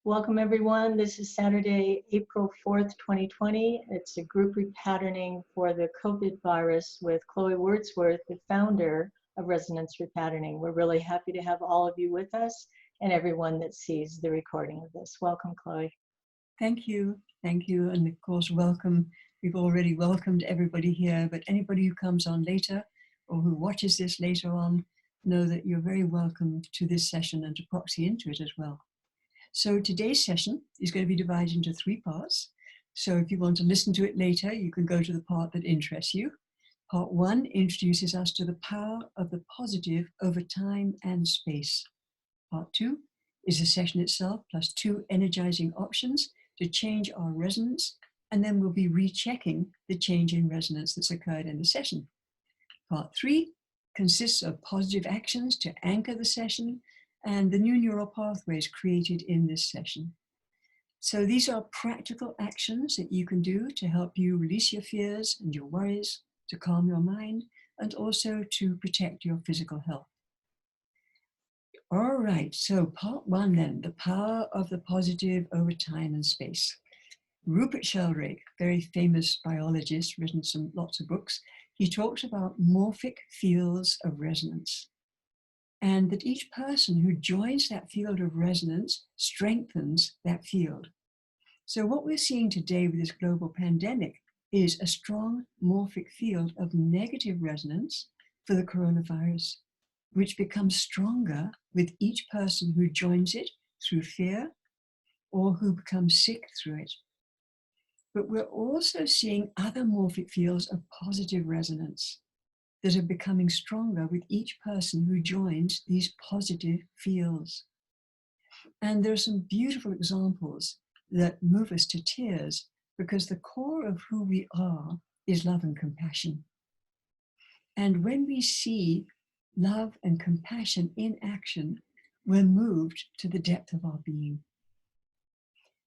Welcome everyone. This is Saturday, April 4th, 2020. It's a group repatterning for the COVID virus with Chloe Wordsworth, the founder of Resonance Repatterning. We're really happy to have all of you with us and everyone that sees the recording of this. Welcome, Chloe. Thank you. Thank you. And of course, welcome. We've already welcomed everybody here, but anybody who comes on later or who watches this later on, know that you're very welcome to this session and to proxy into it as well. So today's session is going to be divided into 3 parts. So if you want to listen to it later, you can go to the part that interests you. Part 1 introduces us to the power of the positive over time and space. Part 2 is the session itself, plus 2 energizing options to change our resonance, and then we'll be rechecking the change in resonance that's occurred in the session. Part 3 consists of positive actions to anchor the session and the new neural pathways created in this session. So these are practical actions that you can do to help you release your fears and your worries, to calm your mind, and also to protect your physical health. All right, so part 1 then, the power of the positive over time and space. Rupert Sheldrake, very famous biologist, written lots of books, he talks about morphic fields of resonance, and that each person who joins that field of resonance strengthens that field. So what we're seeing today with this global pandemic is a strong morphic field of negative resonance for the coronavirus, which becomes stronger with each person who joins it through fear or who becomes sick through it. But we're also seeing other morphic fields of positive resonance that are becoming stronger with each person who joins these positive fields. And there are some beautiful examples that move us to tears, because the core of who we are is love and compassion. And when we see love and compassion in action, we're moved to the depth of our being.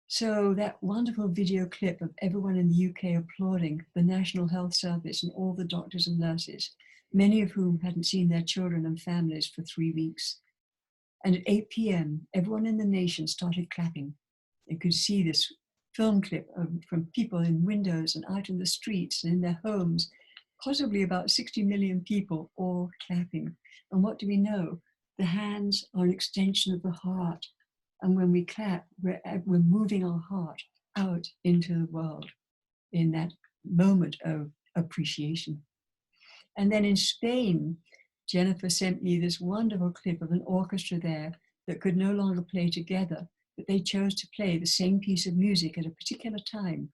So that wonderful video clip of everyone in the UK applauding the National Health Service and all the doctors and nurses, many of whom hadn't seen their children and families for 3 weeks. And at 8 p.m., everyone in the nation started clapping. You could see this film clip from people in windows and out in the streets and in their homes, possibly about 60 million people all clapping. And what do we know? The hands are an extension of the heart. And when we clap, we're moving our heart out into the world in that moment of appreciation. And then in Spain, Jennifer sent me this wonderful clip of an orchestra there that could no longer play together, but they chose to play the same piece of music at a particular time.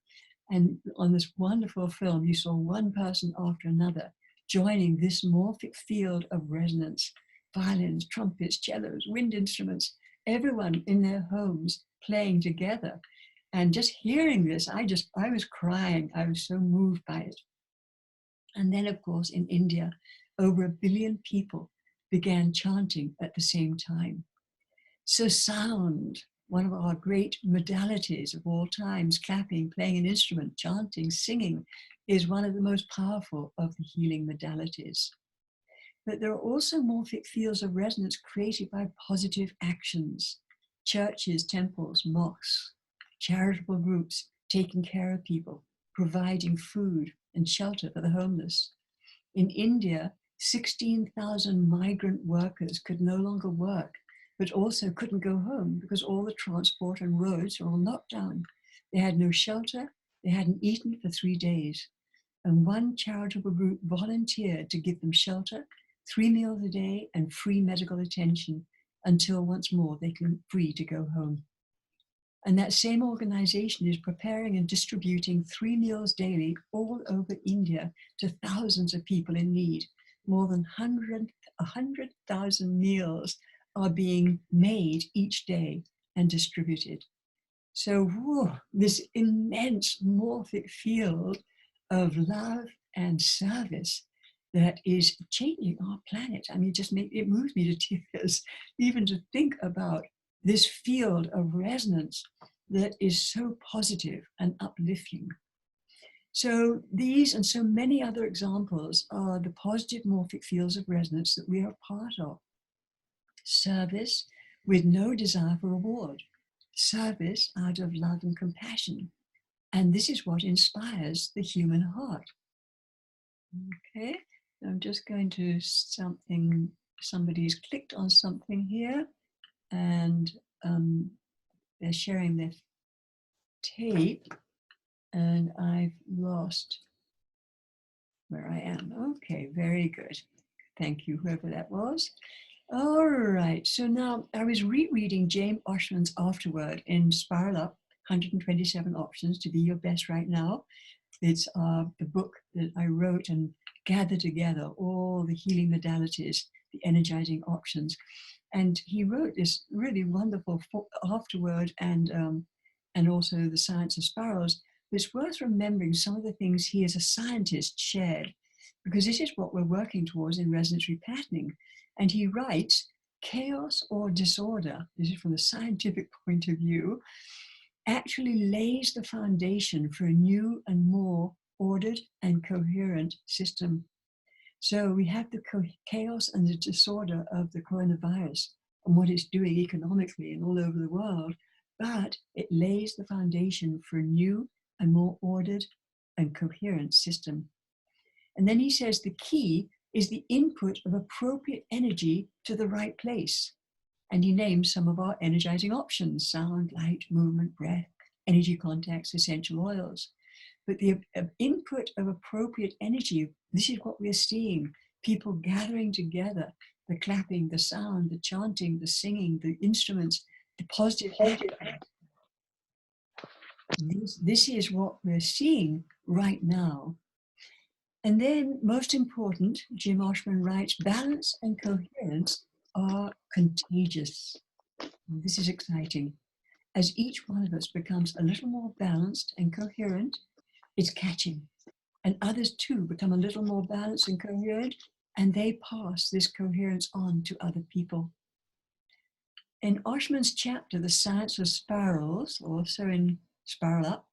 And on this wonderful film, you saw one person after another joining this morphic field of resonance, violins, trumpets, cellos, wind instruments, everyone in their homes playing together. And just hearing this, I was crying. I was so moved by it. And then, of course, in India, over 1 billion people began chanting at the same time. So sound, one of our great modalities of all times, clapping, playing an instrument, chanting, singing, is one of the most powerful of the healing modalities. But there are also morphic fields of resonance created by positive actions. Churches, temples, mosques, charitable groups, taking care of people, providing food and shelter for the homeless. In India, 16,000 migrant workers could no longer work, but also couldn't go home because all the transport and roads are all locked down. They had no shelter, they hadn't eaten for 3 days. And one charitable group volunteered to give them shelter, 3 meals a day, and free medical attention until once more they can free to go home. And that same organization is preparing and distributing 3 meals daily all over India to thousands of people in need. More than 100,000 meals are being made each day and distributed. So this immense morphic field of love and service that is changing our planet. I mean, it moves me to tears, even to think about this field of resonance that is so positive and uplifting. So these and so many other examples are the positive morphic fields of resonance that we are part of. Service with no desire for reward. service out of love and compassion. And this is what inspires the human heart. Okay, I'm just going to somebody's clicked on something here, and they're sharing their tape, and I've lost where I am. Okay, very good. Thank you, whoever that was. All right, so now I was rereading James Oshman's afterword in Spiral Up, 127 Options to Be Your Best Right Now. It's the book that I wrote and gathered together all the healing modalities, the energizing options. And he wrote this really wonderful afterword and also the science of spirals. It's worth remembering some of the things he as a scientist shared, because this is what we're working towards in resonance repatterning. And he writes, chaos or disorder, this is from the scientific point of view, actually lays the foundation for a new and more ordered and coherent system. So we have the chaos and the disorder of the coronavirus and what it's doing economically and all over the world, but it lays the foundation for a new and more ordered and coherent system. And then he says the key is the input of appropriate energy to the right place. And he names some of our energizing options: sound, light, movement, breath, energy contacts, essential oils. But the input of appropriate energy, this is what we're seeing: people gathering together, the clapping, the sound, the chanting, the singing, the instruments, the positive action. This is what we're seeing right now. And then, most important, Jim Oshman writes, balance and coherence are contagious. This is exciting. As each one of us becomes a little more balanced and coherent, it's catching. And others too become a little more balanced and coherent, and they pass this coherence on to other people. In Oshman's chapter, The Science of Spirals, also in Spiral Up,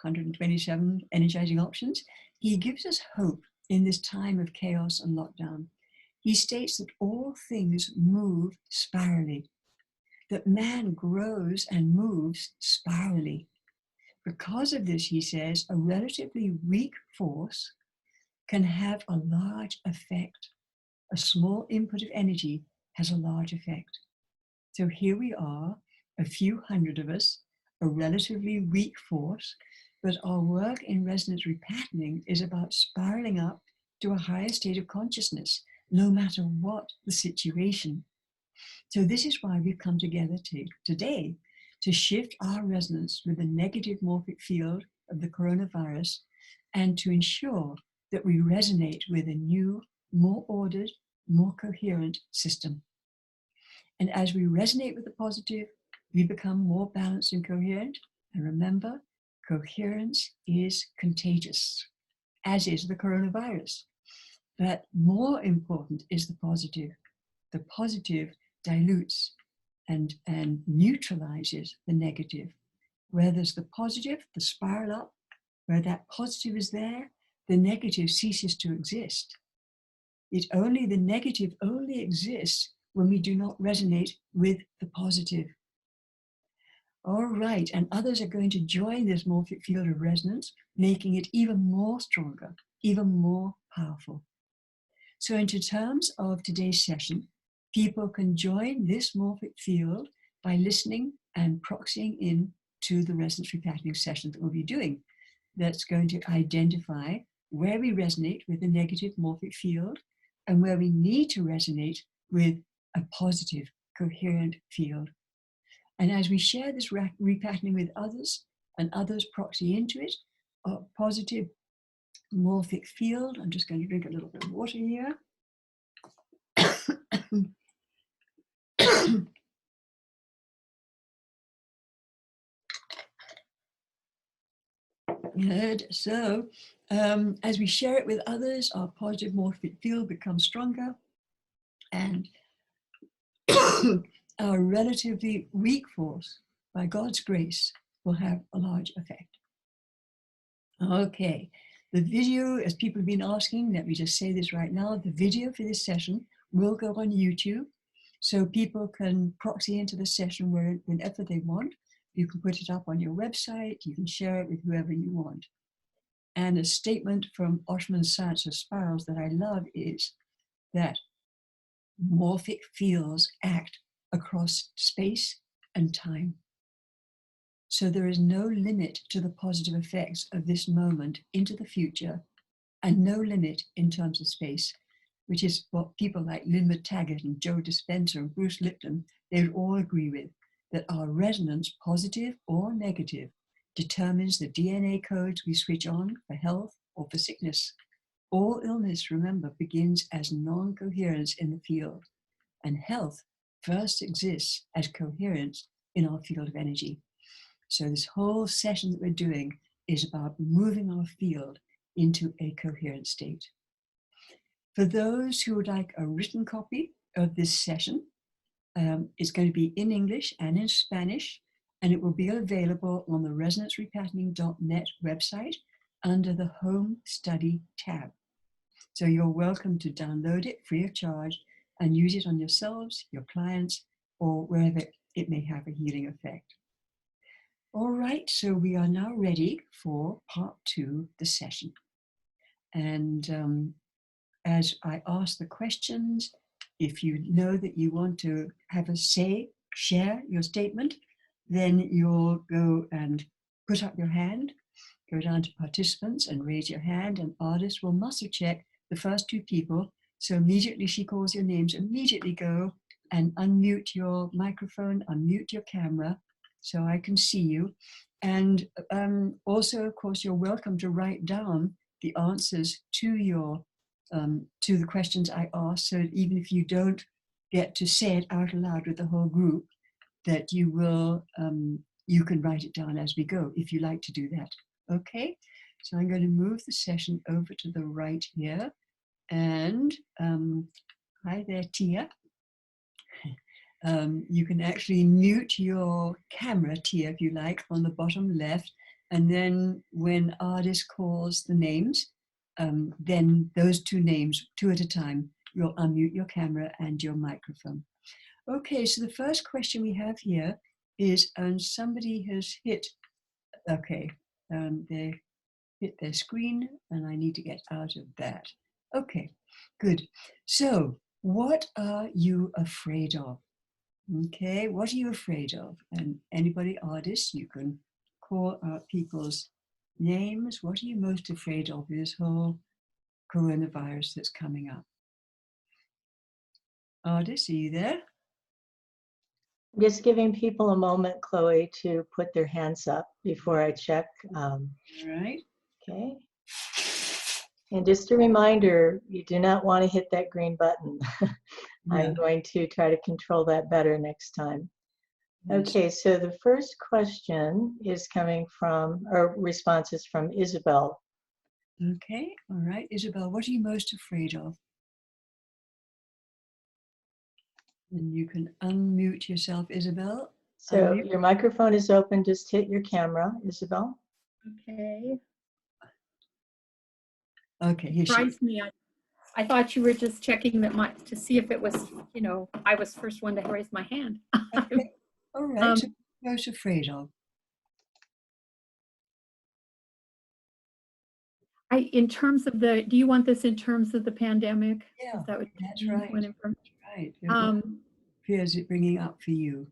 127 Energizing Options, he gives us hope in this time of chaos and lockdown. He states that all things move spirally, that man grows and moves spirally. Because of this, he says, a relatively weak force can have a large effect. A small input of energy has a large effect. So here we are, a few hundred of us, a relatively weak force, but our work in resonance repatterning is about spiraling up to a higher state of consciousness, no matter what the situation. So this is why we've come together today to shift our resonance with the negative morphic field of the coronavirus and to ensure that we resonate with a new, more ordered, more coherent system. And as we resonate with the positive, we become more balanced and coherent. And remember, coherence is contagious, as is the coronavirus. But more important is the positive. The positive dilutes and neutralizes the negative. Where there's the positive, the spiral up, where that positive is there, the negative ceases to exist. The negative only exists when we do not resonate with the positive. All right, and others are going to join this morphic field of resonance, making it even more stronger, even more powerful. So in terms of today's session, people can join this morphic field by listening and proxying in to the resonance repatterning session that we'll be doing. That's going to identify where we resonate with the negative morphic field and where we need to resonate with a positive, coherent field. And as we share this repatterning with others and others proxy into it, a positive morphic field. I'm just going to drink a little bit of water here. Good. So as we share it with others, our positive morphic field becomes stronger, and our relatively weak force, by God's grace, will have a large effect. Okay, the video, as people have been asking, let me just say this right now, the video for this session will go on YouTube. So people can proxy into the session whenever they want. You can put it up on your website, you can share it with whoever you want. And a statement from Oshman's Science of Spirals that I love is that morphic fields act across space and time. So there is no limit to the positive effects of this moment into the future, and no limit in terms of space, which is what people like Linda Taggart and Joe Dispenza and Bruce Lipton, they would all agree with, that our resonance, positive or negative, determines the DNA codes we switch on for health or for sickness. All illness, remember, begins as non-coherence in the field, and health first exists as coherence in our field of energy. So this whole session that we're doing is about moving our field into a coherent state. For those who would like a written copy of this session, it's going to be in English and in Spanish, and it will be available on the resonancerepatterning.net website under the Home Study tab. So you're welcome to download it free of charge and use it on yourselves, your clients, or wherever it may have a healing effect. All right, so we are now ready for part 2 of the session. And as I ask the questions, if you know that you want to have a say, share your statement, then you'll go and put up your hand, go down to participants and raise your hand, and Ardis will muscle check the first 2 people. So immediately she calls your names, immediately go and unmute your microphone, unmute your camera, so I can see you. And also, of course, you're welcome to write down the answers to your to the questions I asked, so that even if you don't get to say it out loud with the whole group, that you will you can write it down as we go, if you like to do that. Okay, so I'm going to move the session over to the right here, and hi there, Tia. You can actually mute your camera, Tia, if you like, on the bottom left, and then when Ardis calls the names, then those 2 names, 2 at a time, you'll unmute your camera and your microphone. Okay, so the first question we have here is, somebody has hit, okay, they hit their screen and I need to get out of that. Okay, good. So what are you afraid of? Okay, what are you afraid of? And anybody, Ardis, you can call out people's names. What are you most afraid of with this whole coronavirus that's coming up? Ardis, are you there? I'm just giving people a moment, Chloe, to put their hands up before I check. All right. Okay. And just a reminder, you do not want to hit that green button. I'm going to try to control that better next time. Yes. Okay, so the first question is coming from, or response is from Isabel. Okay, all right. Isabel, what are you most afraid of? And you can unmute yourself, Isabel. So unmute. Your microphone is open, just hit your camera, Isabel. Okay. Okay, here she is. Surprised me. I thought you were just checking that to see if it was, I was first one to raise my hand. Okay. All right, so what are you most afraid of? In terms of do you want this in terms of the pandemic? Yeah, Is that what that's right. Right. What fears it bringing up for you?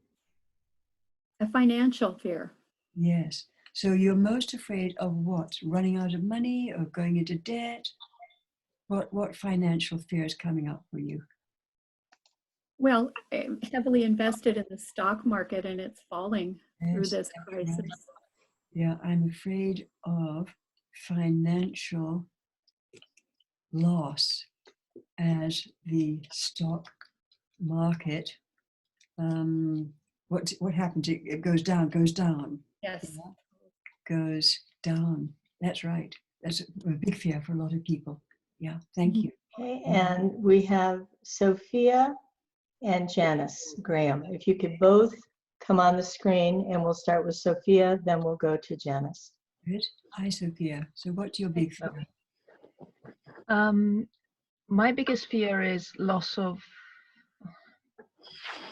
A financial fear. Yes. So you're most afraid of what? Running out of money or going into debt? What financial fear is coming up for you? Well, I'm heavily invested in the stock market and it's falling through this crisis. Right. Yeah, I'm afraid of financial loss as the stock market. What happens? It goes down. Yes. Yeah. Goes down. That's right. That's a big fear for a lot of people. Yeah, thank you. Okay, and we have Sophia and Janice Graham. If you could both come on the screen, and we'll start with Sophia, then we'll go to Janice. Good. Hi, Sophia. So what's your big fear? My biggest fear is loss of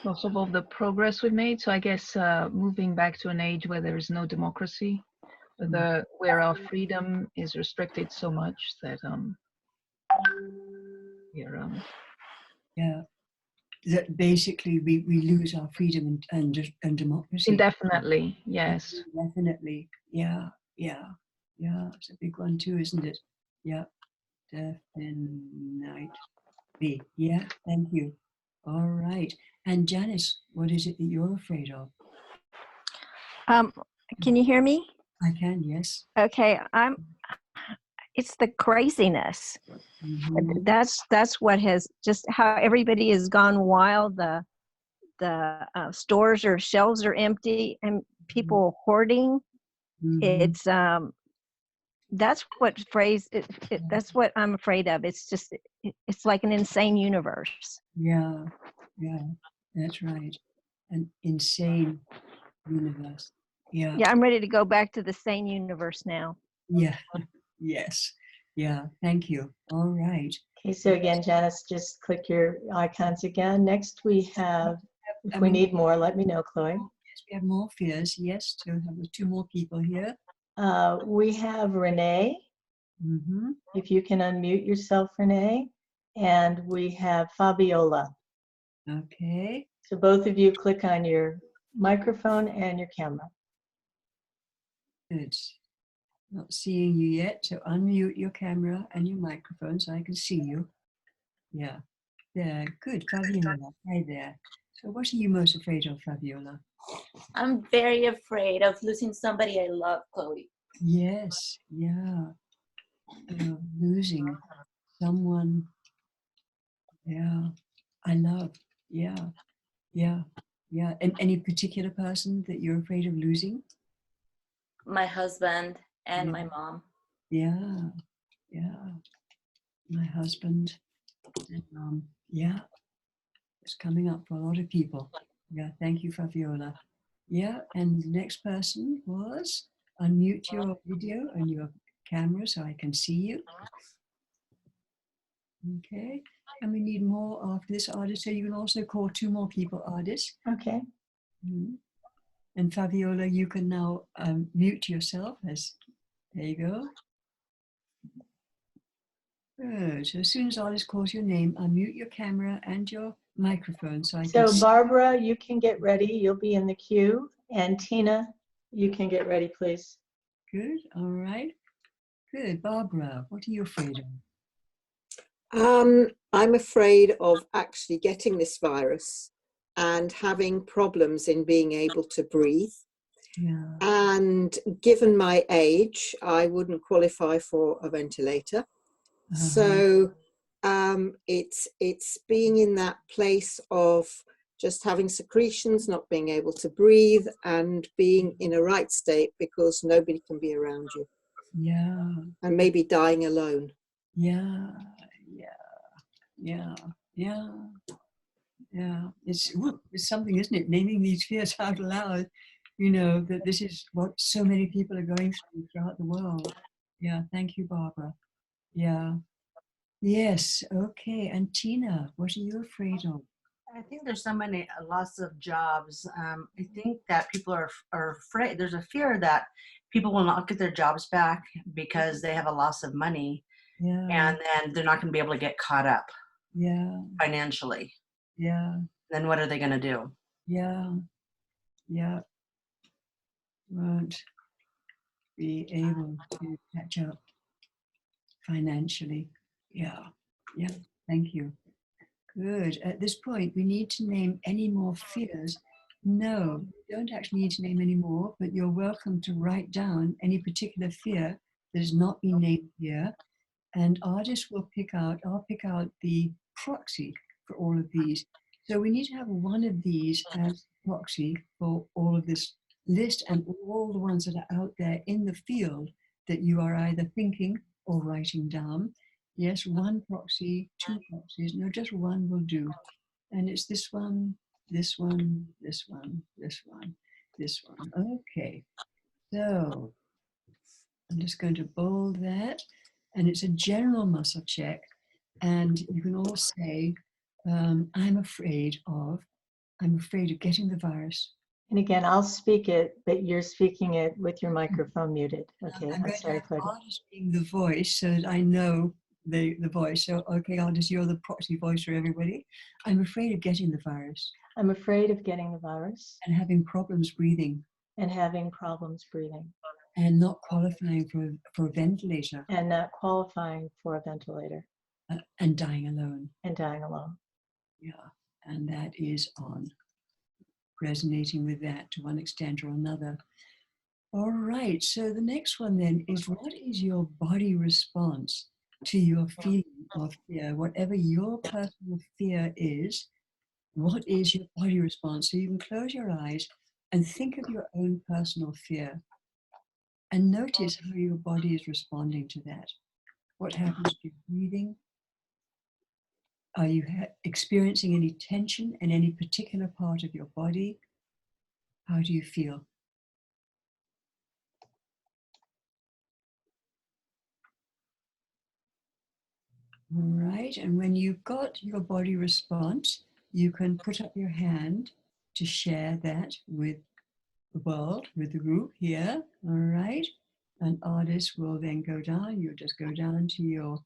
Also of the progress we've made. So I guess moving back to an age where there is no democracy, where our freedom is restricted so much that we're Yeah. That basically we lose our freedom and democracy. indefinitely. Yes. Definitely. Yeah. Yeah. Yeah. It's a big one too, isn't it? Yeah. Definitely. Yeah. Thank you. All right. And Janice, what is it that you're afraid of? Can you hear me? I can, yes. Okay, it's the craziness. Mhm. That's what has just how everybody has gone wild. The stores or shelves are empty and people hoarding. Mhm. It's that's what that's what I'm afraid of. It's just it's like an insane universe. Yeah. Yeah. That's right. An insane universe. Yeah. Yeah, I'm ready to go back to the sane universe now. Yeah. Yes. Yeah. Thank you. All right. Okay, so again, Janice, just click your icons again. Next we have, if we need more, let me know, Chloe. Yes, we have more fears. Yes, to have 2 more people here. We have Renee, Mm-hmm. if you can unmute yourself, Renee. And we have Fabiola. Okay. So both of you click on your microphone and your camera. Good. Not seeing you yet, so unmute your camera and your microphone so I can see you. Yeah. There. Good. Fabiola. Hi there. So what are you most afraid of, Fabiola? I'm very afraid of losing somebody I love, Chloe. Yes. Yeah. Losing someone. Yeah. I love. Yeah. Yeah. Yeah. And any particular person that you're afraid of losing? My husband and Yeah. my mom. Yeah. Yeah. My husband. And, yeah. It's coming up for a lot of people. Yeah. Thank you, Fabiola. Yeah. And the next person was unmute your video and your camera so I can see you. Okay. And we need more after this, Ardis. So you can also call 2 more people, Ardis. Okay. Mm-hmm. And Fabiola, you can now mute yourself. There you go. Good. So as soon as Ardis calls your name, unmute your camera and your microphone so I can So see. Barbara, you can get ready. You'll be in the queue. And Tina, you can get ready, please. Good. All right. Good. Barbara, what are you afraid of? I'm afraid of actually getting this virus and having problems in being able to breathe. Yeah. And given my age, I wouldn't qualify for a ventilator. So it's being in that place of just having secretions, not being able to breathe, and being in a right state because nobody can be around you. Yeah. And maybe dying alone. Yeah. Yeah. Yeah. Yeah. It's something, isn't it? Naming these fears out loud, you know, that this is what so many people are going through throughout the world. Yeah. Thank you, Barbara. Yeah. Yes. Okay. And Tina, what are you afraid of? I think there's so many loss of jobs. I think that people are afraid. There's a fear that people will not get their jobs back because they have a loss of money, Yeah. and then they're not going to be able to get caught up Yeah. financially. Yeah. Then what are they going to do? Yeah. Yeah. Won't be able to catch up financially. Yeah. Yeah. Thank you. Good. At this point, we need to name any more fears. No, you don't actually need to name any more, but you're welcome to write down any particular fear that has not been named here. And Ardis will I'll pick out the proxy for all of these. So we need to have one of these as proxy for all of this list and all the ones that are out there in the field that you are either thinking or writing down. Yes, 1 proxy, 2 proxies. No, just 1 will do. And it's this one, this one, this one, this one, this one. Okay. So I'm just going to bold that. And it's a general muscle check. And you can all say, I'm afraid of, I'm afraid of getting the virus. And again, I'll speak it, but you're speaking it with your microphone muted. Okay, I'm going to sorry, have Claudia. Ardis being the voice so that I know the voice. So, okay, Ardis, you're the proxy voice for everybody. I'm afraid of getting the virus I'm afraid of getting the virus and having problems breathing and having problems breathing and not qualifying for a ventilator and not qualifying for a ventilator and dying alone. and dying alone. Yeah, and that is on. Resonating with that to one extent or another. All right, so the next one then is, what is your body response to your feeling of fear? Whatever your personal fear is, what is your body response? So you can close your eyes and think of your own personal fear and notice how your body is responding to that. What happens to your breathing? Are you experiencing any tension in any particular part of your body? How do you feel? All right, and when you've got your body response, you can put up your hand to share that with the world, with the group here. All right, and Ardis will then go down. You'll just go down to your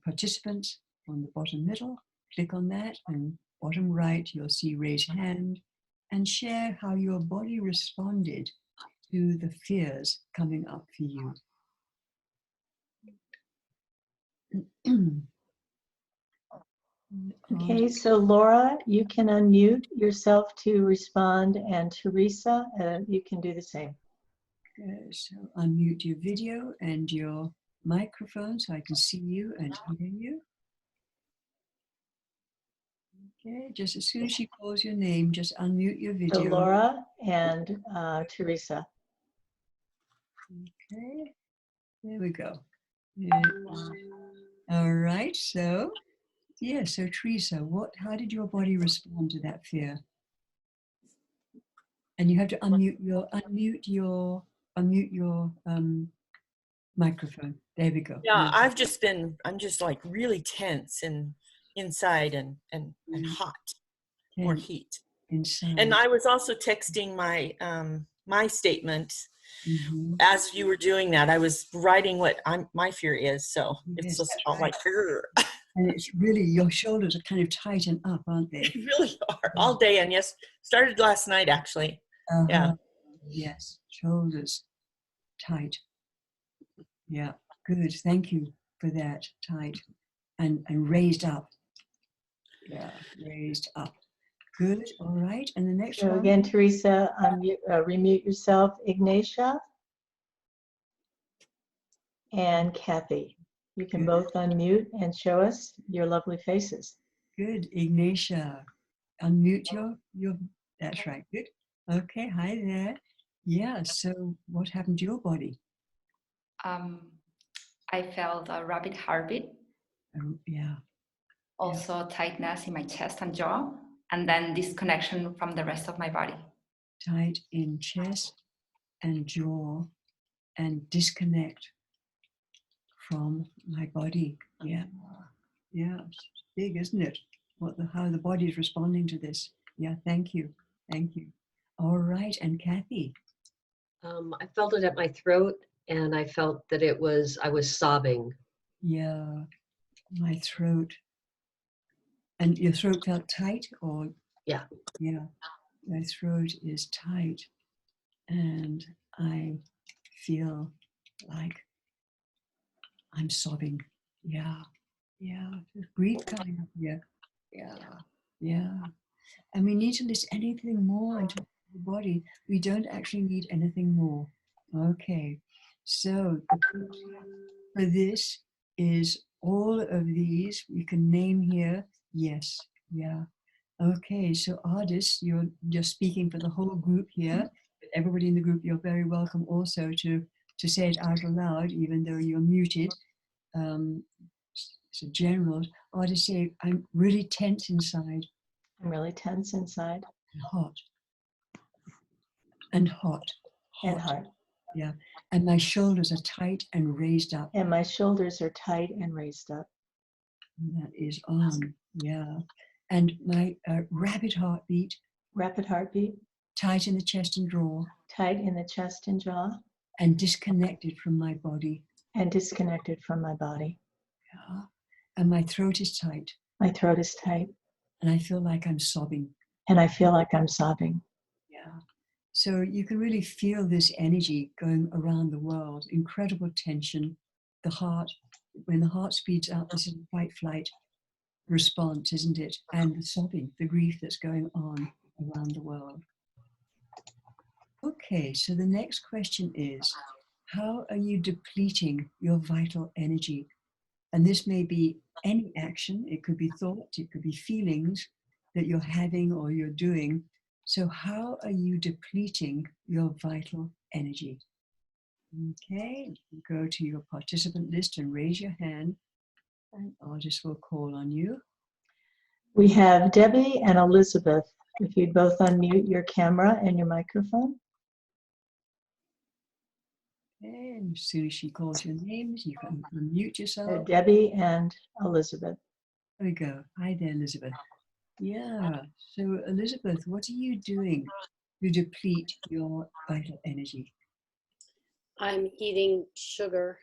participants on the bottom middle, click on that, and bottom right, you'll see raise hand, and share how your body responded to the fears coming up for you. Okay, so Laura, you can unmute yourself to respond, and Teresa, you can do the same. So unmute your video and your microphone so I can see you and hear you. Okay, just as soon as she calls your name, just unmute your So video. Laura and Teresa. Okay, there we go. Yeah. All right, so yeah, so Teresa, how did your body respond to that fear? And you have to unmute your microphone. There we go. Yeah, I'm just like really tense and inside and hot, more heat. Inside. And I was also texting my my statement Mm-hmm. as you were doing that. I was writing what my fear is, so Yes, it's just all right. like, "Grr." And it's really, your shoulders are kind of tighten up, aren't they? They really are all day. And yes, started last night actually. Uh-huh. Yeah. Yes, shoulders tight. Yeah, good. Thank you for that. Tight and raised up. Yeah, raised up. Good. All right. And the next So one. again, Teresa, remute yourself. Ignatia and Kathy. You can Good. both unmute and show us your lovely faces. Good. Ignatia, unmute your. That's right. Good. Okay. Hi there. Yeah. So what happened to your body? I felt a rapid heartbeat, Yeah. also tightness in my chest and jaw, and then disconnection from the rest of my body. Tight in chest and jaw and disconnect from my body. Yeah. Yeah. It's big, isn't it? How the body is responding to this. Yeah. Thank you. Thank you. All right. And Kathy? I felt it at my throat, and I felt that I was sobbing. Yeah. My throat. And your throat felt tight, or? Yeah. Yeah. My throat is tight, and I feel like I'm sobbing. Yeah. Yeah. There's grief coming up here. Yeah. Yeah. And we need to list anything more into the body. We don't actually need anything more. Okay. So for this is all of these you can name here. Yes. Yeah. Okay. So Ardis, you're just speaking for the whole group here. But everybody in the group, you're very welcome also to say it out loud, even though you're muted. So general, Ardis, say, I'm really tense inside. I'm really tense inside. And hot. And hot. And hot. Yeah. And my shoulders are tight and raised up. And my shoulders are tight and raised up. And that is on. Yeah. and my rapid heartbeat, rapid heartbeat, tight in the chest and jaw, tight in the chest and jaw, and disconnected from my body. and disconnected from my body. Yeah. And my throat is tight, My throat is tight, and I feel like I'm sobbing. and I feel like I'm sobbing. Yeah. So you can really feel this energy going around the world, incredible tension. The heart, when the heart speeds up, this is a fight flight response, isn't it? And the sobbing, the grief that's going on around the world. Okay, so the next question is, how are you depleting your vital energy? And this may be any action, it could be thoughts, it could be feelings that you're having or you're doing. So how are you depleting your vital energy? Okay, go to your participant list and raise your hand, and Ardis will call on you. We have Debbie and Elizabeth. If you'd both unmute your camera and your microphone. And as soon as she calls your names, you can unmute yourself. Debbie and Elizabeth. There we go. Hi there, Elizabeth. Yeah, so Elizabeth, what are you doing to deplete your vital energy? I'm eating sugar.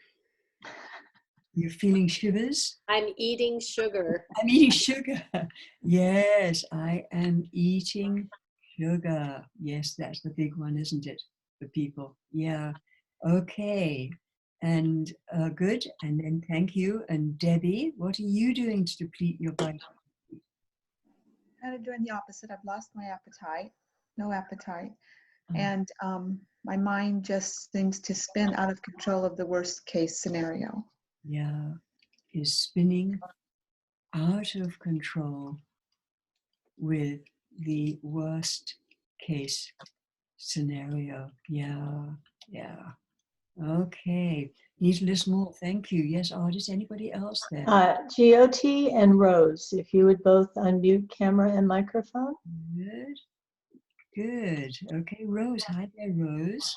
You're feeling shivers? I'm eating sugar. I'm eating sugar. Yes, I am eating sugar. Yes, that's the big one, isn't it, for people? Yeah. Okay. And good. And then thank you. And Debbie, what are you doing to deplete your vital energy? Kind of doing the opposite. I've lost my appetite, no appetite. And my mind just seems to spin out of control of the worst case scenario. Yeah, is spinning out of control with the worst case scenario. Yeah, yeah. Okay. Need to listen more. Thank you. Yes, Ardis. Anybody else there? GOT and Rose, if you would both unmute camera and microphone. Good. Good. Okay, Rose. Hi there, Rose.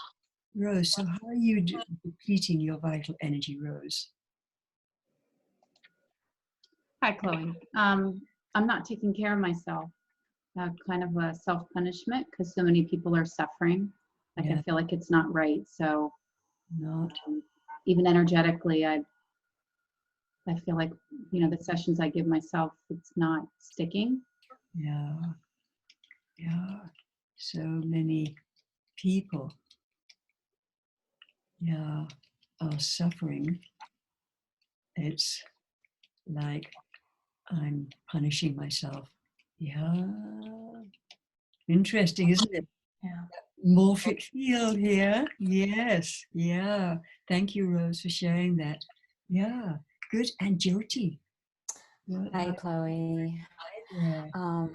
Rose, so how are you depleting your vital energy, Rose? Hi, Chloe. I'm not taking care of myself. Kind of a self-punishment because so many people are suffering. Like I feel like it's not right. So even energetically, I feel like, you know, the sessions I give myself, it's not sticking. Yeah. Yeah. So many people, yeah, are suffering. It's like I'm punishing myself. Yeah. Interesting, isn't it? Yeah. Morphic field here. Yes. Yeah. Thank you, Rose, for sharing that. Yeah. Good. And Jyoti. Hi, Chloe. Hi there.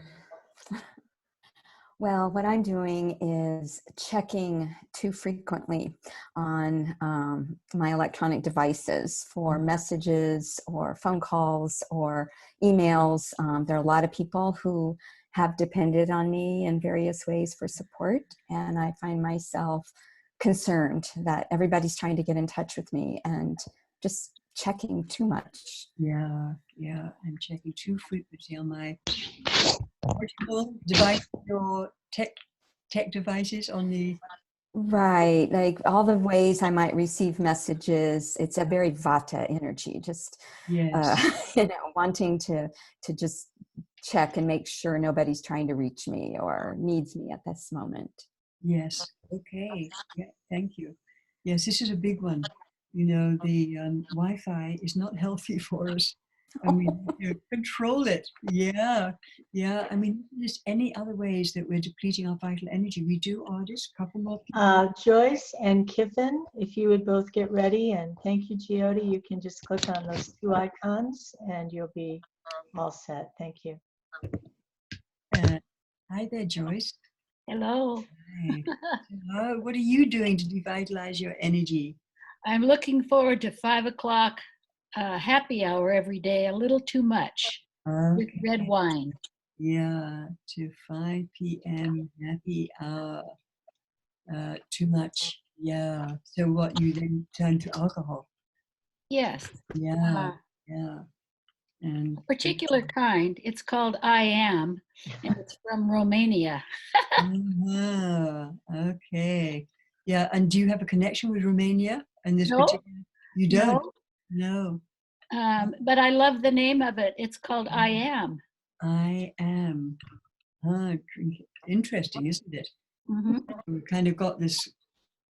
Well, what I'm doing is checking too frequently on my electronic devices for messages or phone calls or emails. There are a lot of people who have depended on me in various ways for support, and I find myself concerned that everybody's trying to get in touch with me and just checking too much. Yeah, yeah, I'm checking too frequently on my portable device or tech devices on the... Right, like all the ways I might receive messages, it's a very Vata energy, just yes. you know, wanting to just check and make sure nobody's trying to reach me or needs me at this moment. Yes, okay, yeah, thank you. Yes, this is a big one. You know, the Wi-Fi is not healthy for us. I mean, control it. Yeah, yeah. I mean, there's any other ways that we're depleting our vital energy? We do, Ardis, a couple more people. Joyce and Kiffin, if you would both get ready, and thank you, Jyoti. You can just click on those two icons and you'll be all set. Thank you. Hi there, Joyce. Hello. Hi. What are you doing to devitalize your energy? I'm looking forward to 5 o'clock happy hour every day, a little too much with red wine. Yeah, to 5 p.m. happy hour. Too much. Yeah. So what, you then turn to alcohol? Yes. Yeah. Yeah. And Particular kind. It's called I Am, and it's from Romania. Okay. Yeah. And do you have a connection with Romania and this No, particular? You don't? no. No. But I love the name of it. It's called I Am. I am. Interesting, isn't it? Mm-hmm. We've kind of got this,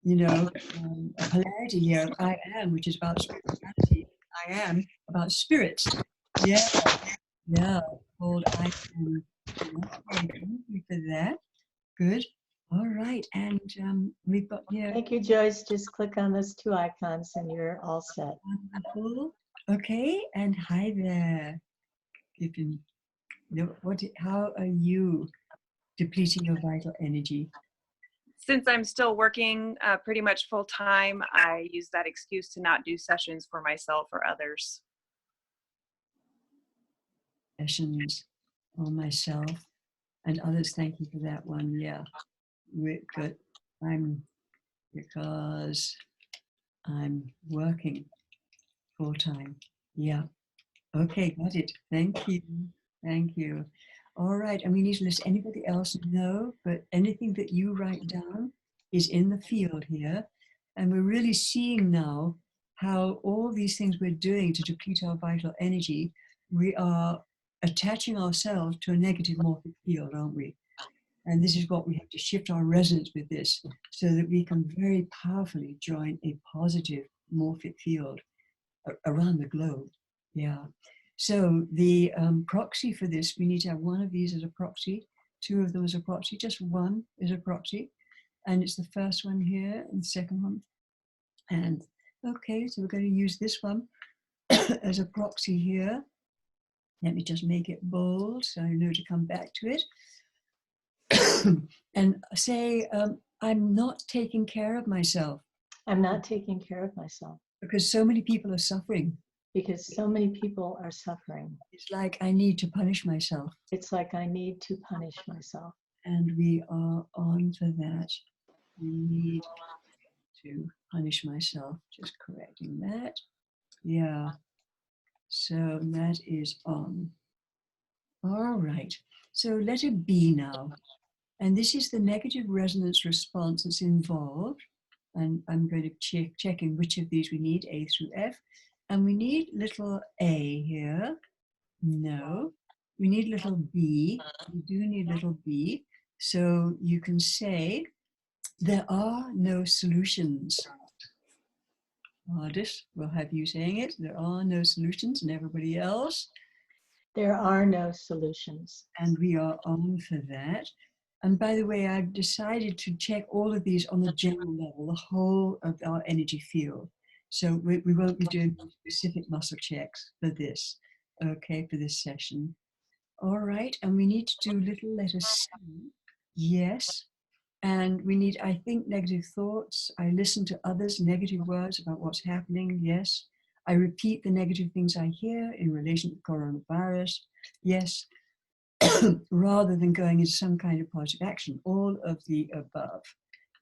a polarity here of I am, which is about spirituality. I am about spirits. Yeah, yeah, called I am. Okay, thank you for that. Good. All right, and we've got here. Thank you, Joyce. Just click on those two icons and you're all set. Wonderful. Okay, and hi there. You can, how are you depleting your vital energy? Since I'm still working pretty much full time, I use that excuse to not do sessions for myself or others. Sessions on myself and others. Thank you for that one. Yeah, good. Because I'm working full time. Yeah. Okay, got it. Thank you. Thank you. All right, and we need to let anybody else know, but anything that you write down is in the field here. And we're really seeing now how all these things we're doing to deplete our vital energy, we are attaching ourselves to a negative morphic field, aren't we? And this is what we have to shift our resonance with this so that we can very powerfully join a positive morphic field around the globe. Yeah. So the proxy for this, we need to have one of these as a proxy, two of them as a proxy, just one is a proxy. And it's the first one here and the second one. And okay, so we're going to use this one as a proxy here. Let me just make it bold so I know to come back to it. And say, I'm not taking care of myself. I'm not taking care of myself. Because so many people are suffering. Because so many people are suffering. It's like I need to punish myself. It's like I need to punish myself. And we are on to that. We need to punish myself. Just correcting that. Yeah. So that is on. All right. So letter B now. And this is the negative resonance response that's involved. And I'm going to checking which of these we need, A through F. And we need little a here. No. We need little b. We do need little b. So you can say, there are no solutions. Ardis, we'll have you saying it. There are no solutions, and everybody else. There are no solutions. And we are on for that. And by the way, I've decided to check all of these on the general level, the whole of our energy field. So we won't be doing specific muscle checks for this, okay, for this session. All right, and we need to do little letter C, yes. And we need, I think, negative thoughts. I listen to others' negative words about what's happening, yes. I repeat the negative things I hear in relation to coronavirus, yes. Rather than going into some kind of positive action, all of the above.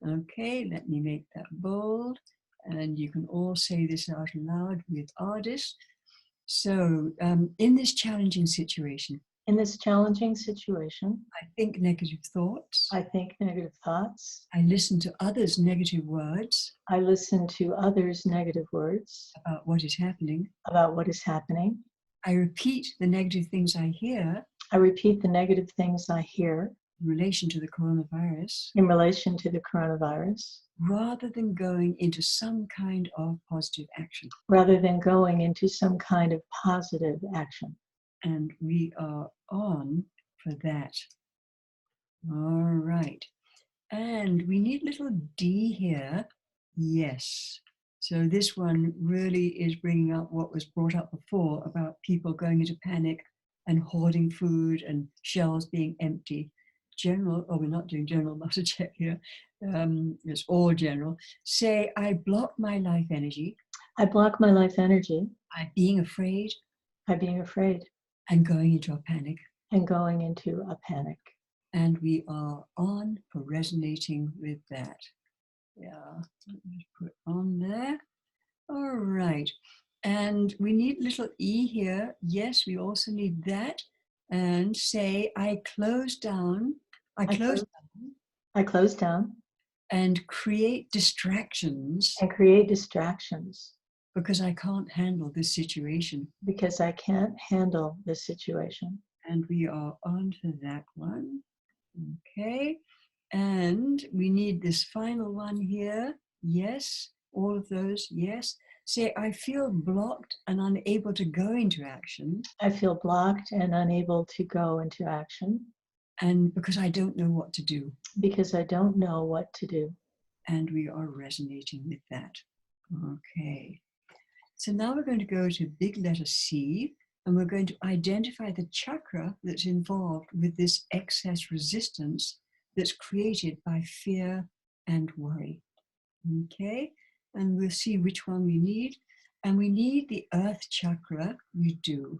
Okay, let me make that bold. And you can all say this out loud with Ardis. So in this challenging situation, I think negative thoughts. I think negative thoughts. I listen to others' negative words. I listen to others' negative words. About what is happening. About what is happening. I repeat the negative things I hear. I repeat the negative things I hear. In relation to the coronavirus. In relation to the coronavirus. Rather than going into some kind of positive action. Rather than going into some kind of positive action. And we are on for that. All right. And we need little d here. Yes. So this one really is bringing up what was brought up before about people going into panic and hoarding food and shelves being empty. General, oh, we're not doing general muscle check here. It's all general. Say, I block my life energy. I block my life energy. By being afraid. By being afraid. And going into a panic. And going into a panic. And we are on for resonating with that. Yeah, let me put on there. All right. And we need little E here. Yes, we also need that. And say, I close down. I close down. And create distractions. And create distractions. Because I can't handle this situation. Because I can't handle this situation. And we are on to that one. Okay. And we need this final one here. Yes. All of those. Yes. Say, I feel blocked and unable to go into action. I feel blocked and unable to go into action. And because I don't know what to do. Because I don't know what to do. And we are resonating with that. Okay. So now we're going to go to big letter C, and we're going to identify the chakra that's involved with this excess resistance that's created by fear and worry. Okay. And we'll see which one we need. And we need the earth chakra, we do.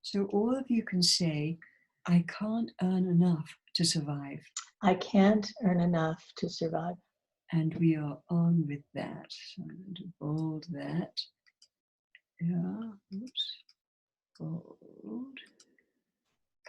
So all of you can say, I can't earn enough to survive. I can't earn enough to survive. And we are on with that. So I'm going to bold that. Yeah, oops. Bold.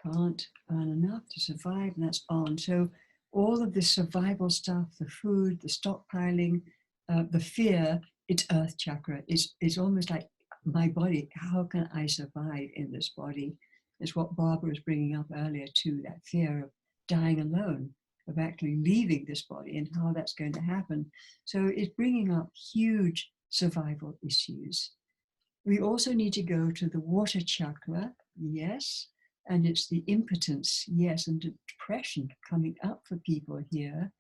Can't earn enough to survive, and that's on. So all of this survival stuff, the food, the stockpiling, the fear, it's earth chakra. It's almost like my body, how can I survive in this body? It's what Barbara was bringing up earlier too, that fear of dying alone, of actually leaving this body and how that's going to happen. So it's bringing up huge survival issues. We also need to go to the water chakra, yes, and it's the impotence, yes, and depression coming up for people here.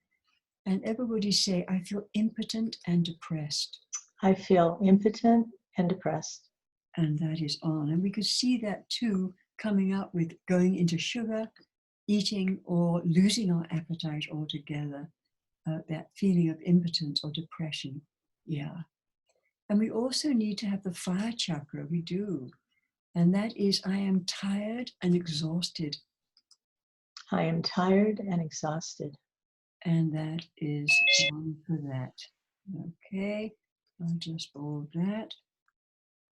And everybody say, I feel impotent and depressed. I feel impotent and depressed. And that is on. And we could see that too coming up with going into sugar, eating, or losing our appetite altogether. That feeling of impotence or depression. Yeah. And we also need to have the fire chakra, we do. And that is, I am tired and exhausted. I am tired and exhausted. And that is on for that. Okay, I'll just bold that.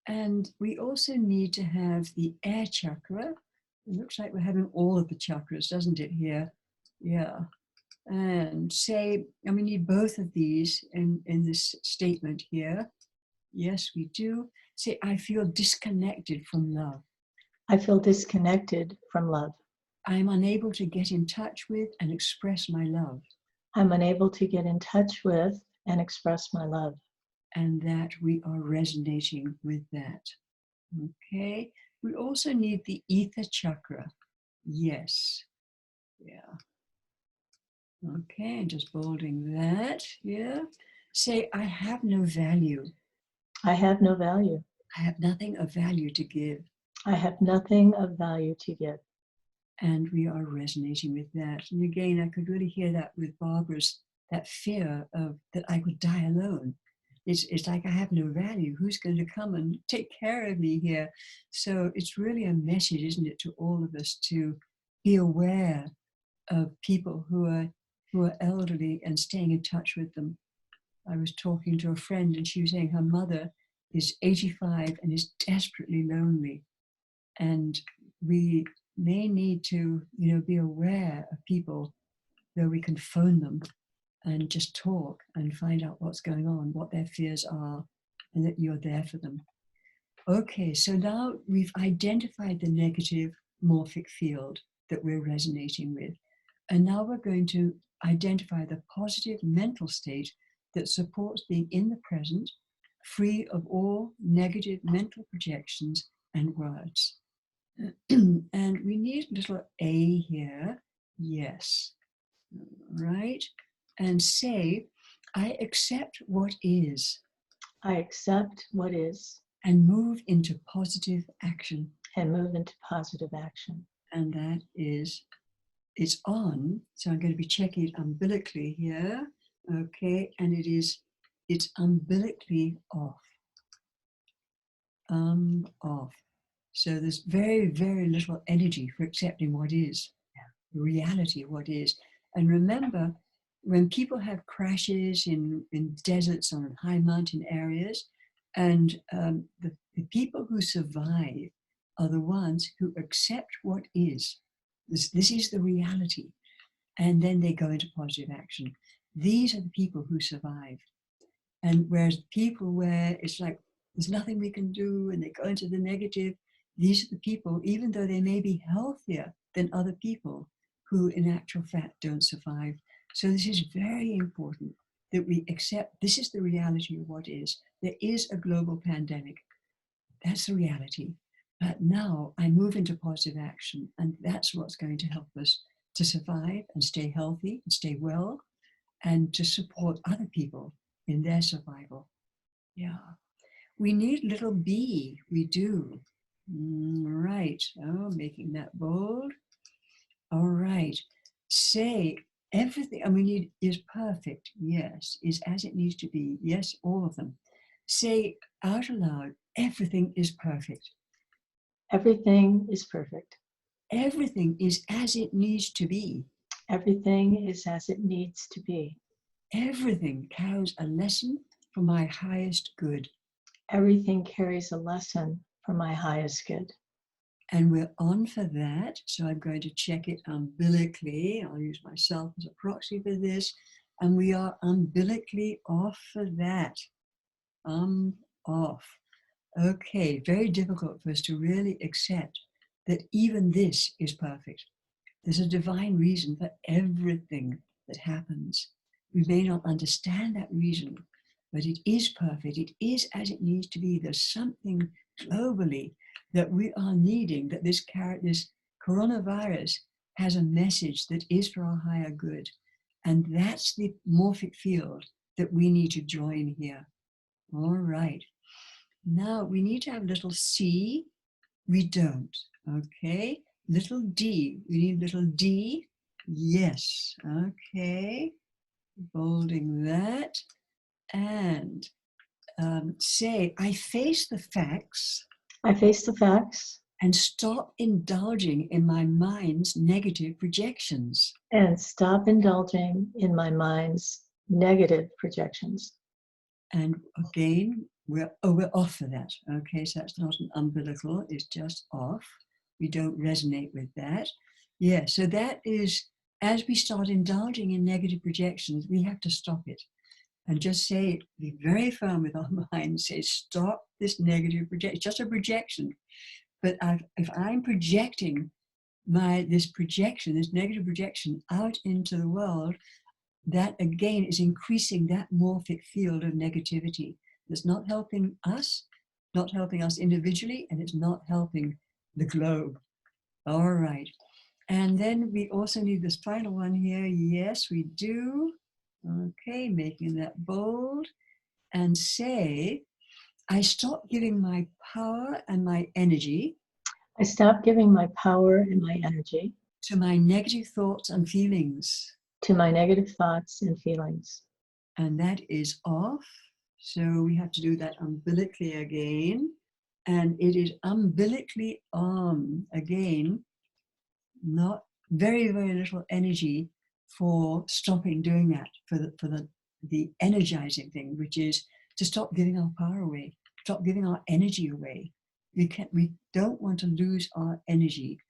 And we also need to have the air chakra. It looks like we're having all of the chakras, doesn't it, here? Yeah. And say, and we need both of these in this statement here. Yes, we do. Say, I feel disconnected from love. I feel disconnected from love. I am unable to get in touch with and express my love. I'm unable to get in touch with and express my love. And that we are resonating with that. Okay. We also need the ether chakra. Yes. Yeah. Okay, and just bolding that here. Say, I have no value. I have no value. I have nothing of value to give. I have nothing of value to give. And we are resonating with that. And again, I could really hear that with Barbara's, that fear of that I would die alone. It's like I have no value. Who's going to come and take care of me here? So it's really a message, isn't it, to all of us to be aware of people who are elderly and staying in touch with them. I was talking to a friend and she was saying her mother is 85 and is desperately lonely. And we may need to, be aware of people, though we can phone them and just talk and find out what's going on, what their fears are, and that you're there for them. Okay, so now we've identified the negative morphic field that we're resonating with. And now we're going to identify the positive mental state that supports being in the present, free of all negative mental projections and words. And we need a little A here. Yes. Right. And say, I accept what is. I accept what is. And move into positive action. And move into positive action. And that is, it's on. So I'm going to be checking it umbilically here. Okay. And it's umbilically off. Off. So there's very, very little energy for accepting what is, the reality of what is. And remember, when people have crashes in deserts or in high mountain areas, And the people who survive are the ones who accept what is. This is the reality. And then they go into positive action. These are the people who survive. And whereas people where it's like, there's nothing we can do, and they go into the negative, these are the people, even though they may be healthier than other people, who in actual fact don't survive. So this is very important that we accept this is the reality of what is. There is a global pandemic. That's the reality. But now I move into positive action, and that's what's going to help us to survive and stay healthy and stay well, and to support other people in their survival. Yeah. We need little b, we do. Right, oh, making that bold. All right, say everything, and we need is perfect, yes, is as it needs to be, yes, all of them. Say out aloud, everything is perfect. Everything is perfect. Everything is as it needs to be. Everything is as it needs to be. Everything carries a lesson for my highest good. Everything carries a lesson for my highest good. And we're on for that. So I'm going to check it umbilically. I'll use myself as a proxy for this. And we are umbilically off for that. Off. Okay, very difficult for us to really accept that even this is perfect. There's a divine reason for everything that happens. We may not understand that reason, but it is perfect. It is as it needs to be. There's something globally that we are needing, that this coronavirus has a message that is for our higher good. And that's the morphic field that we need to join here. All right. Now we need to have little c. We don't. Okay. Little d. We need little d. Yes. Okay. Bolding that. And say, I face the facts. I face the facts. And stop indulging in my mind's negative projections. And stop indulging in my mind's negative projections. And again, we're off for that. Okay, so that's not an umbilical, it's just off. We don't resonate with that. Yeah, so that is, as we start indulging in negative projections, we have to stop it. And just say, be very firm with our mind, say, stop this negative projection. It's just a projection. But if I'm projecting this negative projection out into the world, that again is increasing that morphic field of negativity. It's not helping us individually, and it's not helping the globe. All right. And then we also need this final one here. Yes, we do. Okay, making that bold. And say, I stop giving my power and my energy. I stop giving my power and my energy to my negative thoughts and feelings. To my negative thoughts and feelings. And that is off. So we have to do that umbilically again. And it is umbilically on again, not very, very little energy for stopping doing that, for the energizing thing, which is to stop giving our power away, stop giving our energy away. We don't want to lose our energy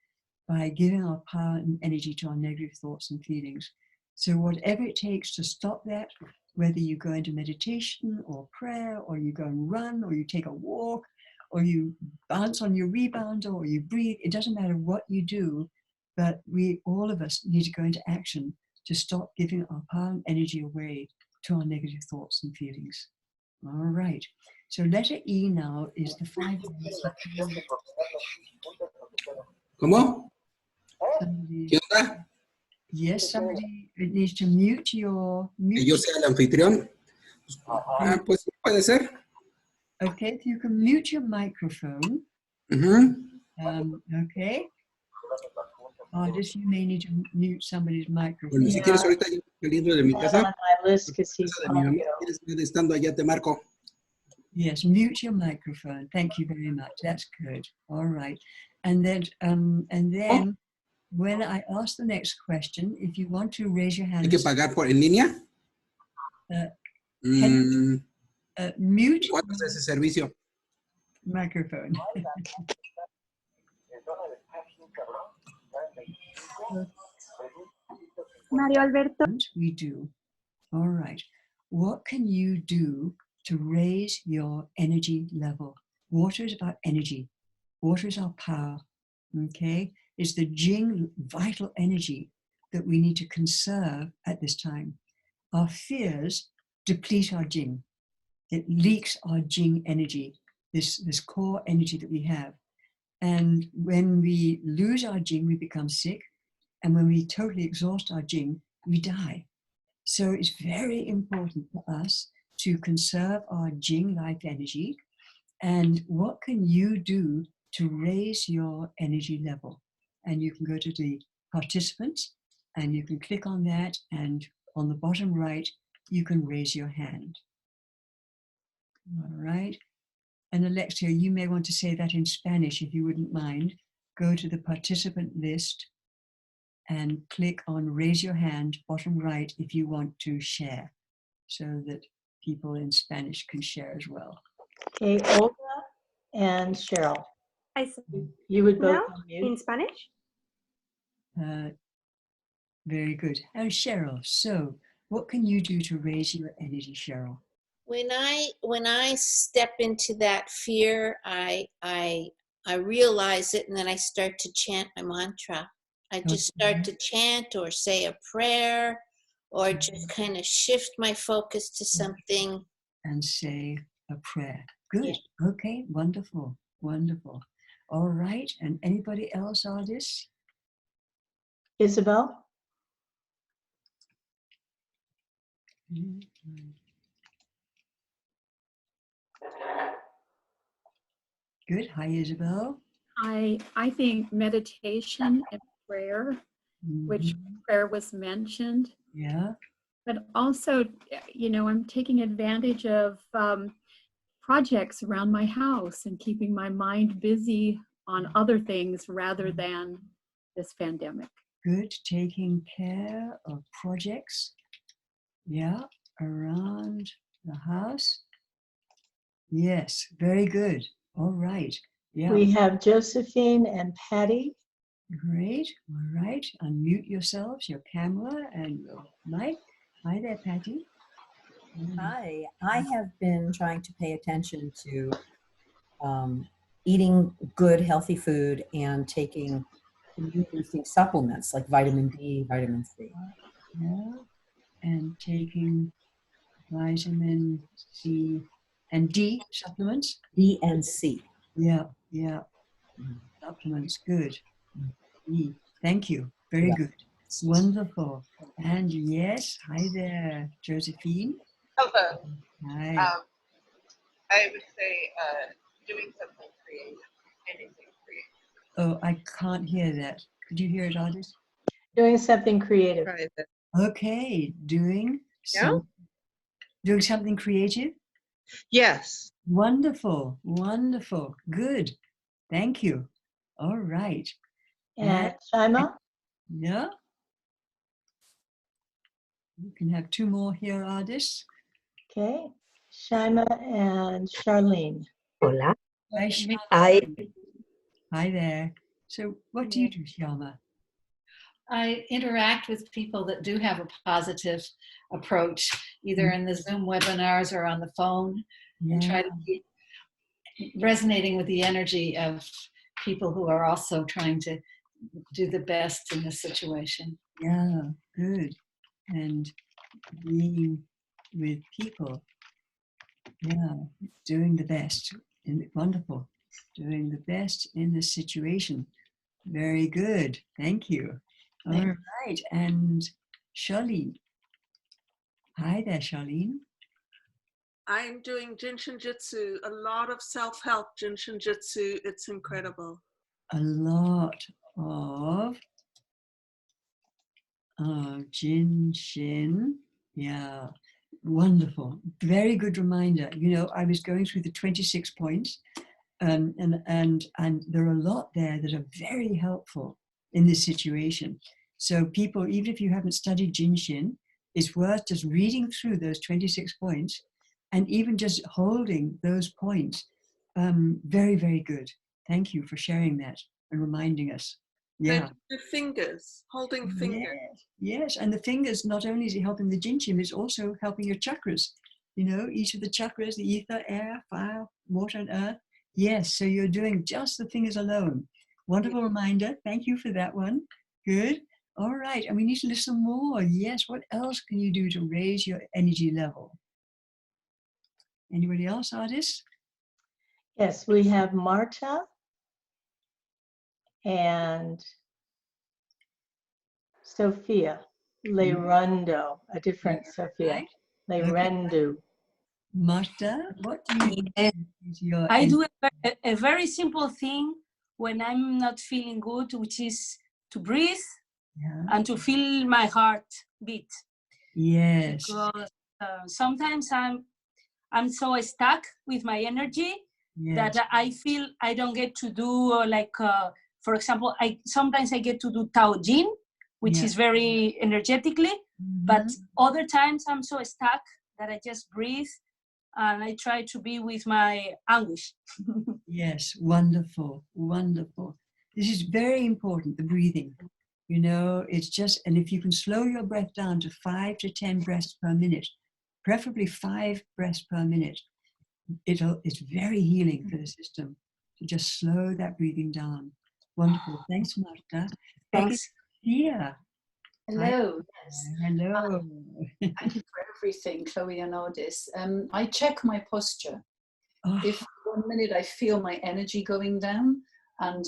by giving our power and energy to our negative thoughts and feelings. So whatever it takes to stop that, whether you go into meditation or prayer, or you go and run, or you take a walk, or you bounce on your rebounder, or you breathe, it doesn't matter what you do, but all of us need to go into action to stop giving our power and energy away to our negative thoughts and feelings. All right. So letter E now is the 5 minutes. ¿Cómo? ¿Qué onda? Yes, somebody needs to mute your... Que yo sea el anfitrión. Pues puede ser. Okay, if you can mute your microphone. Okay. Ardis, you may need to mute somebody's microphone. Bueno, si quieres ahorita yo saliendo de mi casa. De mi mamá, estando allá te marco. Yes, mute your microphone. Thank you very much. That's good. All right. And then when I ask the next question, if you want to raise your hand. ¿Hay que pagar en línea? Mute ¿Cuánto es ese servicio? microphone. Mario Alberto. We do. All right. What can you do to raise your energy level? Water is about energy. Water is our power. Okay? It's the Jing vital energy that we need to conserve at this time. Our fears deplete our Jing. It leaks our Jing energy, this core energy that we have. And when we lose our Jing, we become sick. And when we totally exhaust our Jing, we die. So it's very important for us to conserve our Jing life energy. And what can you do to raise your energy level? And you can go to the participants and you can click on that, and on the bottom right, you can raise your hand. All right. And Alexia, you may want to say that in Spanish if you wouldn't mind. Go to the participant list and click on raise your hand, bottom right, if you want to share, so that people in Spanish can share as well. Okay, Olga and Cheryl. I see. You would both Now, unmute. in Spanish? Very good. And Cheryl, so what can you do to raise your energy, Cheryl? When I step into that fear, I realize it, and then I start to chant my mantra. I just start to chant or say a prayer, or just kind of shift my focus to something. And say a prayer. Good. Yeah. Okay. Wonderful. Wonderful. All right. And anybody else, Ardis? Isabel? Good. Hi, Isabel. I think meditation and prayer, which prayer was mentioned. Yeah. But also, you know, I'm taking advantage of projects around my house and keeping my mind busy on other things rather than this pandemic. Good. Taking care of projects. Yeah. Around the house. Yes. Very good. All right. Yeah. We have Josephine and Patty. Great. All right. Unmute yourselves, your camera and your mic. Hi there, Patty. Hi. I have been trying to pay attention to eating good, healthy food and taking immune-boosting supplements like vitamin D, vitamin C. Yeah. And taking vitamin C and D supplements. D and C. Yeah. Yeah. Supplements. Good. Thank you. Very good. Wonderful. And yes, hi there, Josephine. Hello. Hi. I would say doing something creative, anything creative. Oh, I can't hear that. Could you hear it, Ardis? Doing something creative. Okay, doing something creative? Yes. Wonderful, wonderful, good. Thank you. All right. And Shaima? Yeah. You can have two more here, Ardis. Okay. Shaima and Charlene. Hola. Hi, Shama. Hi there. So what do you do, Shama? I interact with people that do have a positive approach, either in the Zoom webinars or on the phone, and try to keep resonating with the energy of people who are also trying to do the best in this situation. Yeah, good. And being with people, yeah, doing the best. Wonderful. Doing the best in this situation. Very good. Thank you. All right. And Charlene. Hi there, Charlene. I'm doing Jinshin Jitsu, a lot of self-help Jinshin Jitsu. It's incredible. A lot of Jinshin. Yeah, wonderful. Very good reminder. You know, I was going through the 26 points and there are a lot there that are very helpful in this situation. So people, even if you haven't studied Jinshin, it's worth just reading through those 26 points And even just holding those points, very, very good. Thank you for sharing that and reminding us. Yeah. And the fingers, holding fingers. Yes, and the fingers, not only is it helping the Jinchim, it's also helping your chakras. You know, each of the chakras, the ether, air, fire, water, and earth. Yes, so you're doing just the fingers alone. Wonderful reminder. Thank you for that one. Good. All right, and we need to listen more. Yes, what else can you do to raise your energy level? Anybody else, Ardis? Yes, we have Marta and Sophia Lerundo, a different Sophia. Right. Lerundo. Marta, what do you do? Your I do a very simple thing when I'm not feeling good, which is to breathe and to feel my heart beat. Yes. Because sometimes I'm so stuck with my energy that I feel I don't get to do for example, sometimes I get to do Tao Jin, which is very energetically, but other times I'm so stuck that I just breathe and I try to be with my anguish. Yes, wonderful, wonderful. This is very important, the breathing. You know, it's just, and if you can slow your breath down to 5 to 10 breaths per minute, preferably 5 breaths per minute, it's very healing for the system to just slow that breathing down. Wonderful. Thanks, Marta. Thanks. Yeah. Hello. Yes. Hello. Thank you for everything, Chloe and Ardis. I check my posture. If 1 minute I feel my energy going down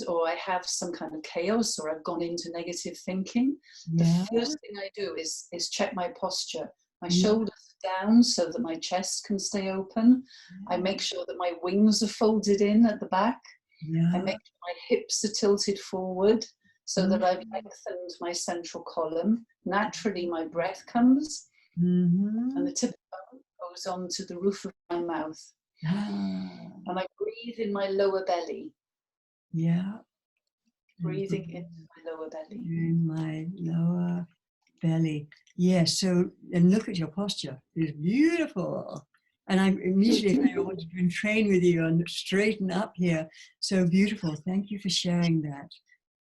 or I have some kind of chaos or I've gone into negative thinking, the first thing I do is check my posture. My shoulders are down so that my chest can stay open. I make sure that my wings are folded in at the back. I make sure my hips are tilted forward so that I've lengthened my central column. Naturally, my breath comes and the tip of the tongue goes onto the roof of my mouth. And I breathe in my lower belly. Yeah. Breathing into my lower belly. In my lower belly. Yes, so, and look at your posture. It's beautiful. And I immediately I wanted to train with you and straighten up here. So beautiful. Thank you for sharing that.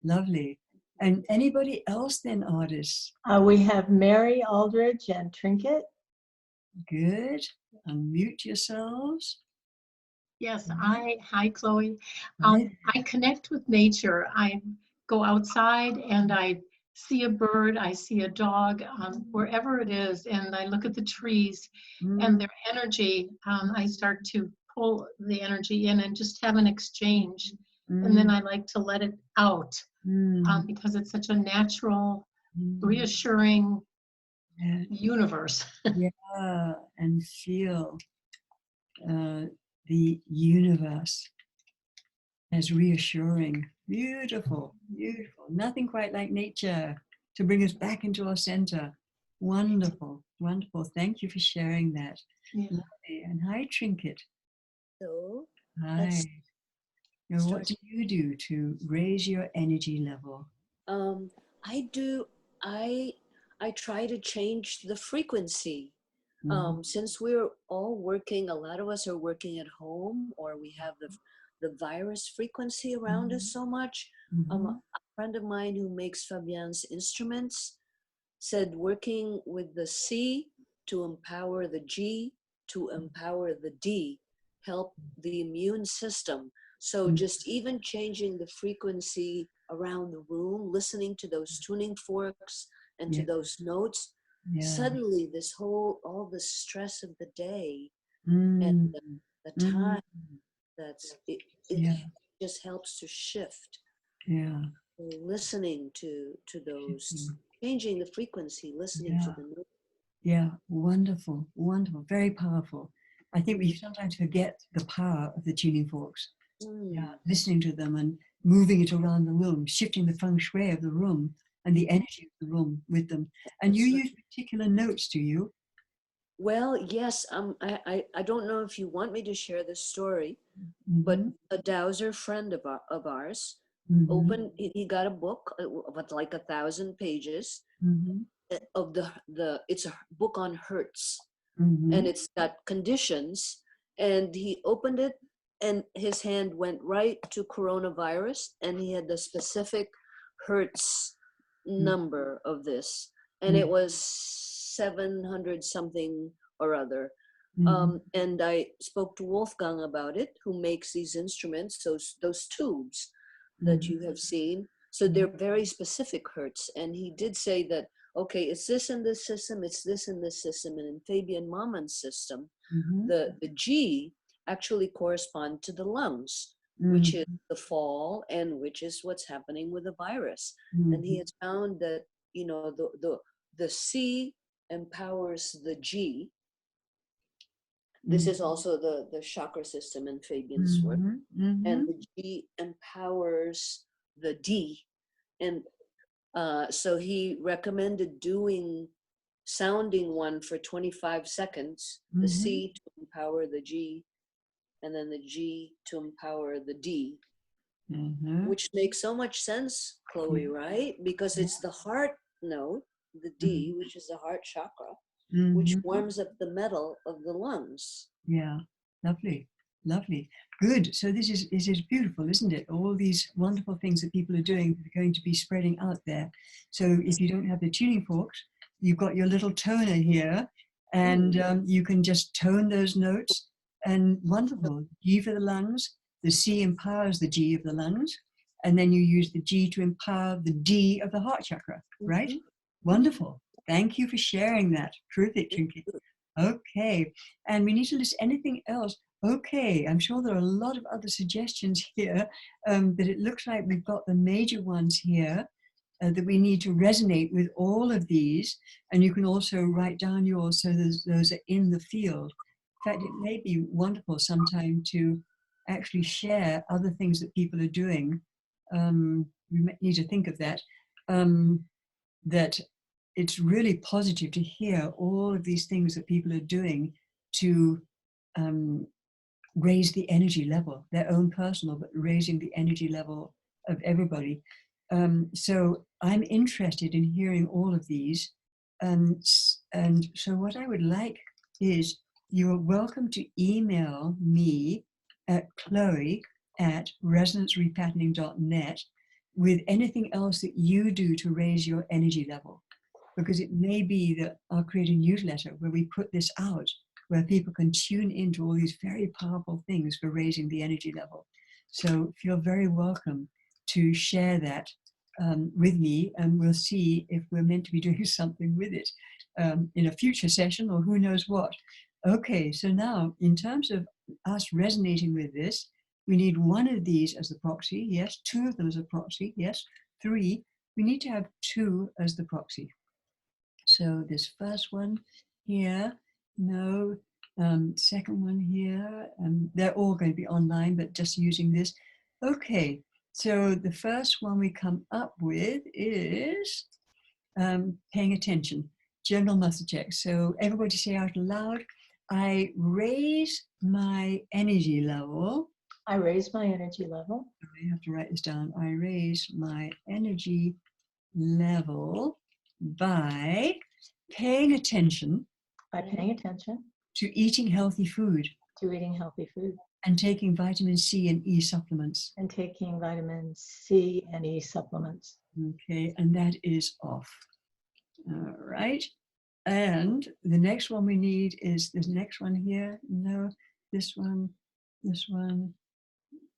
Lovely. And anybody else then, Ardis? We have Mary Aldridge and Trinket. Good. Unmute yourselves. Yes, hi Chloe. I connect with nature. I go outside and I see a bird, I see a dog, wherever it is, and I look at the trees and their energy. I start to pull the energy in and just have an exchange. And then I like to let it out because it's such a natural, reassuring universe. Yeah, and feel the universe as reassuring. Beautiful, beautiful. Nothing quite like nature to bring us back into our center. Wonderful, wonderful. Thank you for sharing that. Lovely. And hi, Trinket. Hello. Hi. Now, what do you do to raise your energy level? I try to change the frequency. Since we're all working, a lot of us are working at home, or we have the virus frequency around us so much. A friend of mine who makes Fabien's instruments said working with the C to empower the G to empower the D help the immune system. So just even changing the frequency around the room, listening to those tuning forks and to those notes, suddenly all the stress of the day and the time, it just helps to shift. Yeah. Listening to those, changing the frequency, listening to the notes. Yeah, wonderful, wonderful, very powerful. I think we sometimes forget the power of the tuning forks. Yeah, listening to them and moving it around the room, shifting the feng shui of the room and the energy of the room with them. And you use particular notes, do you? Well, yes. I don't know if you want me to share this story, but a dowser friend of ours opened. He got a book with like 1,000 pages of it's a book on hertz. Mm-hmm. and it's got conditions. And he opened it, and his hand went right to coronavirus, and he had the specific hertz number of this, and it was 700 something or other. And I spoke to Wolfgang about it, who makes these instruments, those tubes that you have seen. So they're very specific hertz. And he did say that, okay, it's this in this system, it's this in this system. And in Fabian Maman's system, the G actually correspond to the lungs, which is the fall and which is what's happening with the virus. And he has found that, you know, the C empowers the G. This is also the chakra system in Fabian's work. And the G empowers the D. And so he recommended sounding one for 25 seconds, the C to empower the G, and then the G to empower the D, which makes so much sense, Chloe, right? Because it's the heart note, the D, which is the heart chakra, which warms up the metal of the lungs. Yeah, lovely, lovely. Good. So this is beautiful, isn't it? All these wonderful things that people are doing are going to be spreading out there. So if you don't have the tuning forks, you've got your little toner here, and you can just tone those notes. And wonderful. G for the lungs. The C empowers the G of the lungs, and then you use the G to empower the D of the heart chakra. Right? Wonderful. Thank you for sharing that. Terrific, Chinky. Okay, and we need to list anything else. Okay, I'm sure there are a lot of other suggestions here, but it looks like we've got the major ones here that we need to resonate with all of these. And you can also write down yours so those are in the field. In fact, it may be wonderful sometime to actually share other things that people are doing. We need to think of that. That it's really positive to hear all of these things that people are doing to raise the energy level, their own personal, but raising the energy level of everybody. So I'm interested in hearing all of these. And so what I would like is you're welcome to email me at chloe@resonancerepatterning.net with anything else that you do to raise your energy level. Because it may be that I'll create a newsletter where we put this out, where people can tune into all these very powerful things for raising the energy level. So feel very welcome to share that with me, and we'll see if we're meant to be doing something with it in a future session, or who knows what. Okay, so now in terms of us resonating with this, we need one of these as the proxy, yes, two of them as a proxy, yes, three. We need to have two as the proxy. So this first one here, no, second one here, they're all going to be online, but just using this. Okay, so the first one we come up with is paying attention, general muscle check. So everybody say out loud, I raise my energy level. I raise my energy level. I have to write this down. I raise my energy level by paying attention. By paying attention. To eating healthy food. To eating healthy food. And taking vitamin C and E supplements. And taking vitamin C and E supplements. Okay, and that is off. All right. And the next one we need is this next one here. No, this one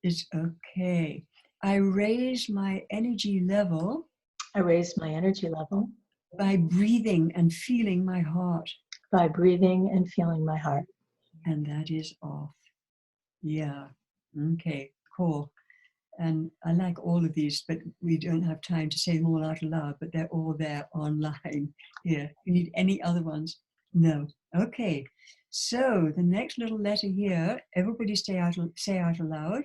is okay. I raise my energy level. I raise my energy level. By breathing and feeling my heart. By breathing and feeling my heart. And that is off. Yeah. Okay, cool. And I like all of these, but we don't have time to say them all out loud, but they're all there online here. You need any other ones? No. Okay. So the next little letter here, everybody say out aloud.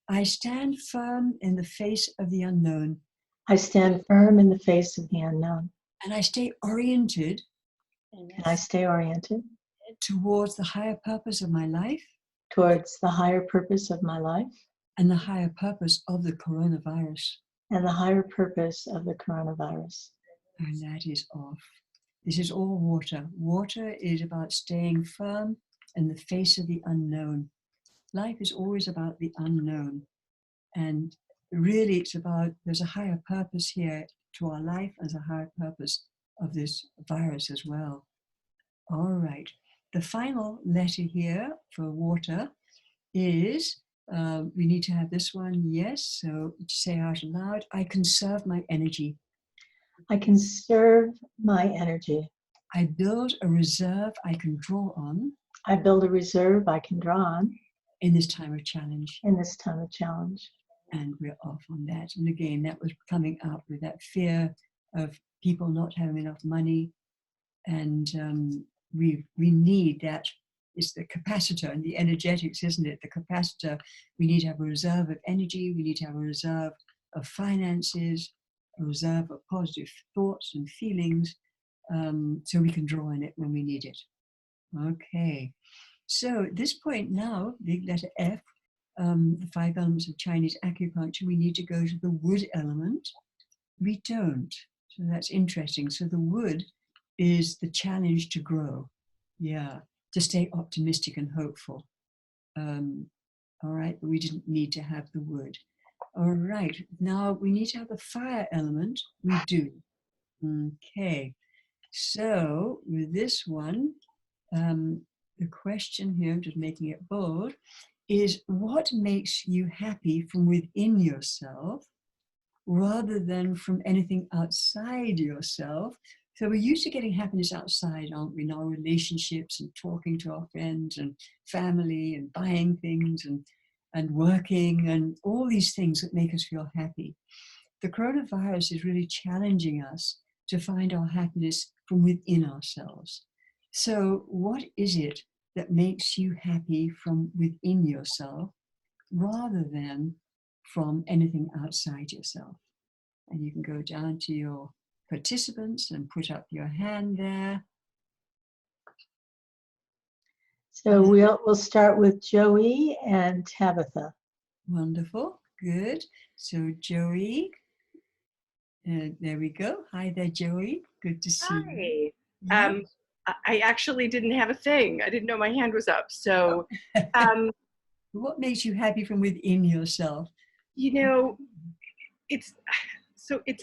I stand firm in the face of the unknown. I stand firm in the face of the unknown. And I stay oriented. And I stay oriented. Towards the higher purpose of my life. Towards the higher purpose of my life. And the higher purpose of the coronavirus. And the higher purpose of the coronavirus. And that is off. This is all water. Water is about staying firm in the face of the unknown. Life is always about the unknown. And really it's about, there's a higher purpose here to our life as a higher purpose of this virus as well. All right. The final letter here for water is, we need to have this one, yes. So say out loud, I conserve my energy. I conserve my energy. I build a reserve I can draw on. I build a reserve I can draw on. In this time of challenge. In this time of challenge. And we're off on that. And again, that was coming up with that fear of people not having enough money. And we need that. It's the capacitor and the energetics, isn't it? The capacitor, we need to have a reserve of energy. We need to have a reserve of finances, a reserve of positive thoughts and feelings, so we can draw on it when we need it. Okay. So at this point now, big letter F, the 5 elements of Chinese acupuncture, we need to go to the wood element. We don't. So that's interesting. So the wood is the challenge to grow. Yeah, to stay optimistic and hopeful. All right, but we didn't need to have the wood. All right, now we need to have the fire element. We do. Okay, so with this one, the question here, I'm just making it bold, is what makes you happy from within yourself rather than from anything outside yourself? So we're used to getting happiness outside, aren't we, in our relationships and talking to our friends and family and buying things and working and all these things that make us feel happy. The coronavirus is really challenging us to find our happiness from within ourselves. So what is it that makes you happy from within yourself rather than from anything outside yourself? And you can go down to your participants and put up your hand there. So we'll start with Joey and Tabitha. Wonderful, good. So Joey, there we go. Hi there, Joey. Good to see you. Hi. I actually didn't have a thing. I didn't know my hand was up. So, what makes you happy from within yourself? You know, it's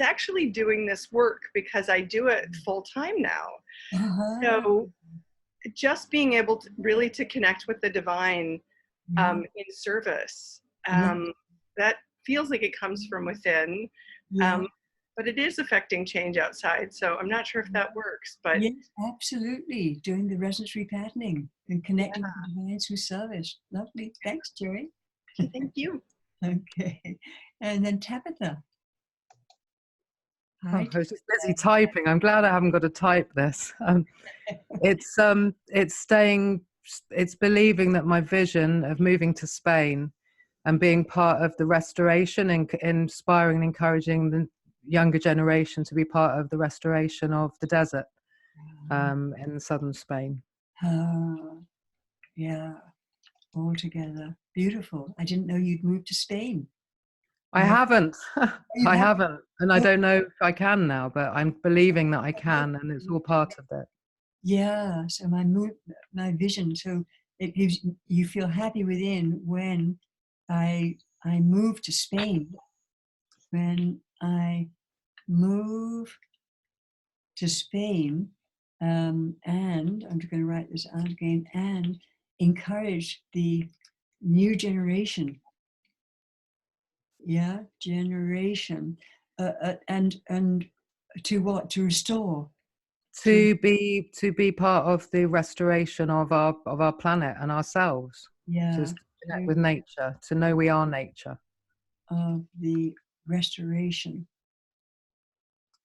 actually doing this work because I do it full time now. So just being able to really to connect with the divine in service, that feels like it comes from within. But it is affecting change outside, so I'm not sure if that works. But yes, absolutely, doing the resonance repatterning and connecting with the divine through service. Lovely, thanks, Joey. Thank you. Okay, and then Tabitha. Hi. I was just busy typing. I'm glad I haven't got to type this. It's believing that my vision of moving to Spain and being part of the restoration and inspiring and encouraging the younger generation to be part of the restoration of the desert in southern Spain. Yeah, all together. Beautiful. I didn't know you'd moved to Spain. I haven't. I haven't. And I don't know if I can now, but I'm believing that I can, and it's all part of it. Yeah, so my vision, so it gives you feel happy within when I move to Spain. When I move to Spain, and I'm just going to write this out again, and encourage the new generation. Yeah, generation, and to what? To restore. To be part of the restoration of our planet and ourselves. Yeah. To connect with nature, to know we are nature. Of the restoration,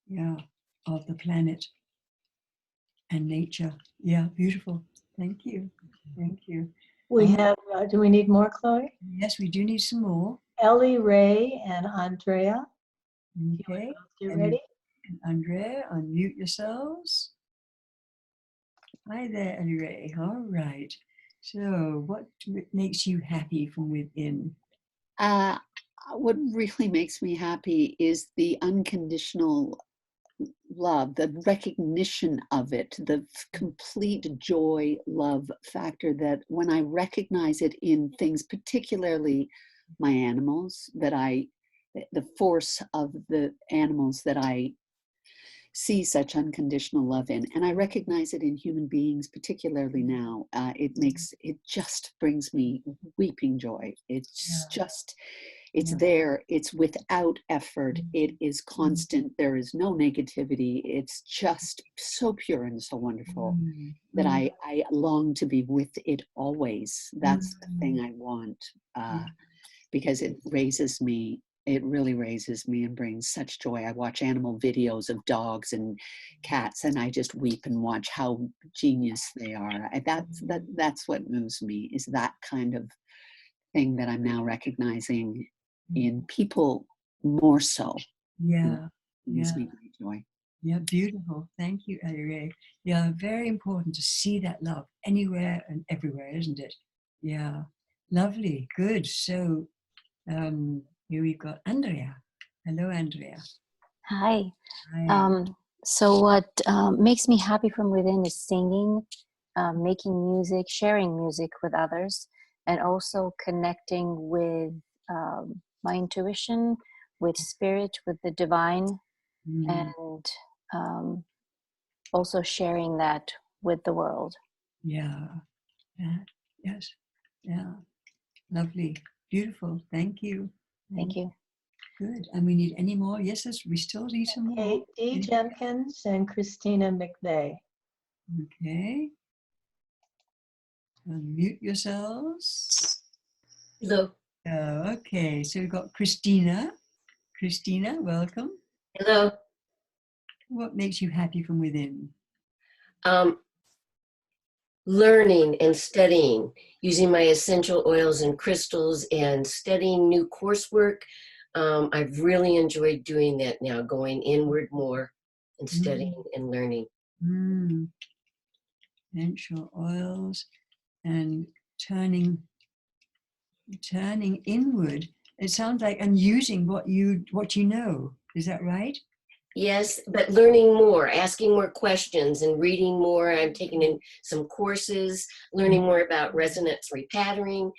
yeah, of the planet and nature. Yeah, beautiful. Thank you. Thank you. We have, do we need more, Chloe? Yes, we do need some more. Ellie, Ray, and Andrea. Okay. You ready? And Andrea, unmute yourselves. Hi there, Ellie Ray. All right. So what makes you happy from within? What really makes me happy is the unconditional love, the recognition of it, the complete joy, love factor, that when I recognize it in things, particularly my animals, the force of the animals that I see such unconditional love in, and I recognize it in human beings, particularly now, it just brings me weeping joy. It's just, it's there, it's without effort, it is constant, there is no negativity, it's just so pure and so wonderful that I long to be with it always. That's the thing I want, because it raises me. It really raises me and brings such joy. I watch animal videos of dogs and cats, and I just weep and watch how genius they are. That's what moves me, is that kind of thing that I'm now recognizing in people more so. Yeah. Brings me great joy. Yeah, beautiful. Thank you, Ellie. Yeah, very important to see that love anywhere and everywhere, isn't it? Yeah, lovely, good. So here we've got Andrea. Hello, Andrea. Hi. Hi. So what makes me happy from within is singing, making music, sharing music with others, and also connecting with my intuition, with spirit, with the divine, and also sharing that with the world. Yeah. Yes. Yeah. Lovely. Beautiful. Thank you. Thank you. Good. And we need any more? Yes, we still need some more. Okay, Dee Jenkins and Christina McVeigh. Okay. Unmute yourselves. Hello. Okay, so we've got Christina. Christina, welcome. Hello. What makes you happy from within? Learning and studying, using my essential oils and crystals and studying new coursework. I've really enjoyed doing that now, going inward more and studying and learning. Essential oils and turning inward. It sounds like, and using what you know. Is that right? Yes, but learning more, asking more questions and reading more. I'm taking in some courses, learning more about resonance repatterning,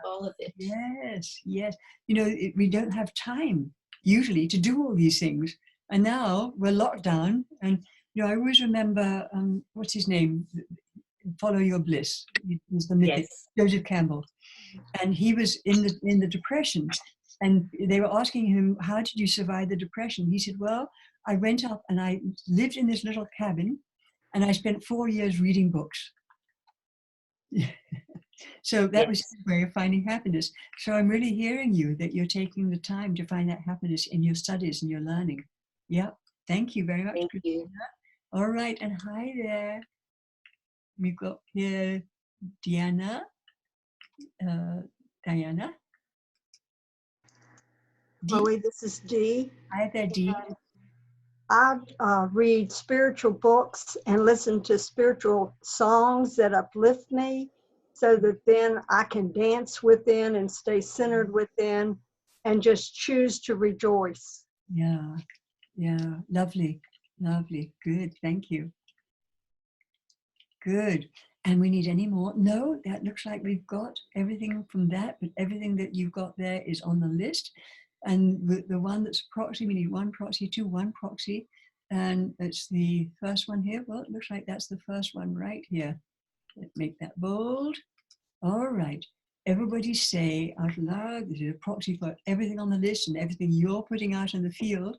all of it. Yes, yes. You know, we don't have time usually to do all these things. And now we're locked down. And, you know, I always remember, what's his name? Follow Your Bliss. He's the mythic, Joseph Campbell. And he was in the Depression. And they were asking him, how did you survive the Depression? He said, well, I went up and I lived in this little cabin and I spent 4 years reading books. So that was his way of finding happiness. So I'm really hearing you, that you're taking the time to find that happiness in your studies and your learning. Yeah, thank you very much. Thank you. All right, and hi there. We've got here Diana. Diana. Chloe, this is Dee. Hi there, Dee. I read spiritual books and listen to spiritual songs that uplift me so that then I can dance within and stay centered within and just choose to rejoice. Yeah, yeah, lovely, lovely, good, thank you. Good. And we need any more? No, that looks like we've got everything from that, but everything that you've got there is on the list. And the one that's proxy, we need one proxy, one proxy. And it's the first one here. Well, it looks like that's the first one right here. Let's make that bold. All right. Everybody say out loud, this is a proxy for everything on the list and everything you're putting out in the field.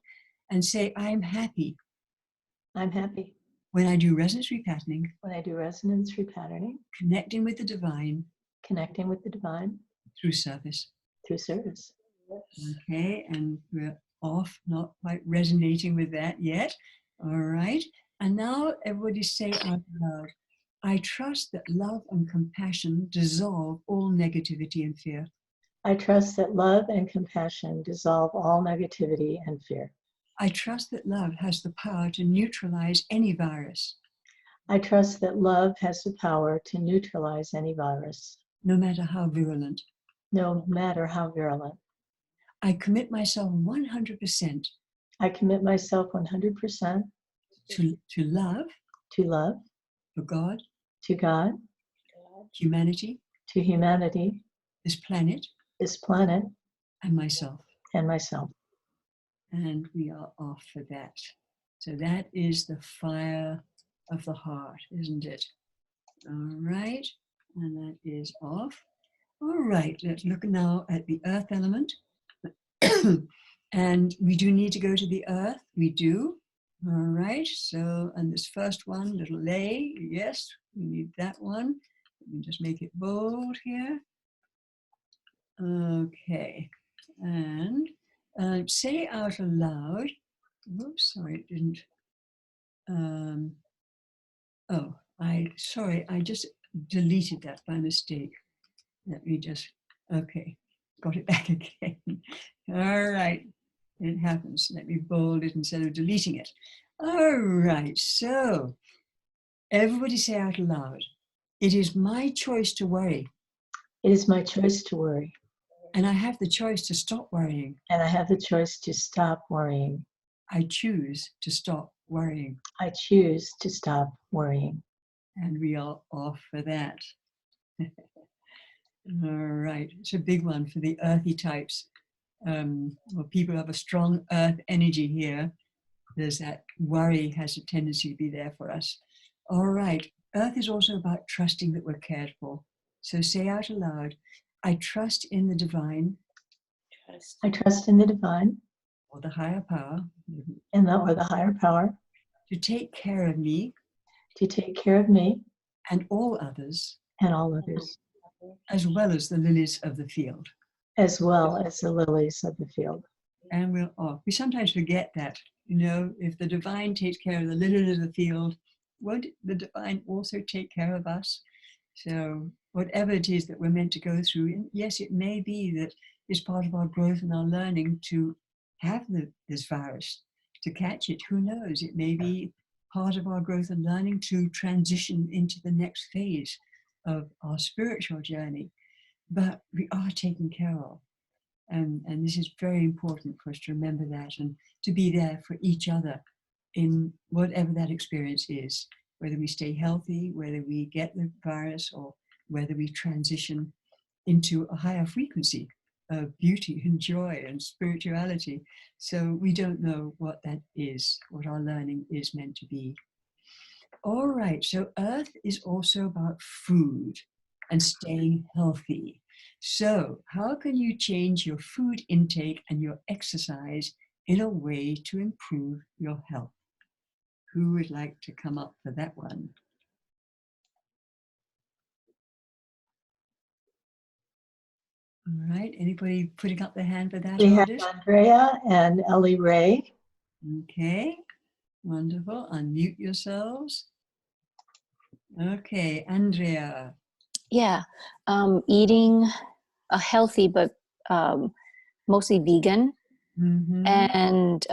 And say, I'm happy. I'm happy. When I do resonance repatterning. When I do resonance repatterning. Connecting with the divine. Connecting with the divine. Through service. Through service. Okay, and we're off, not quite resonating with that yet. All right, and now everybody say out loud, I trust that love and compassion dissolve all negativity and fear. I trust that love and compassion dissolve all negativity and fear. I trust that love has the power to neutralize any virus. I trust that love has the power to neutralize any virus. No matter how virulent. No matter how virulent. I commit myself 100%. I commit myself 100% to love, to love, for God, to God, humanity, to humanity, this planet, and myself. And we are off for that. So that is the fire of the heart, isn't it? All right. And that is off. All right. Let's look now at the earth element. And we do need to go to the earth. We do. All right. So, and this first one, little lay. Yes, we need that one. Let me just make it bold here. Okay. And say out aloud. Whoops, sorry, it didn't. Sorry, I just deleted that by mistake. Let me just, okay, got it back again. All right, it happens. Let me bold it instead of deleting it. All right, so everybody say out loud, it is my choice to worry. It is my choice to worry. And I have the choice to stop worrying. And I have the choice to stop worrying. I choose to stop worrying. I choose to stop worrying. And we are off for that. All right, it's a big one for the earthy types. Well, people have a strong earth energy here. There's that worry has a tendency to be there for us. All right, earth is also about trusting that we're cared for. So say out aloud, I trust in the divine. I trust in the divine. Or the higher power. Or the higher power. To take care of me. To take care of me. And all others. And all others. As well as the lilies of the field. As well as the lilies of the field. And we're off. We sometimes forget that, you know, if the divine takes care of the lilies of the field, won't the divine also take care of us? So whatever it is that we're meant to go through, yes, it may be that it's part of our growth and our learning to have this virus, to catch it. Who knows? It may be part of our growth and learning to transition into the next phase of our spiritual journey. But we are taken care of. And this is very important for us to remember that and to be there for each other in whatever that experience is, whether we stay healthy, whether we get the virus, or whether we transition into a higher frequency of beauty and joy and spirituality. So we don't know what that is, what our learning is meant to be. All right, so earth is also about food and staying healthy. So how can you change your food intake and your exercise in a way to improve your health? Who would like to come up for that one? All right, anybody putting up their hand for that? We have Andrea and Ellie Ray. Okay, wonderful. Unmute yourselves. Okay, Andrea. Yeah, eating a healthy but mostly vegan, and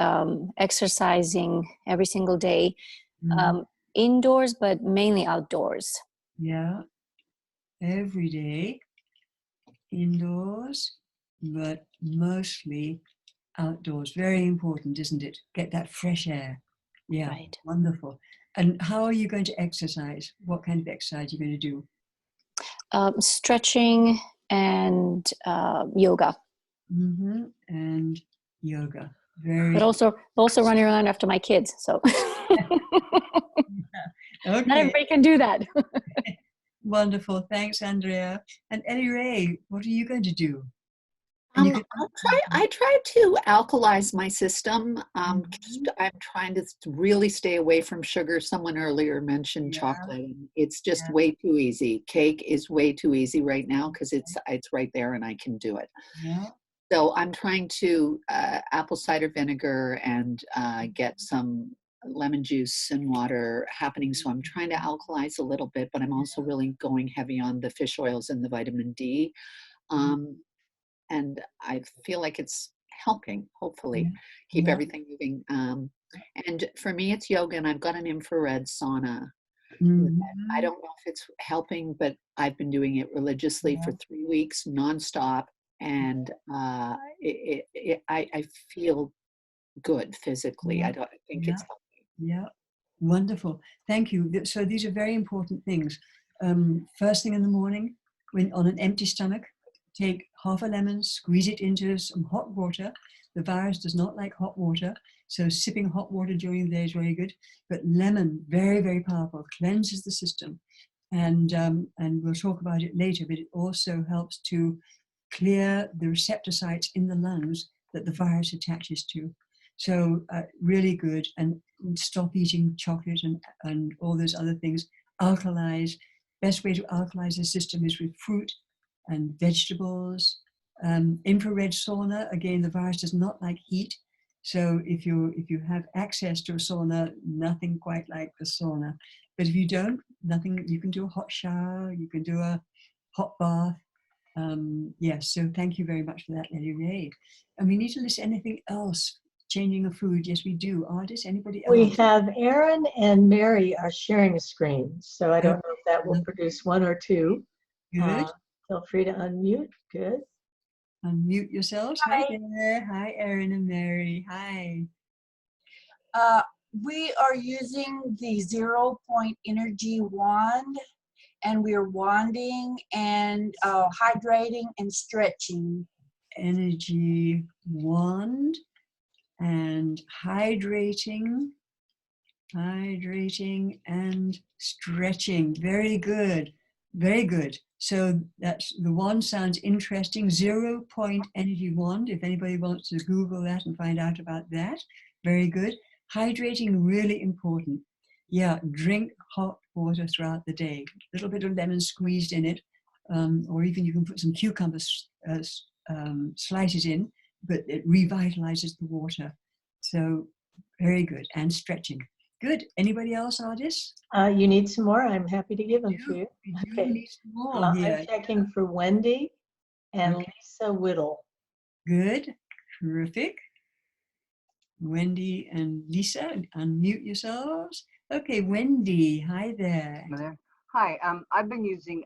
exercising every single day, indoors but mainly outdoors. Yeah, every day, indoors, but mostly outdoors. Very important, isn't it? Get that fresh air. Yeah, right. Wonderful. And how are you going to exercise? What kind of exercise are you going to do? Stretching and yoga. And yoga. Very. But also running around after my kids. So okay. Not everybody can do that. Wonderful. Thanks, Andrea. And Ellie Ray, what are you going to do? I try to alkalize my system. I'm trying to really stay away from sugar. Someone earlier mentioned chocolate. It's just way too easy. Cake is way too easy right now because it's right there and I can do it. Yeah. So I'm trying to apple cider vinegar and get some lemon juice and water happening. So I'm trying to alkalize a little bit, but I'm also really going heavy on the fish oils and the vitamin D. And I feel like it's helping, hopefully, keep everything moving. And for me, it's yoga, and I've got an infrared sauna. I don't know if it's helping, but I've been doing it religiously for 3 weeks, nonstop. And I feel good physically. I don't think it's healthy. Yeah, wonderful. Thank you. So these are very important things. First thing in the morning, when on an empty stomach, take half a lemon, squeeze it into some hot water. The virus does not like hot water, so sipping hot water during the day is very good. But lemon, very, very powerful, cleanses the system. And we'll talk about it later, but it also helps to clear the receptor sites in the lungs that the virus attaches to. So really good. And stop eating chocolate and all those other things. Alkalize. Best way to alkalize the system is with fruit and vegetables. Infrared sauna, again, the virus does not like heat. So if you have access to a sauna, nothing quite like the sauna. But if you don't, nothing, you can do a hot shower, you can do a hot bath. Yes, so thank you very much for that, Lady Ray. And we need to list anything else, changing of food. Yes, we do. Artists, anybody else? We have Aaron and Mary are sharing a screen, so I don't know if that will produce one or two. Good. Feel free to unmute. Good. Unmute yourselves. Hi there. Hi, Aaron and Mary. Hi. We are using the 0 point energy wand, and we are wanding and hydrating and stretching. Energy wand and hydrating and stretching. Very good. Very good. So that's the wand sounds interesting. 0 point energy wand. If anybody wants to Google that and find out about that. Very good. Hydrating, really important. Yeah, drink hot water throughout the day. A little bit of lemon squeezed in it, or even you can put some cucumber slices in, but it revitalizes the water. So very good. And stretching. Good. Anybody else, Ardis? You need some more? I'm happy to give them to you. Okay. Need some more I'm here. checking for Wendy and Lisa Whittle. Good. Terrific. Wendy and Lisa, unmute yourselves. Okay, Wendy, hi there. Hi, I've been using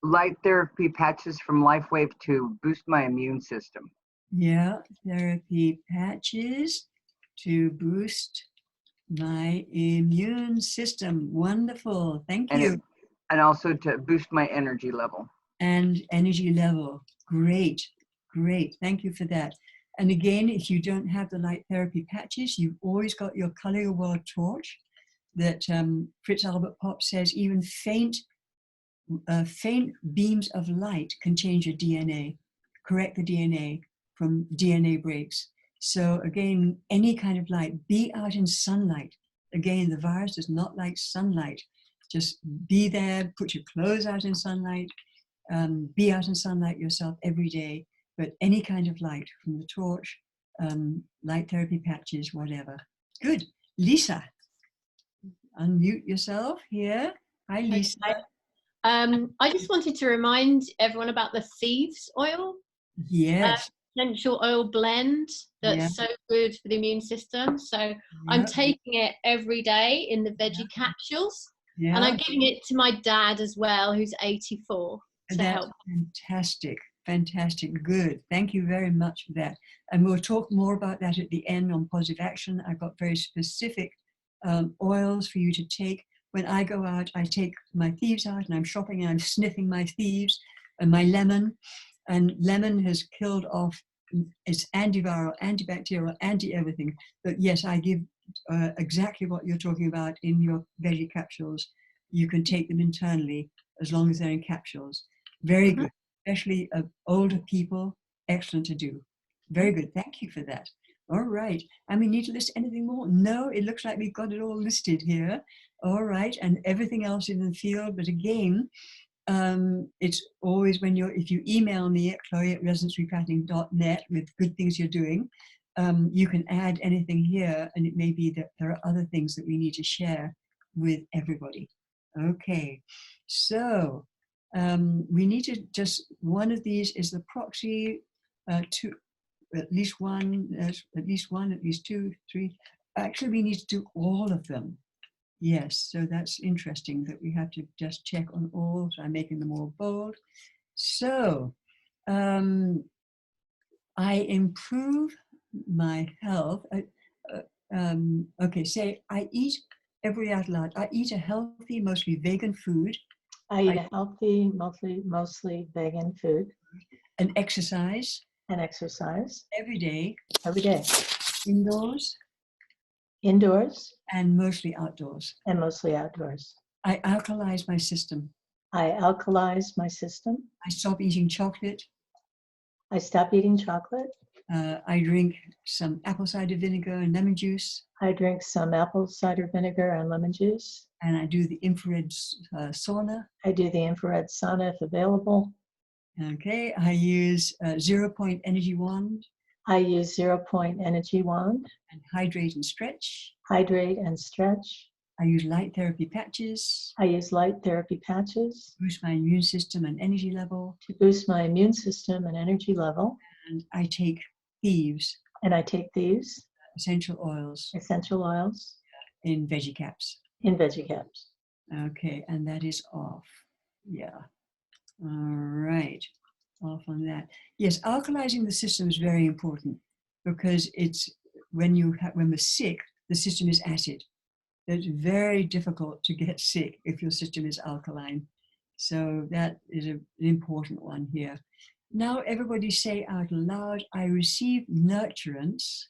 light therapy patches from LifeWave to boost my immune system. Yeah, therapy patches to boost my immune system. Wonderful, thank you. And also to boost my energy level. And energy level, great, great, thank you for that. And again, if you don't have the light therapy patches, you've always got your Color Your World torch that Fritz Albert Popp says even faint beams of light can change your DNA, correct the DNA from DNA breaks. So again, any kind of light, be out in sunlight. Again, the virus does not like sunlight. Just be there, put your clothes out in sunlight, be out in sunlight yourself every day, but any kind of light from the torch, light therapy patches, whatever. Good. Lisa, unmute yourself here. Hi, Lisa. I just wanted to remind everyone about the thieves oil. Yes. Essential oil blend that's so good for the immune system. So I'm taking it every day in the veggie capsules. Yeah. And I'm giving it to my dad as well, who's 84. That's help. Fantastic. Fantastic. Good. Thank you very much for that. And we'll talk more about that at the end on positive action. I've got very specific oils for you to take. When I go out, I take my thieves out and I'm shopping and I'm sniffing my thieves and my lemon. And lemon has killed off, it's antiviral, antibacterial, anti-everything. But yes, I give exactly what you're talking about in your veggie capsules. You can take them internally as long as they're in capsules. Very good, especially older people, excellent to do. Very good, thank you for that. All right, and we need to list anything more? No, it looks like we've got it all listed here. All right, and everything else in the field, but again, it's always if you email me at chloe@resonancerepatterning.net with good things you're doing, you can add anything here, and it may be that there are other things that we need to share with everybody. Okay, so we need to one of these is the proxy to at least two, three. Actually, we need to do all of them. Yes, so that's interesting that we have to just check on all. So I'm making them all bold. So I improve my health. Okay, say I eat, every out loud, I eat a healthy, mostly vegan food. I eat a healthy, mostly vegan food. And exercise. And exercise. Every day. Every day. Indoors. Indoors. And mostly outdoors. And mostly outdoors. I alkalize my system. I alkalize my system. I stop eating chocolate. I stop eating chocolate. I drink some apple cider vinegar and lemon juice. I drink some apple cider vinegar and lemon juice. And I do the infrared sauna. I do the infrared sauna if available. Okay, I use 0-point energy wand. I use 0-point energy wand. And hydrate and stretch. Hydrate and stretch. I use light therapy patches. I use light therapy patches. Boost my immune system and energy level. To boost my immune system and energy level. And I take thieves. And I take these. Essential oils. Essential oils. In veggie caps. In veggie caps. Okay, and that is off. Yeah. All right. Off on that. Yes, alkalizing the system is very important because it's when we're sick, the system is acid. It's very difficult to get sick if your system is alkaline. So that is an important one here. Now everybody say out loud, I receive nurturance.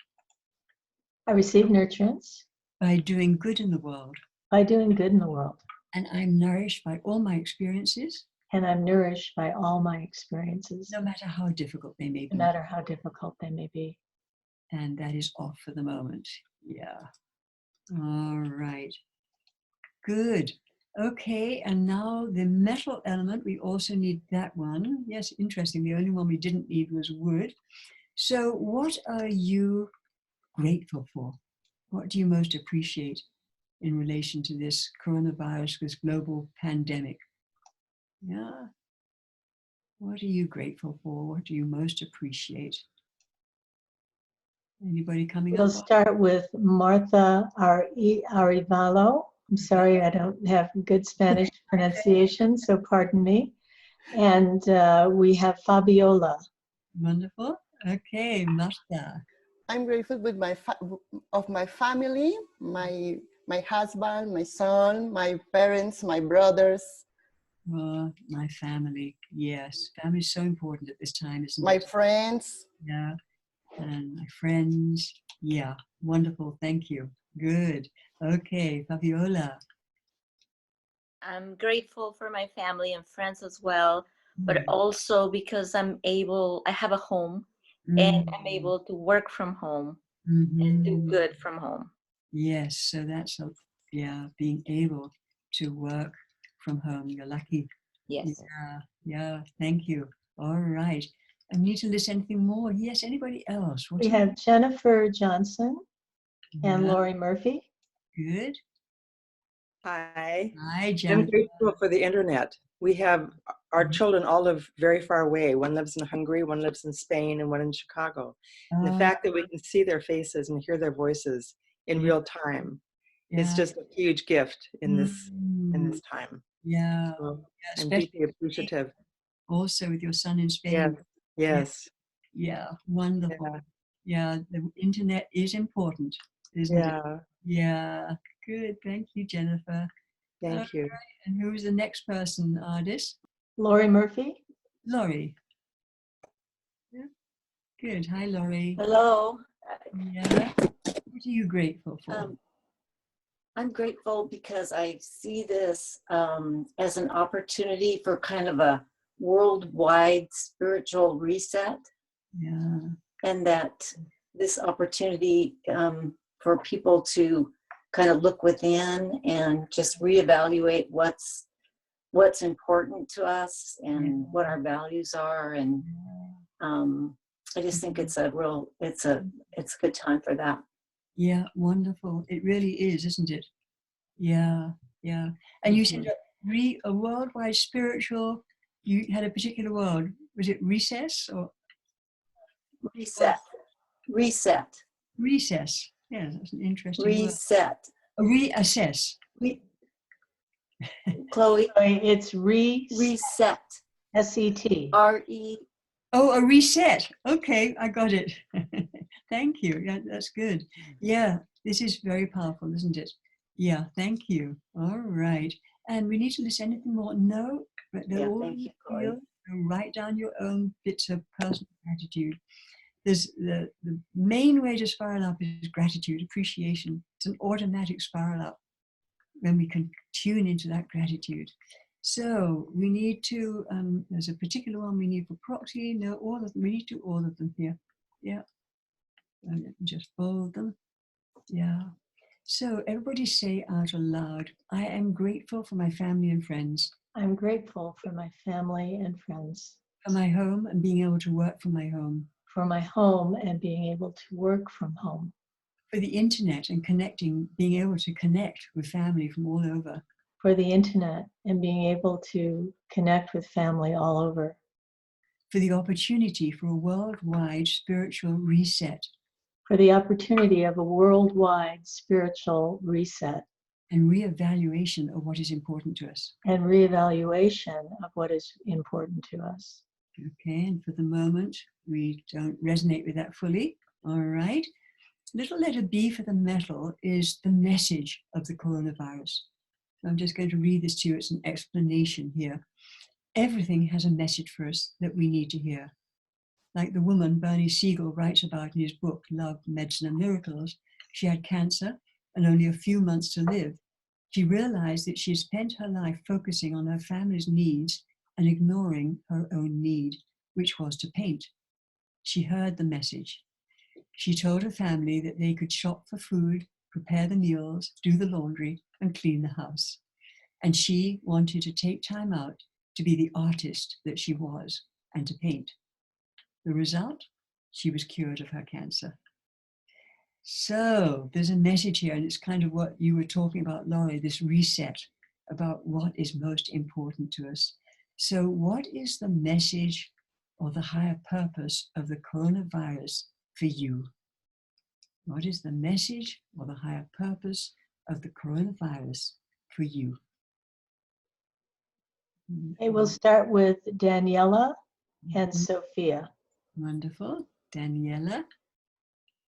I receive nurturance. By doing good in the world. By doing good in the world. And I'm nourished by all my experiences. And I'm nourished by all my experiences. No matter how difficult they may be. No matter how difficult they may be. And that is off for the moment. Yeah. All right. Good. Okay, and now the metal element, we also need that one. Yes, interesting. The only one we didn't need was wood. So what are you grateful for? What do you most appreciate in relation to this coronavirus, this global pandemic? Yeah. What are you grateful for? What do you most appreciate? Anybody coming up? We'll start with Martha Arivalo. I'm sorry, I don't have good Spanish pronunciation, so pardon me. And we have Fabiola. Wonderful. Okay, Martha. I'm grateful with my family, my husband, my son, my parents, my brothers. My family, yes. Family is so important at this time, isn't it? My friends. Yeah, and my friends. Yeah, wonderful. Thank you. Good. Okay, Fabiola. I'm grateful for my family and friends as well, but also because I have a home and I'm able to work from home and do good from home. Yes, so that's, being able to work from home. You're lucky. Yes. Yeah, thank you. All right. I need to list anything more. Yes, anybody else? We have Jennifer Johnson and Lori Murphy. Good. Hi. Hi, Jennifer. I'm grateful for the internet. We have our children all live very far away. One lives in Hungary, one lives in Spain, and one in Chicago. And the fact that we can see their faces and hear their voices in real time is just a huge gift in this time. Yeah. So I'm deeply appreciative. Also with your son in Spain. Yes. Yeah, wonderful. Yeah, the internet is important, isn't it? Yeah, good. Thank you, Jennifer. Thank you. Right. And who's the next person, Ardis? Lori Murphy. Lori. Yeah. Good. Hi, Lori. Hello. Yeah. What are you grateful for? I'm grateful because I see this as an opportunity for kind of a worldwide spiritual reset. Yeah. And that this opportunity for people to kind of look within and just reevaluate what's important to us and what our values are. And I just think it's a good time for that. Yeah, wonderful. It really is, isn't it? Yeah, yeah. And you said a worldwide spiritual, you had a particular word. Was it recess or? Reset. Reset. Recess. Yeah, that's an interesting reset. Word. Reassess. Chloe. It's reset. S-E-T. R-E. Oh, a reset. Okay, I got it. Thank you. Yeah, that's good. Yeah, this is very powerful, isn't it? Yeah, thank you. All right. And we need to list anything more? No, but they're all Thank you, Chloe. feel. Write down your own bits of personal gratitude. There's the main way to spiral up is gratitude, appreciation. It's an automatic spiral up when we can tune into that gratitude. So we need to, there's a particular one we need for proxy. No, all of them. We need to do all of them here. Yeah. And just fold them. Yeah. So everybody say out aloud, I am grateful for my family and friends. I'm grateful for my family and friends. For my home and being able to work from my home. For my home and being able to work from home. For the internet and connecting, being able to connect with family from all over. For the internet and being able to connect with family all over. For the opportunity for a worldwide spiritual reset. For the opportunity of a worldwide spiritual reset. And reevaluation of what is important to us. And reevaluation of what is important to us. Okay, and for the moment, we don't resonate with that fully. All right. Little letter B for the metal is the message of the coronavirus. So I'm just going to read this to you. It's an explanation here. Everything has a message for us that we need to hear. Like the woman Bernie Siegel writes about in his book, Love, Medicine and Miracles. She had cancer and only a few months to live. She realized that she had spent her life focusing on her family's needs and ignoring her own need, which was to paint. She heard the message. She told her family that they could shop for food, prepare the meals, do the laundry, and clean the house. And she wanted to take time out to be the artist that she was and to paint. The result? She was cured of her cancer. So there's a message here, and it's kind of what you were talking about, Laurie, this reset about what is most important to us. So what is the message or the higher purpose of the coronavirus for you? What is the message or the higher purpose of the coronavirus for you? Okay, we'll start with Daniela and Sophia. Wonderful. Daniela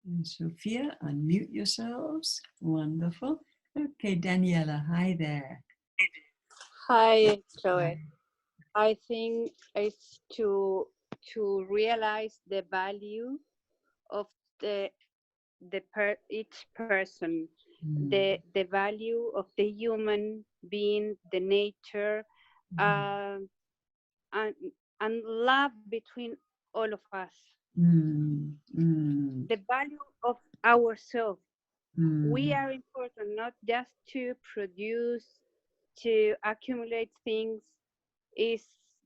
and Sophia, unmute yourselves. Wonderful. Okay, Daniela, hi there. Hi, Chloe. I think it's to realize the value of each person, the value of the human being, the nature, and love between all of us. The value of ourselves. We are important not just to produce, to accumulate things, is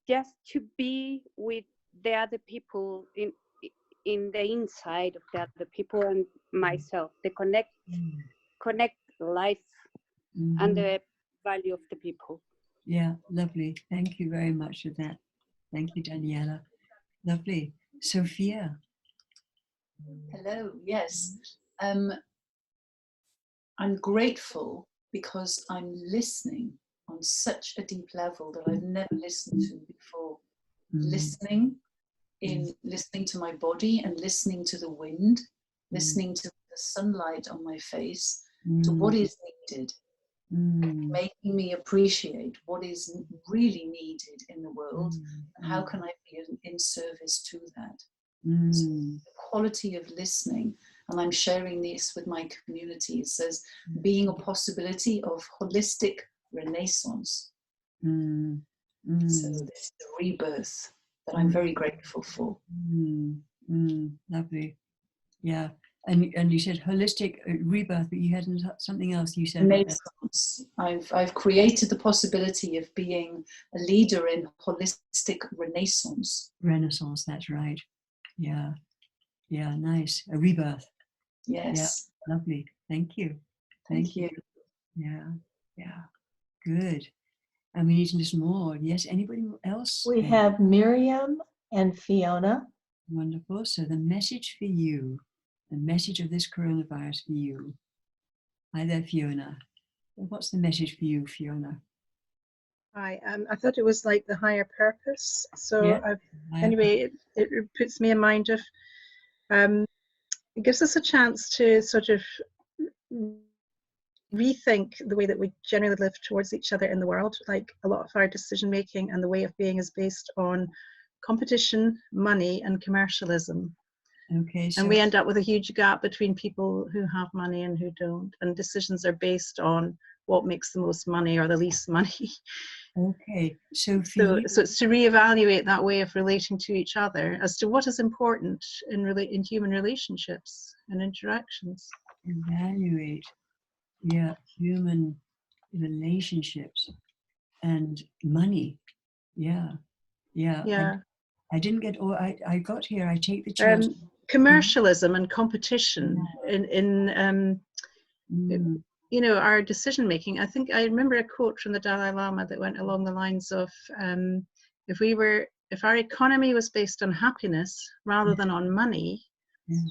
just to be with the other people in the inside of the other people and myself, the connect life and the value of the people. Yeah, lovely. Thank you very much for that. Thank you, Daniela. Lovely. Sophia. Hello, yes. I'm grateful because I'm listening on such a deep level that I've never listened to before. Listening to my body and listening to the wind, listening to the sunlight on my face, to what is needed, making me appreciate what is really needed in the world and how can I be in service to that. So the quality of listening, and I'm sharing this with my community, it says being a possibility of holistic renaissance. So this is the rebirth that I'm very grateful for. Lovely. Yeah. And you said holistic rebirth, but you had something else you said. Renaissance. I've created the possibility of being a leader in holistic renaissance. Renaissance, that's right. Yeah. Yeah, nice. A rebirth. Yes. Yeah, lovely. Thank you. Thank you. Yeah. Yeah. Good. And we need to listen more. Yes, anybody else? We have Miriam and Fiona. Wonderful. So the message for you, the message of this coronavirus for you. Hi there, Fiona. What's the message for you, Fiona? Hi, I thought it was like the higher purpose. So Yeah. I've anyway, it puts me in mind of, it gives us a chance to sort of rethink the way that we generally live towards each other in the world. Like a lot of our decision making and the way of being is based on competition, money, and commercialism. Okay, so and we end up with a huge gap between people who have money and who don't, and decisions are based on what makes the most money or the least money. Okay, so so it's to reevaluate that way of relating to each other as to what is important in human relationships and interactions. Evaluate, yeah, human relationships and money. Yeah. I didn't get all. I got here. I take the chance. Commercialism and competition in you know, our decision making. I think I remember a quote from the Dalai Lama that went along the lines of, if our economy was based on happiness rather than on money,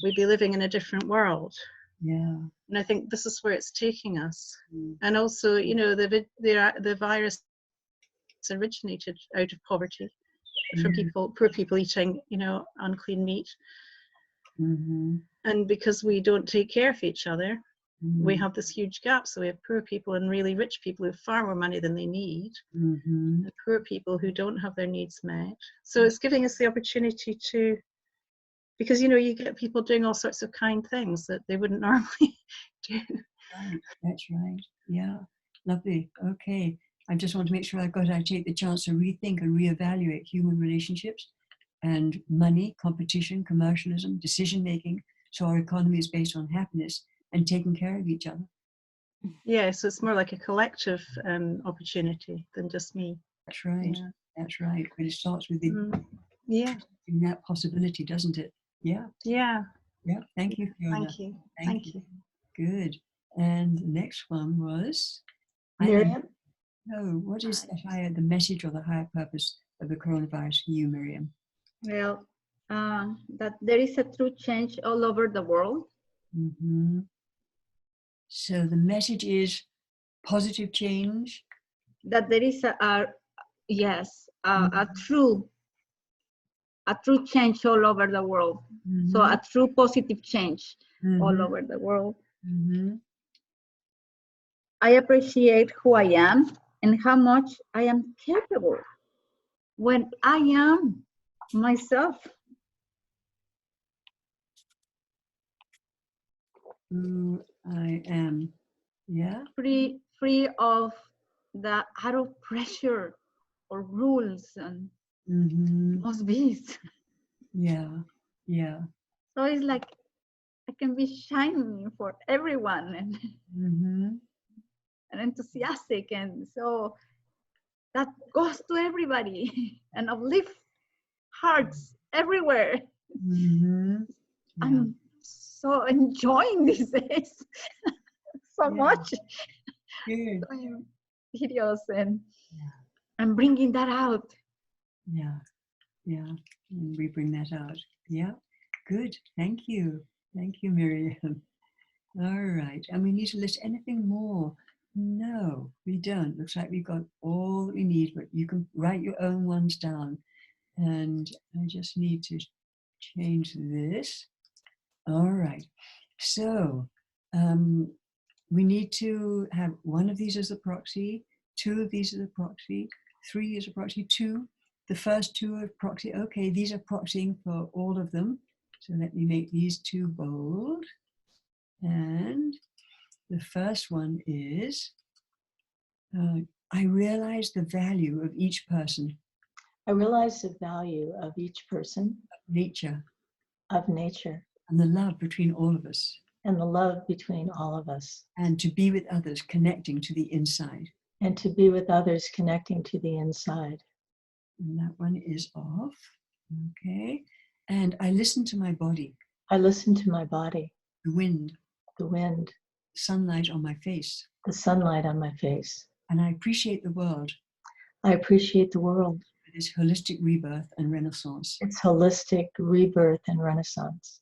we'd be living in a different world. Yeah. And I think this is where it's taking us. And also, you know, the virus originated out of poverty, from poor people eating, you know, unclean meat. And because we don't take care of each other, we have this huge gap. So we have poor people and really rich people who have far more money than they need, and poor people who don't have their needs met. So it's giving us the opportunity to, because, you know, you get people doing all sorts of kind things that they wouldn't normally do. Right, that's right. Yeah, lovely. Okay, I just want to make sure I take the chance to rethink and reevaluate human relationships and money, competition, commercialism, decision making. So our economy is based on happiness and taking care of each other. Yeah, so it's more like a collective opportunity than just me. That's right. Yeah. That's right. But it starts with in that possibility, doesn't it? Yeah. Yeah. Yeah. Thank you, Fiona. Thank you. Thank you. Good. And the next one was Miriam. What is the message or the higher purpose of the coronavirus for you, Miriam? Well, that there is a true change all over the world. So the message is positive change. That there is a true change all over the world. So a true positive change all over the world. I appreciate who I am and how much I am capable when I am myself. Who I am, free of the out of pressure or rules and must be. So it's like I can be shining for everyone and enthusiastic, and so that goes to everybody and uplift hearts everywhere. I'm so enjoying these days so much. Videos and bringing that out. Yeah. And we bring that out. Yeah. Good. Thank you, Miriam. All right. And we need to list anything more? No, we don't. Looks like we've got all that we need, but you can write your own ones down. And I just need to change this. All right. So we need to have one of these as a proxy, two of these as a proxy, three as a proxy, two. The first two are proxy. Okay, these are proxying for all of them. So let me make these two bold. And the first one is, I realize the value of each person. I realize the value of each person. Of nature. And the love between all of us. And the love between all of us. And to be with others, connecting to the inside. And to be with others, connecting to the inside. And that one is off. Okay. And I listen to my body. I listen to my body. The wind. The wind. Sunlight on my face. The sunlight on my face. And I appreciate the world. I appreciate the world. It's holistic rebirth and renaissance. It's holistic rebirth and renaissance.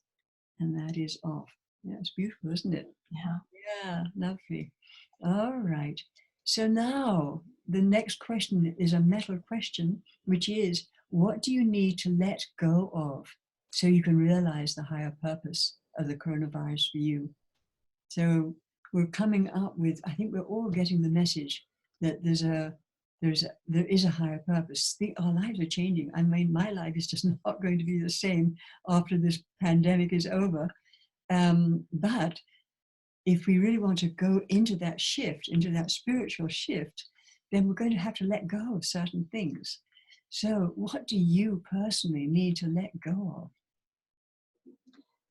And that is off. Yeah, it's beautiful, isn't it? Yeah. Yeah, lovely. All right. So now the next question is a metal question, which is, what do you need to let go of so you can realize the higher purpose of the coronavirus for you? So we're coming up with, I think we're all getting the message that there is a higher purpose. Our lives are changing. I mean, my life is just not going to be the same after this pandemic is over. But if we really want to go into that shift, into that spiritual shift, then we're going to have to let go of certain things. So what do you personally need to let go of?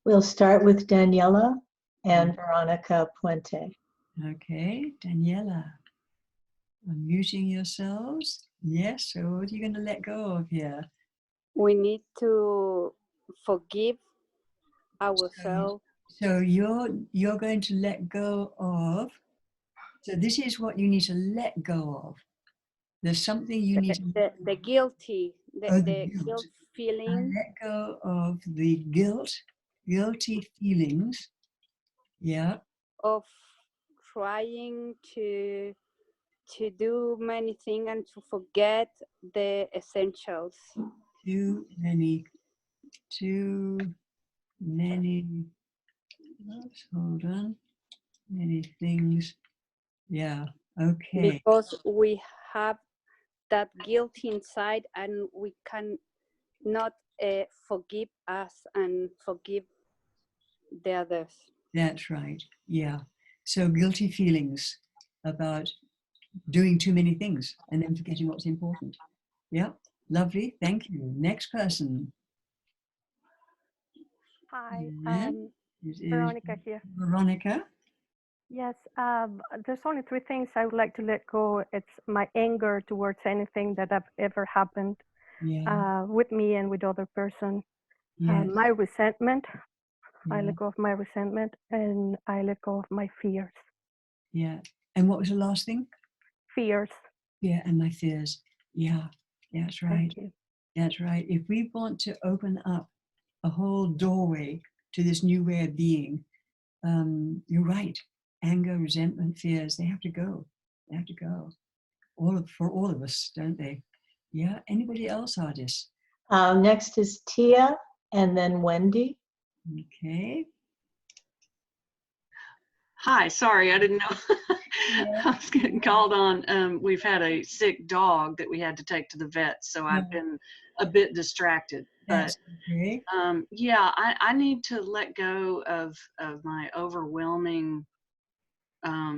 We'll start with Daniela and Veronica Puente. Okay, Daniela, unmuting yourselves. Yes, so what are you going to let go of here? We need to forgive ourselves. So you're going to let go of, so this is what you need to let go of. There's something you need to the guilty, the guilt feeling. Let go of the guilty feelings. Yeah. Of trying to do many things and to forget the essentials. Too many. Hold on. Many things. Yeah. Okay. Because we have that guilt inside and we can not forgive us and forgive the others. That's right. Yeah. So guilty feelings about doing too many things and then forgetting what's important. Yeah. Lovely. Thank you. Next person. Hi, Veronica here. Veronica. Yes, there's only three things I would like to let go. It's my anger towards anything that have ever happened with me and with other person. Yes. My resentment, I let go of my resentment, and I let go of my fears. Yeah. And what was the last thing? Fears. Yeah, and my fears. Yeah, that's right. Thank you. That's right. If we want to open up a whole doorway to this new way of being, you're right. Anger, resentment, fears, they have to go. They have to go. For all of us, don't they? Yeah. Anybody else, Ardis? Next is Tia and then Wendy. Okay. Hi, sorry, I didn't know. I was getting called on. We've had a sick dog that we had to take to the vet, so I've been a bit distracted. But okay. Yeah, I need to let go of my overwhelming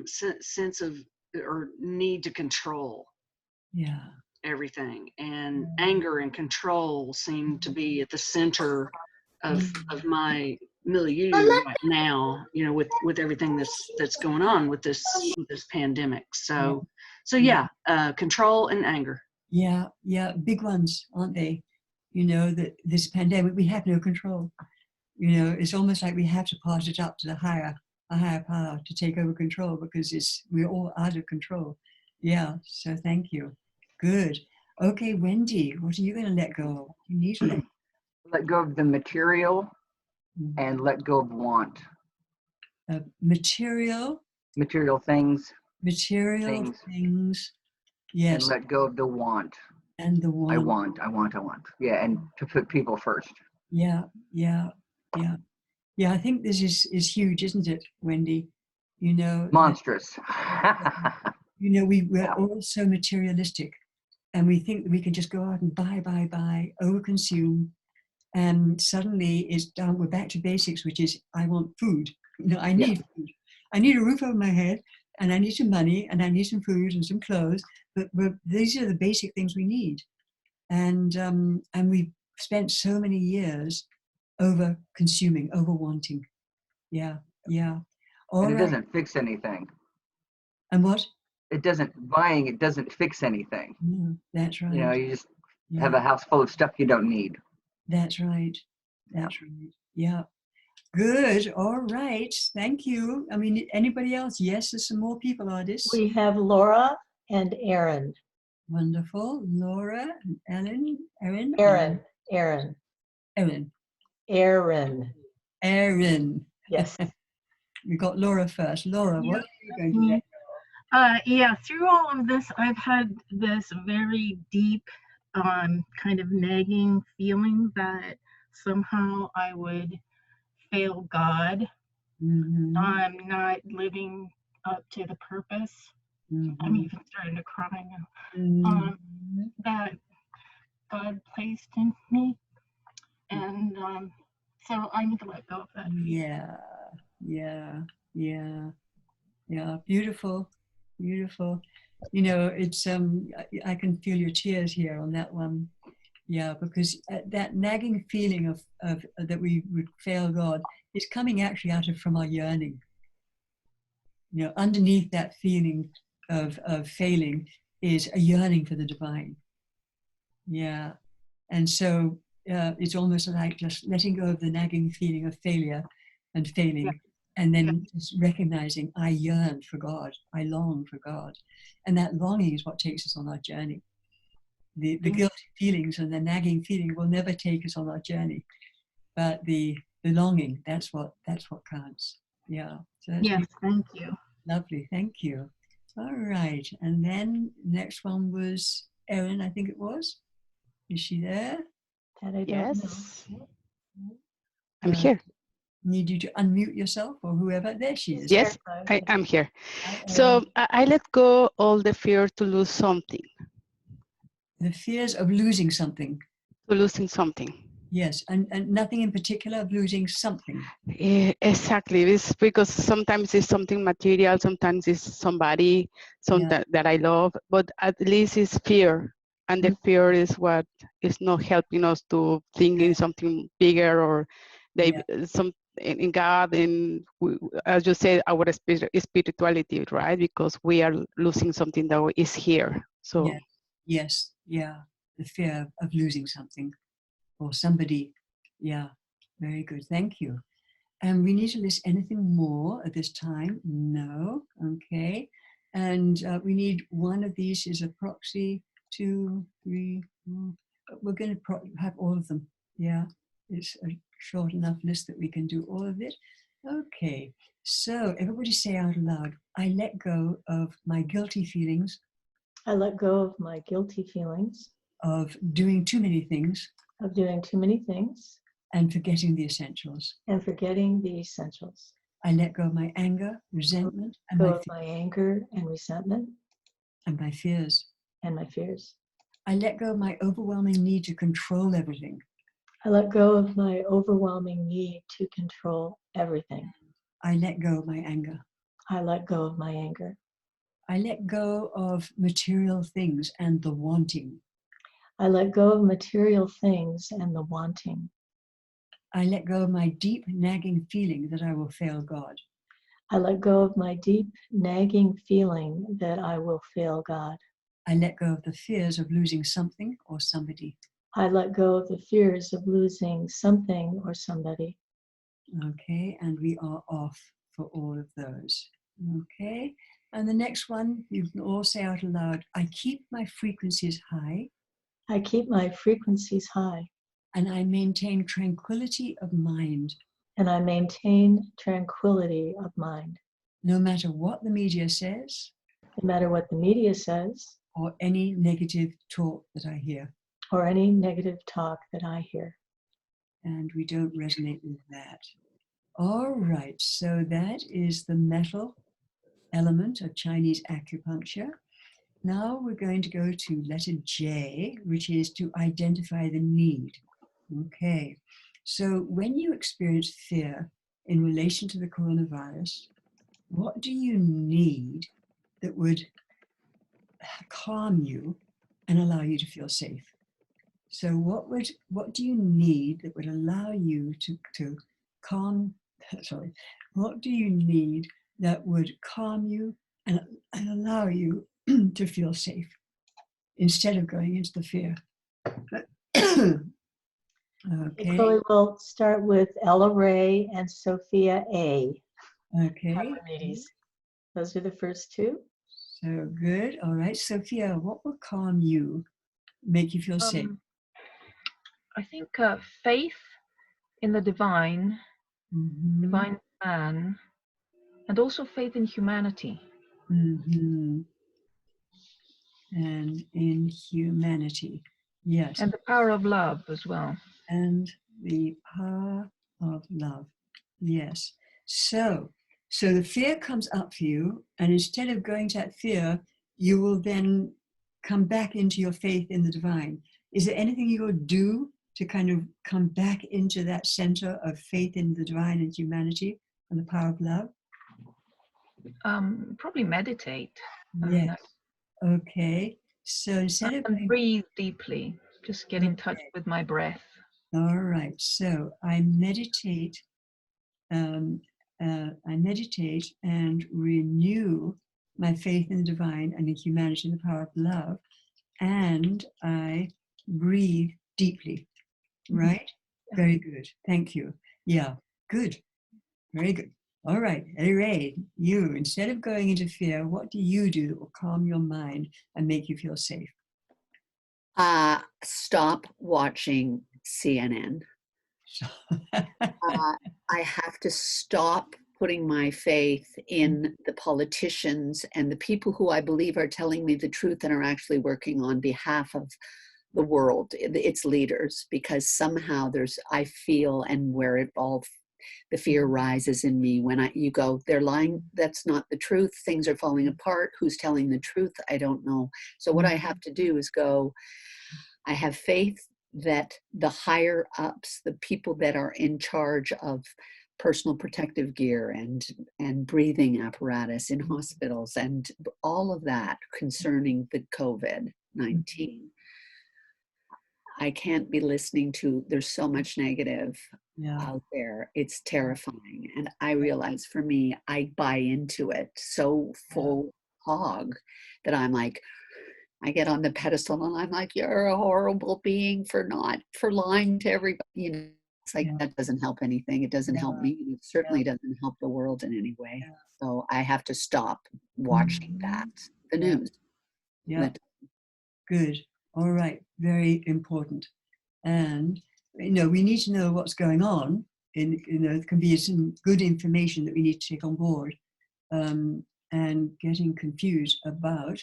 sense of or need to control everything, and anger and control seem to be at the center of my milieu right now, you know, with everything that's going on with this pandemic. So yeah, control and anger. Yeah, big ones, aren't they? You know, that this pandemic, we have no control. You know, it's almost like we have to pass it up to a higher power to take over control, because we're all out of control. Yeah, so thank you. Good. Okay, Wendy, what are you going to let go of? You need to let go of the material and let go of want. Material things. Material things. Yes. And let go of the want. And the want. I want. Yeah, and to put people first. Yeah. I think this is huge, isn't it, Wendy? You know, monstrous. You know, we're all so materialistic, and we think that we can just go out and buy, overconsume, and suddenly it's down. We're back to basics, which is I want food. You know, I need food. I need a roof over my head, and I need some money, and I need some food and some clothes. But these are the basic things we need, and we've spent so many years over consuming, over wanting. Yeah. And it doesn't fix anything. And what? It doesn't fix anything. That's right. You know, you just have a house full of stuff you don't need. That's right. That's right. Yeah. Good. All right. Thank you. I mean, anybody else? Yes, there's some more people, Ardis. We have Laura and Aaron. Wonderful. Laura and Aaron. Aaron. Yes. We got Laura first. Laura, what are you going to let go of? Yeah, through all of this, I've had this very deep kind of nagging feeling that somehow I would fail God. I'm not living up to the purpose. I'm even starting to cry now. That God placed in me, and so I need to let go of that. Yeah. Beautiful, beautiful. You know, it's I can feel your tears here on that one. Yeah, because that nagging feeling of that we would fail God is coming actually from our yearning. You know, underneath that feeling of failing is a yearning for the divine. Yeah, and so it's almost like just letting go of the nagging feeling of failure and failing, and then just recognizing I yearn for God, I long for God, and that longing is what takes us on our journey. The guilty feelings and the nagging feeling will never take us on our journey, but the longing, that's what counts. Yeah. So that's beautiful. Thank you. Lovely, thank you. All right, and then next one was Erin, I think it was. Is she there? Yes. I'm here. Need you to unmute yourself or whoever. There she is. Yes, I am here. So I let go all the fear to lose something. The fears of losing something. To losing something. Yes, and nothing in particular of losing something. Exactly. It's because sometimes it's something material, sometimes it's somebody, that I love, but at least it's fear. And the fear is what is not helping us to think in something bigger or some in God, and as you say, our spirituality, right? Because we are losing something that is here. So yes, the fear of losing something or somebody. Yeah, very good. Thank you. And we need to list anything more at this time? No. Okay. And we need one of these is a proxy. 2, 3, 4. We're going to have all of them. Yeah. It's a short enough list that we can do all of it. Okay. So everybody say out loud, I let go of my guilty feelings. I let go of my guilty feelings. Of doing too many things. Of doing too many things. And forgetting the essentials. And forgetting the essentials. I let go of my anger, resentment, and my anger and resentment. And my fears. And my fears. I let go of my overwhelming need to control everything. I let go of my overwhelming need to control everything. I let go of my anger. I let go of my anger. I let go of material things and the wanting. I let go of material things and the wanting. I let go of my deep nagging feeling that I will fail God. I let go of my deep nagging feeling that I will fail God. I let go of the fears of losing something or somebody. I let go of the fears of losing something or somebody. Okay, and we are off for all of those. Okay, and the next one, you can all say out aloud, I keep my frequencies high. I keep my frequencies high. And I maintain tranquility of mind. And I maintain tranquility of mind. No matter what the media says. No matter what the media says. Or any negative talk that I hear. Or any negative talk that I hear. And we don't resonate with that. All right, so that is the metal element of Chinese acupuncture. Now we're going to go to letter J, which is to identify the need. Okay, so when you experience fear in relation to the coronavirus, what do you need that would calm you and allow you to feel safe? So what do you need that would allow you to calm, what do you need that would calm you and allow you to feel safe instead of going into the fear? Okay. Chloe will start with Ella Ray and Sophia A. Okay. Those are the first two. So good. All right. Sophia, what will calm you, make you feel safe? I think faith in the divine, divine plan, and also faith in humanity. And in humanity. Yes. And the power of love as well. And the power of love. Yes. So the fear comes up for you, and instead of going to that fear, you will then come back into your faith in the divine. Is there anything you will do to kind of come back into that center of faith in the divine and humanity and the power of love? Probably meditate. Yes. Okay. So instead of breathe deeply, just get in touch with my breath. All right. So I meditate. I meditate and renew my faith in the divine and in humanity and the power of love, and I breathe deeply. Right? Yeah. Very good. Thank you. Yeah. Good. Very good. All right, Ray, you, instead of going into fear, what do you do that will calm your mind and make you feel safe? Stop watching CNN. I have to stop putting my faith in the politicians and the people who I believe are telling me the truth and are actually working on behalf of the world, its leaders, because somehow I feel, and where it all, the fear rises in me when you go, they're lying, that's not the truth, things are falling apart, who's telling the truth, I don't know. So what I have to do is go, I have faith that the higher ups, the people that are in charge of personal protective gear and breathing apparatus in hospitals and all of that concerning the COVID-19, I can't be listening to, there's so much negative out there. It's terrifying. And I realize for me, I buy into it so full hog that I'm like, I get on the pedestal and I'm like, you're a horrible being for lying to everybody. You know, it's like, that doesn't help anything. It doesn't help me. And it certainly doesn't help the world in any way. So I have to stop watching the news. Yeah. Good. All right. Very important. And, we need to know what's going on. It can be some good information that we need to take on board, and getting confused about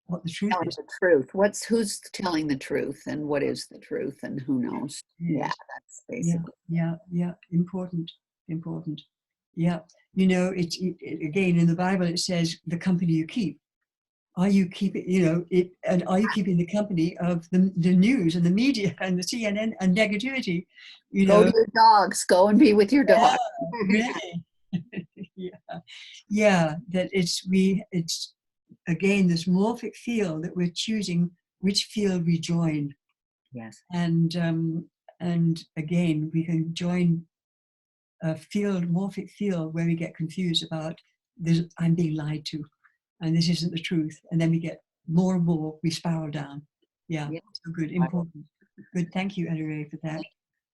what the truth telling is. The truth. Who's telling the truth and what is the truth and who knows? Yes. Yeah, that's basically. Yeah. Important. Yeah. Again, in the Bible, it says the company you keep. Are you keeping, and are you keeping the company of the news and the media and the CNN and negativity? Go to your dogs. Go and be with your dog. Really. That it's again this morphic field that we're choosing which field we join. Yes. And again, we can join a morphic field where we get confused about this, I'm being lied to, and this isn't the truth. And then we get more and more, we spiral down. Yeah. So good, important. Good, thank you, Ray, for that.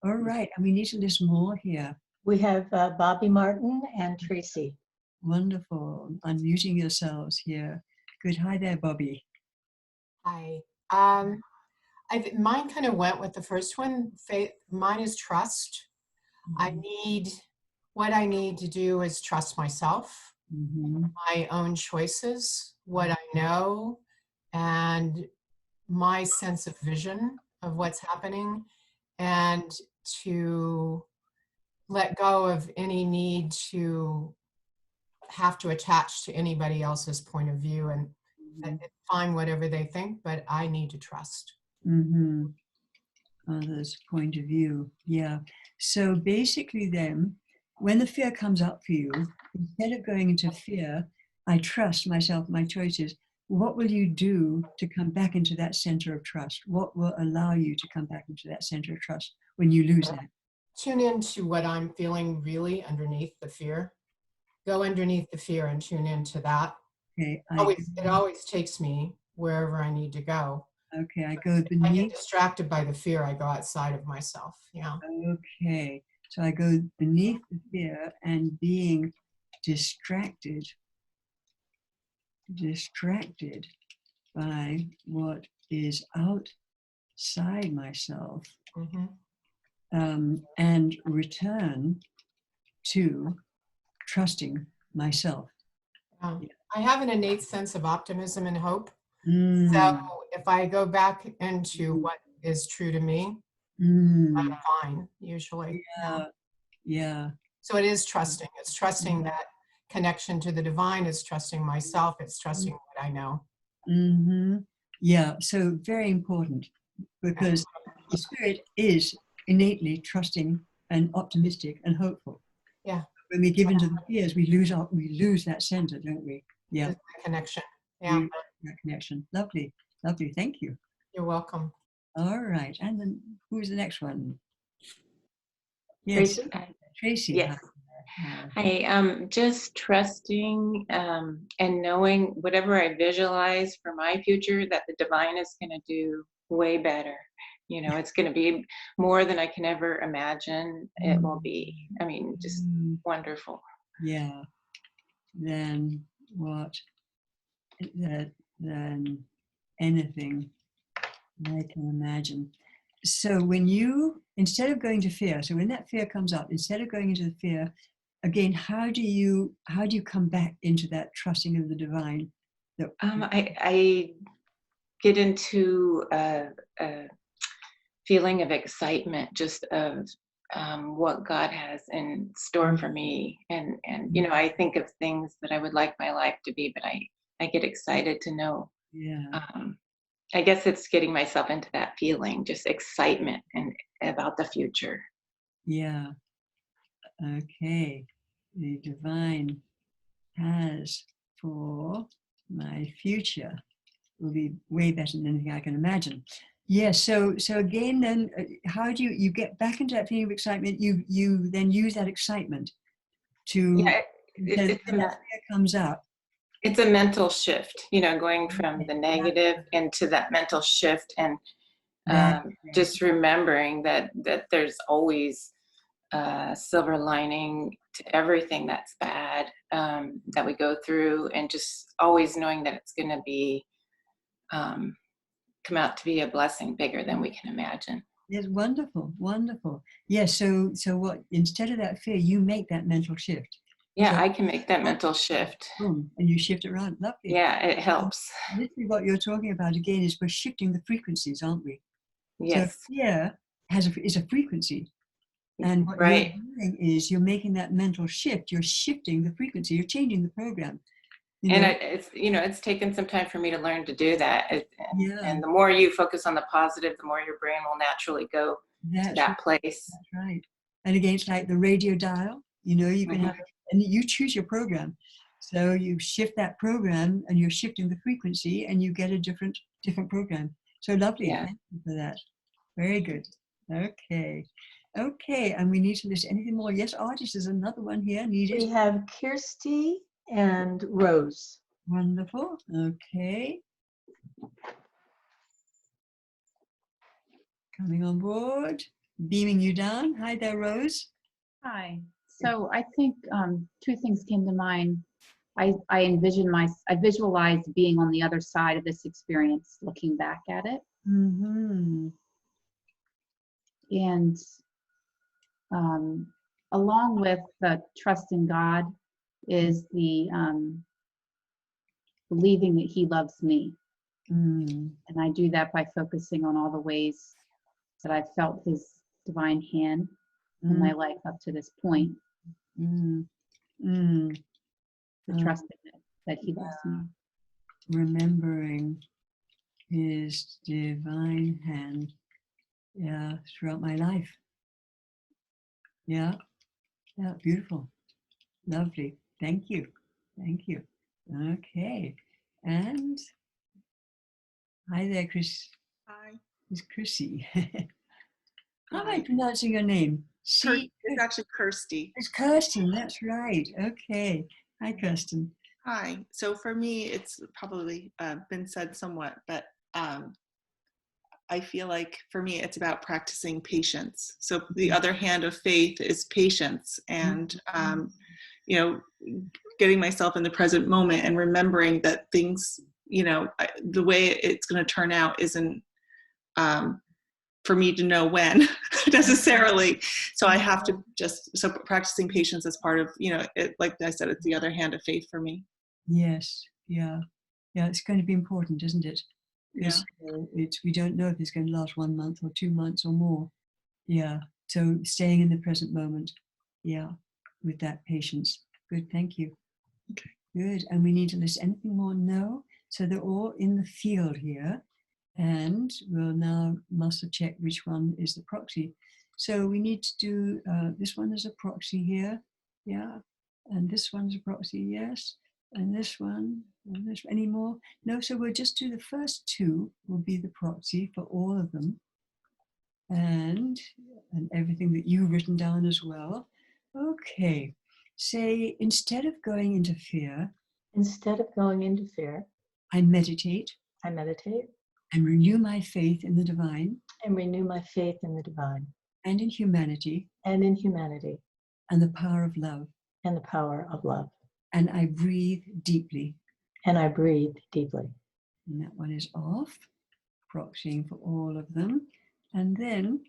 All right, and we need to listen more here. We have Bobby Martin and Tracy. Wonderful. Unmuting yourselves here. Good. Hi there, Bobby. Hi. Mine kind of went with the first one. Mine is trust. What I need to do is trust myself, my own choices, what I know, and my sense of vision of what's happening, and to let go of any need to have to attach to anybody else's point of view, and it's fine whatever they think, but I need to trust. Others' point of view. Yeah. So basically then, when the fear comes up for you, instead of going into fear, I trust myself, my choices. What will you do to come back into that center of trust? What will allow you to come back into that center of trust when you lose that? Tune into what I'm feeling really underneath the fear. Go underneath the fear and tune into that. Okay. It always takes me wherever I need to go. Okay, I go beneath. If I get distracted by the fear, I go outside of myself. Yeah. Okay, so I go beneath the fear and being distracted by what is outside myself, and return to trusting myself. I have an innate sense of optimism and hope. So if I go back into what is true to me, I'm fine usually. Yeah. So it is trusting. It's trusting that connection to the divine. It's trusting myself. It's trusting what I know. Yeah, so very important, because the spirit is innately trusting and optimistic and hopeful. Yeah. When we give into the fears, we lose that center, don't we? Yeah. That connection. Yeah. That connection. Lovely, lovely. Thank you. You're welcome. All right, and then who's the next one? Yes, Tracy. Yes. Hi, just trusting and knowing whatever I visualize for my future, that the divine is going to do way better. You know, it's going to be more than I can ever imagine. It will be, I mean, just wonderful. Yeah. Then what? Than anything I can imagine. So when you, instead of going to fear, so when that fear comes up, instead of going into the fear, again, how do you come back into that trusting of the divine? I get into a feeling of excitement, just of what God has in store for me, and you know, I think of things that I would like my life to be, but I get excited to know. Yeah. I guess it's getting myself into that feeling, just excitement and about the future. Yeah. Okay. The divine has for my future will be way better than anything I can imagine. Yes. So again, then how do you get back into that feeling of excitement? You then use that excitement to when that fear comes up. It's a mental shift, you know, going from the negative into that mental shift, and just remembering that there's always a silver lining to everything that's bad that we go through, and just always knowing that it's going to be come out to be a blessing bigger than we can imagine. Yes, wonderful, wonderful. Yes, so what, instead of that fear, you make that mental shift. Yeah, So, I can make that mental shift. Boom, and you shift it around. Lovely. Yeah, it helps. Literally what you're talking about again is we're shifting the frequencies, aren't we? Yes. So fear is a frequency. And what you're doing is you're making that mental shift. You're shifting the frequency. You're changing the program. And it's taken some time for me to learn to do that. And the more you focus on the positive, the more your brain will naturally go to that place. That's right. And again, it's like the radio dial. You know, you can have, and you choose your program. So you shift that program, and you're shifting the frequency, and you get a different program. So lovely. Yeah. Thank you for that. Very good. Okay. Okay. And we need to list anything more. Yes, Ardis, there's another one here needed. We have Kirsty and Rose. Wonderful. Okay. Coming on board, beaming you down. Hi there, Rose. Hi. So I think two things came to mind. I visualized being on the other side of this experience, looking back at it. Mm-hmm. And along with the trust in God is the believing that He loves me. And I do that by focusing on all the ways that I've felt His divine hand in my life up to this point. The trust in it, that He loves me. Remembering His divine hand, throughout my life. Yeah, beautiful. Lovely. Thank you. Thank you. Okay. And hi there, Chris. Hi. It's Chrissy. How am I pronouncing your name? It's actually Kirsty. It's Kirsten, that's right. Okay. Hi, Kirsten. Hi. So for me, it's probably been said somewhat, but I feel like for me, it's about practicing patience. So the other hand of faith is patience, and you know, getting myself in the present moment and remembering that things, you know, the way it's going to turn out isn't for me to know when necessarily. So I have to so practicing patience as part of, you know, it, like I said, it's the other hand of faith for me. Yes. Yeah. Yeah, it's going to be important, isn't it? Yeah. We don't know if it's going to last 1 month or 2 months or more. Yeah. So staying in the present moment. Yeah. With that patience. Good. Thank you. Okay. Good. And we need to list anything more? No. So they're all in the field here. And we'll now muscle check which one is the proxy. So we need to do this one is a proxy here. Yeah. And this one's a proxy. Yes. And this one. And this, any more? No. So we'll just do the first two will be the proxy for all of them. And everything that you've written down as well. Okay. Say, instead of going into fear. Instead of going into fear. I meditate. I meditate. And renew my faith in the divine. And renew my faith in the divine. And in humanity. And in humanity. And the power of love. And the power of love. And I breathe deeply. And I breathe deeply. And that one is off. Proxying for all of them. And then,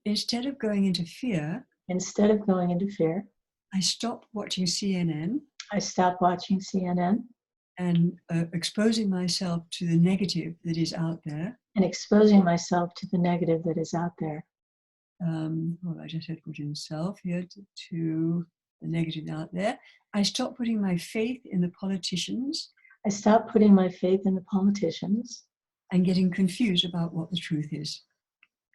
instead of going into fear. Instead of going into fear. I stop watching CNN. I stop watching CNN. And exposing myself to the negative that is out there. And exposing myself to the negative that is out there. Well, I just said put in self here to the negative out there. I stop putting my faith in the politicians. I stop putting my faith in the politicians. And getting confused about what the truth is.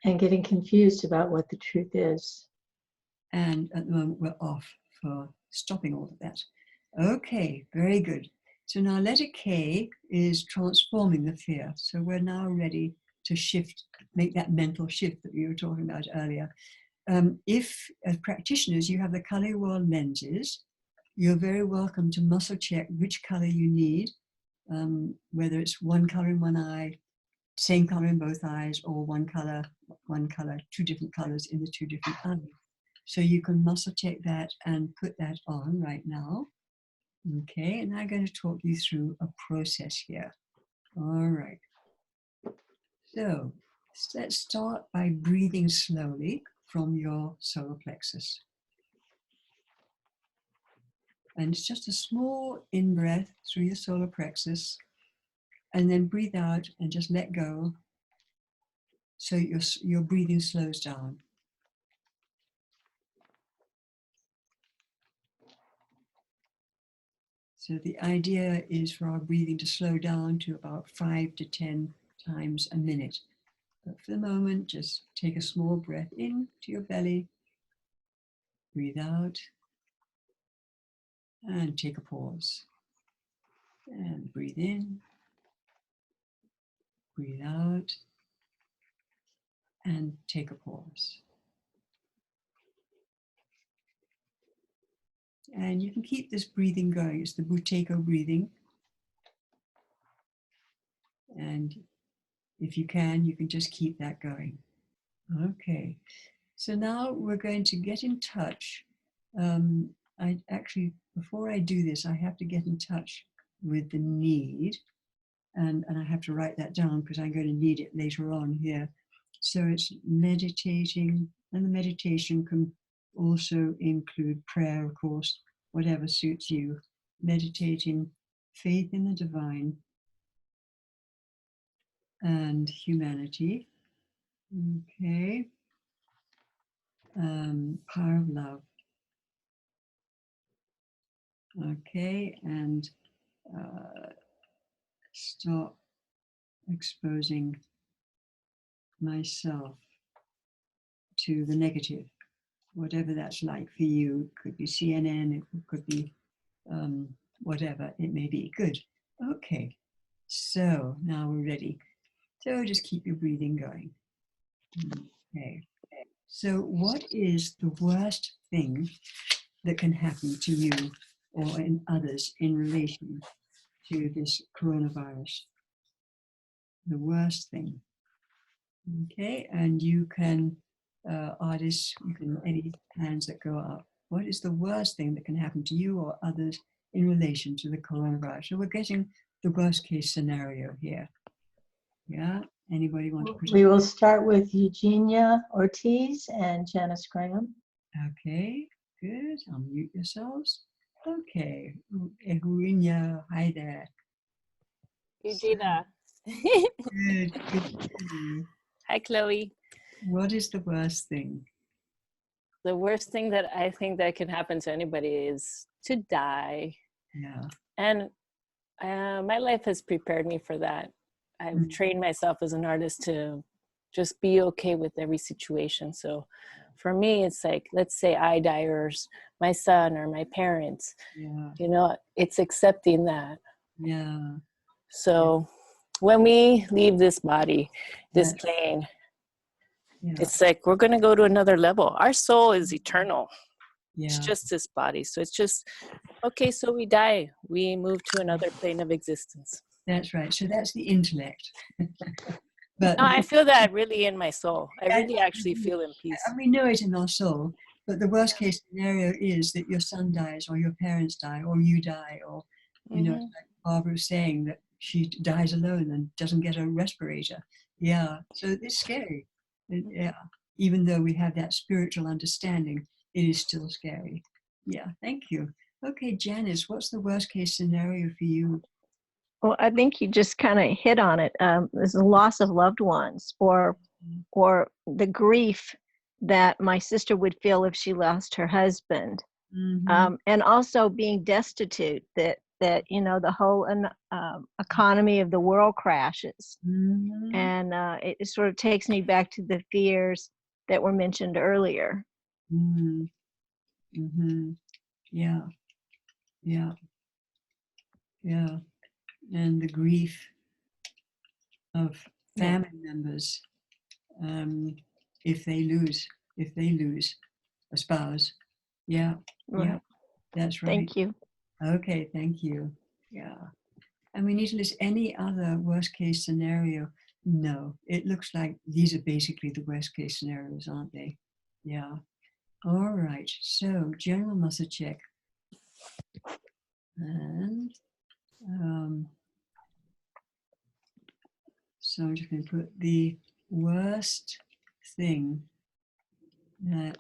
And getting confused about what the truth is. And at the moment we're off for stopping all of that. Okay, very good. So now letter K is transforming the fear. So we're now ready to shift, make that mental shift that we were talking about earlier. If, as practitioners, you have the color world lenses, you're very welcome to muscle check which color you need, whether it's one color in one eye, same color in both eyes, or one color, two different colors in the two different eyes. So you can muscle check that and put that on right now. Okay, and I'm going to talk you through a process here. All right. So let's start by breathing slowly from your solar plexus. And it's just a small in-breath through your solar plexus, and then breathe out and just let go so your breathing slows down. So the idea is for our breathing to slow down to about 5 to 10 times a minute. But for the moment, just take a small breath in to your belly, breathe out, and take a pause. And breathe in, breathe out, and take a pause. And you can keep this breathing going. It's the Buteyko breathing. And if you can just keep that going. Okay. So now we're going to get in touch. Before I do this, I have to get in touch with the need. And I have to write that down because I'm going to need it later on here. So it's meditating, and the meditation can also include prayer, of course, whatever suits you. Meditating, faith in the divine, and humanity. Okay. Power of love. Okay, and stop exposing myself to the negative, whatever that's like for you. It could be CNN, it could be whatever it may be. Good. Okay, so now we're ready. So just keep your breathing going. Okay. So what is the worst thing that can happen to you or in others in relation to this coronavirus? The worst thing. Okay, and you can, artists, you can, any hands that go up. What is the worst thing that can happen to you or others in relation to the coronavirus? So we're getting the worst case scenario here. Yeah, anybody want to present? We will start with Eugenia Ortiz and Janice Graham. Okay, good. Unmute yourselves. Okay, Eugenia, hi there. Eugenia. Good. Hi, Chloe. What is the worst thing? The worst thing that I think that can happen to anybody is to die. Yeah. And my life has prepared me for that. I've trained myself as an artist to just be okay with every situation. So for me, it's like, let's say I die, or my son or my parents, you know, it's accepting that. Yeah. So when we leave this body, this plane, it's like we're going to go to another level. Our soul is eternal. It's just this body. So it's just, okay, so we die. We move to another plane of existence. That's right. So that's the intellect. But no, I feel that really in my soul. I really actually feel in peace. And we know it in our soul. But the worst case scenario is that your son dies, or your parents die, or you die, or, you know, like Barbara was saying, that she dies alone and doesn't get a respirator. Yeah. So it's scary. Yeah. Even though we have that spiritual understanding, it is still scary. Yeah. Thank you. Okay, Janice, what's the worst case scenario for you? Well, I think you just kind of hit on it. There's the loss of loved ones, or the grief that my sister would feel if she lost her husband, and also being destitute. That you know, the whole economy of the world crashes, and it sort of takes me back to the fears that were mentioned earlier. Yeah. Yeah. Yeah. And the grief of family members, if they lose a spouse. Yeah. Yeah. That's right. Thank you. Okay, thank you. Yeah. And we need to list any other worst case scenario. No, it looks like these are basically the worst case scenarios, aren't they? Yeah. All right. So general muscle check. And so I'm just going to put the worst thing that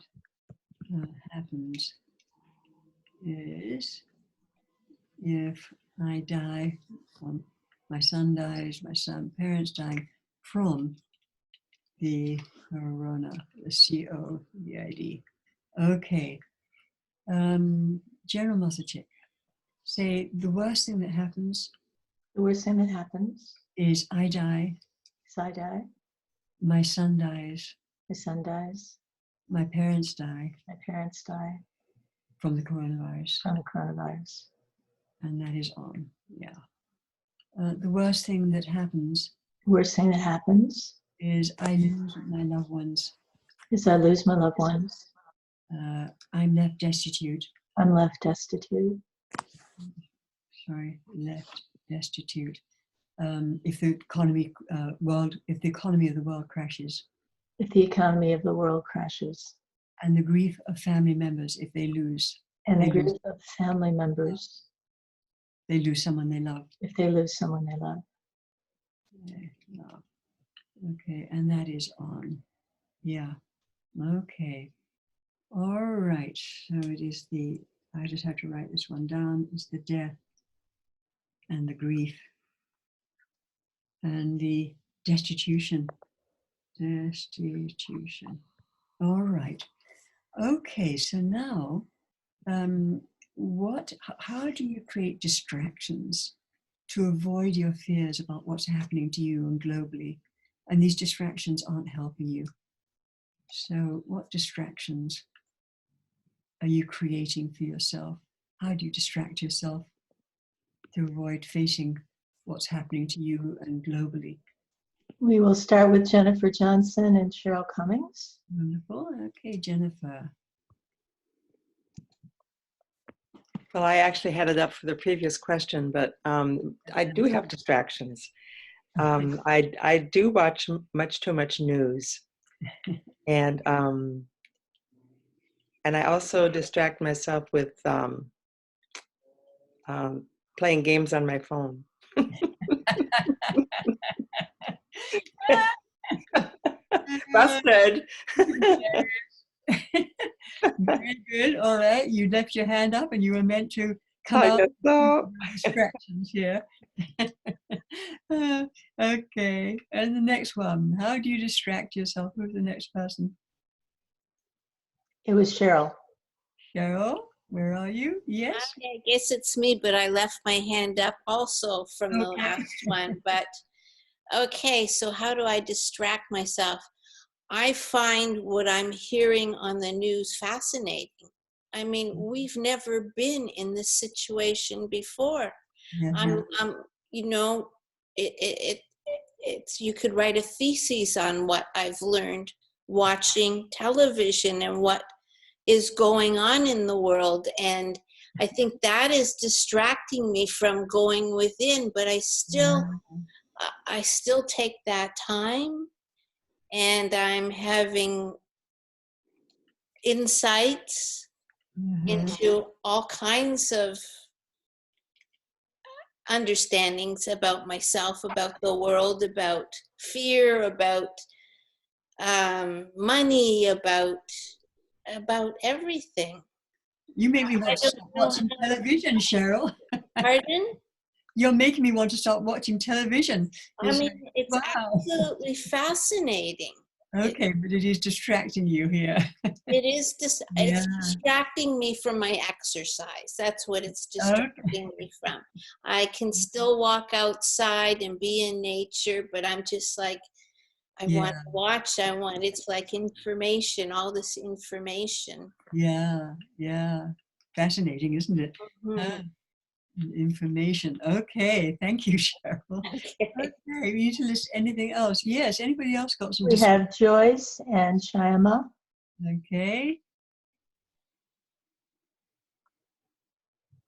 happens is if I die, my son dies, parents dying from the corona, the COVID. Okay. General muscle check. Say the worst thing that happens. The worst thing that happens is I die. is I die. My son dies. My son dies. My parents die. My parents die. From the coronavirus. From the coronavirus. And that is on. Yeah. The worst thing that happens. The worst thing that happens is I lose my loved ones. Is I lose my loved ones. I'm left destitute. I'm left destitute. Sorry, left destitute. If the economy of the world crashes. If the economy of the world crashes. And the grief of family members if they lose. And the grief of family members. They lose someone they love. If they lose someone they love. Okay, and that is on. Yeah. Okay. All right. So it is I just have to write this one down. It's the death and the grief and the destitution. Destitution. All right. Okay, so now how do you create distractions to avoid your fears about what's happening to you and globally? And these distractions aren't helping you. So what distractions are you creating for yourself? How do you distract yourself to avoid facing what's happening to you and globally? We will start with Jennifer Johnson and Cheryl Cummings. Wonderful. Okay, Jennifer. Well, I actually had it up for the previous question, but I do have distractions. I do watch much too much news, and I also distract myself with playing games on my phone. Busted. Very good. All right. You left your hand up and you were meant to come out so. distractions here. Okay, and the next one. How do you distract yourself? Who's the next person? It was Cheryl. Cheryl, where are you? Yes. I guess it's me, but I left my hand up also from the last one. But okay, so how do I distract myself? I find what I'm hearing on the news fascinating. I mean, we've never been in this situation before. You know, it's you could write a thesis on what I've learned watching television and what is going on in the world, and I think that is distracting me from going within. But I still take that time, and I'm having insights into all kinds of understandings about myself, about the world, about fear, about money, about everything. You make me want to stop watching television, Cheryl. Pardon? You're making me want to start watching television. I mean, it's absolutely fascinating. Okay, but it is distracting you here. It is it's distracting me from my exercise. That's what it's distracting me from. I can still walk outside and be in nature, but I'm just like, I want to watch. It's like information, all this information. Yeah. Fascinating, isn't it? Information. Okay, thank you, Cheryl. Okay, we need to list anything else. Yes, anybody else got some? We have Joyce and Shyama. Okay.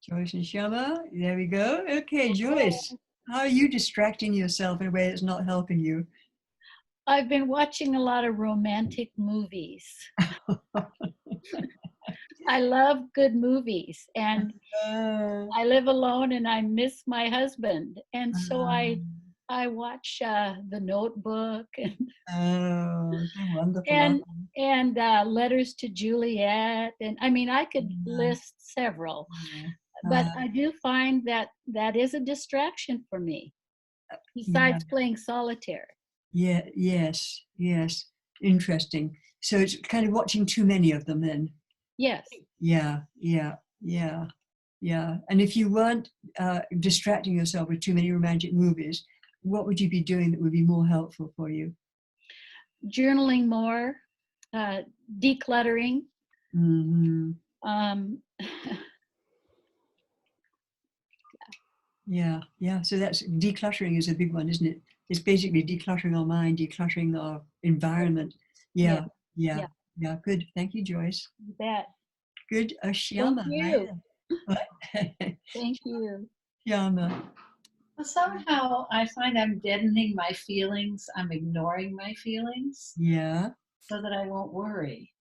Joyce and Shyama, there we go. Okay, Joyce, how are you distracting yourself in a way that's not helping you? I've been watching a lot of romantic movies. I love good movies, and I live alone and I miss my husband. And so I watch The Notebook and Letters to Juliet. And I mean, I could list several, but I do find that is a distraction for me besides playing solitaire. Yes. Interesting. So it's kind of watching too many of them then. Yes. Yeah. And if you weren't distracting yourself with too many romantic movies, what would you be doing that would be more helpful for you? Journaling more, decluttering. Yeah. So that's decluttering is a big one, isn't it? It's basically decluttering our mind, decluttering our environment. Yeah. Good. Thank you, Joyce. You bet. Good. Shyama. Thank you. Thank you. Shyama. Well, somehow I find I'm deadening my feelings. I'm ignoring my feelings. Yeah. So that I won't worry.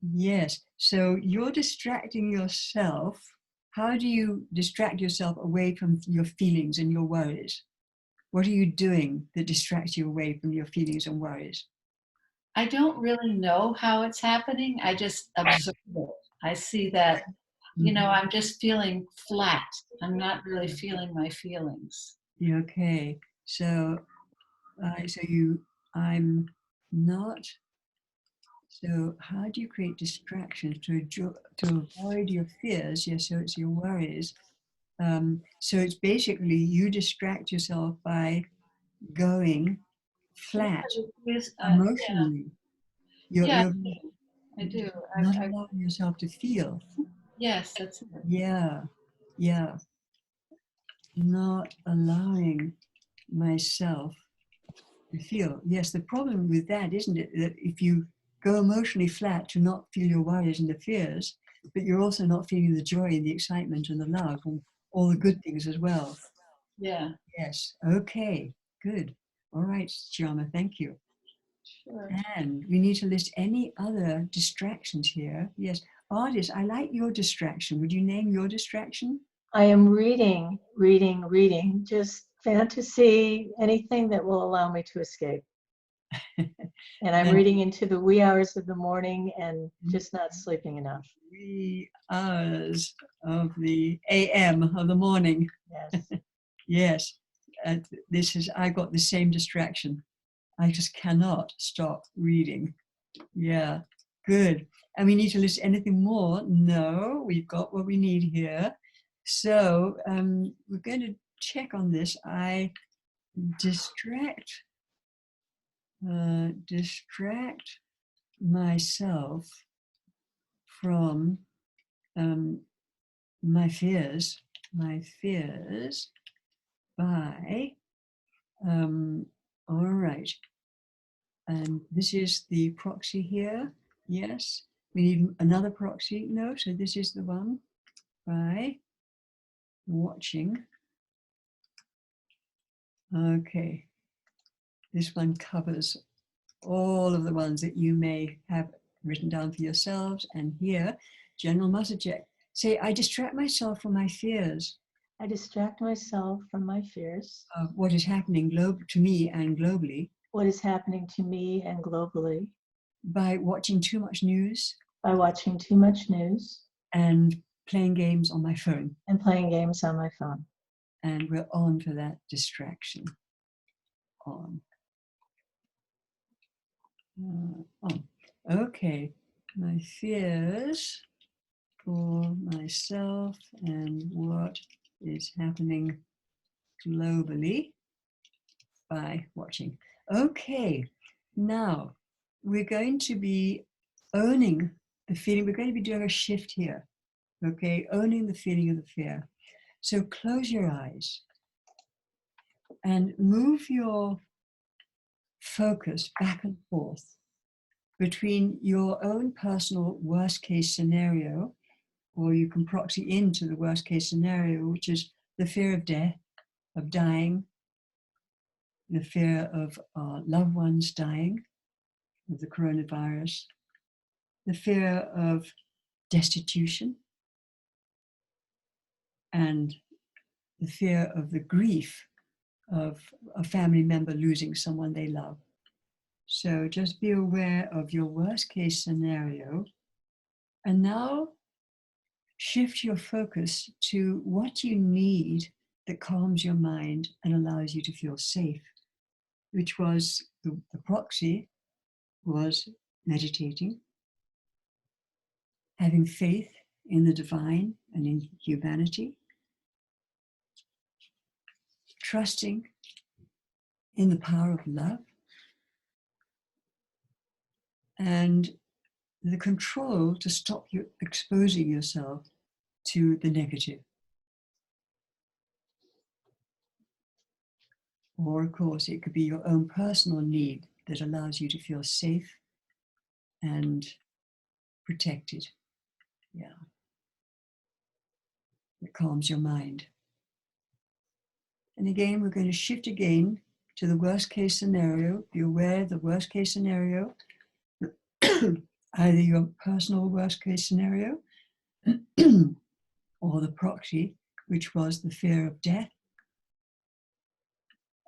Yes. So you're distracting yourself. How do you distract yourself away from your feelings and your worries? What are you doing that distracts you away from your feelings and worries? I don't really know how it's happening. I just observe it. I see that, I'm just feeling flat. I'm not really feeling my feelings. Okay. So, I'm not. So how do you create distractions to avoid your fears? Yes, so it's your worries. So it's basically you distract yourself by going flat emotionally. I do. Not allowing yourself to feel. Yes, that's it. Yeah. Not allowing myself to feel. Yes, the problem with that, isn't it, that if you go emotionally flat to not feel your worries and the fears, but you're also not feeling the joy and the excitement and the love and all the good things as well. Yeah. Yes. Okay. Good. All right, Shyama, thank you. Sure. And we need to list any other distractions here. Yes. Ardis, I like your distraction. Would you name your distraction? I am reading, just fantasy, anything that will allow me to escape. And I'm reading into the wee hours of the morning and just not sleeping enough. Wee hours of the AM of the morning. Yes. Yes. I got the same distraction. I just cannot stop reading. Yeah, good. And we need to list anything more? No, we've got what we need here. So we're going to check on this. I distract myself from my fears by, all right. And this is the proxy here. Yes. We need another proxy. No, so this is the one. By watching. Okay. This one covers all of the ones that you may have written down for yourselves. And here, general muscle check. Say, I distract myself from my fears. I distract myself from my fears. Of what is happening to me and globally. What is happening to me and globally. By watching too much news. By watching too much news. And playing games on my phone. And playing games on my phone. And we're on for that distraction. On. On. Okay. My fears for myself and what is happening globally by watching. Okay. Now we're going to be owning the feeling. We're going to be doing a shift here. Okay. Owning the feeling of the fear. So close your eyes and move your focus back and forth between your own personal worst case scenario, or you can proxy into the worst case scenario, which is the fear of death, of dying, the fear of our loved ones dying, of the coronavirus, the fear of destitution, and the fear of the grief of a family member losing someone they love. So just be aware of your worst case scenario. And now shift your focus to what you need that calms your mind and allows you to feel safe, which was the proxy was meditating, having faith in the divine and in humanity, trusting in the power of love, and the control to stop you exposing yourself to the negative. Or, of course, it could be your own personal need that allows you to feel safe and protected. Yeah. It calms your mind. And again, we're going to shift again to the worst case scenario. Be aware of the worst case scenario, either your personal worst case scenario or the proxy, which was the fear of death,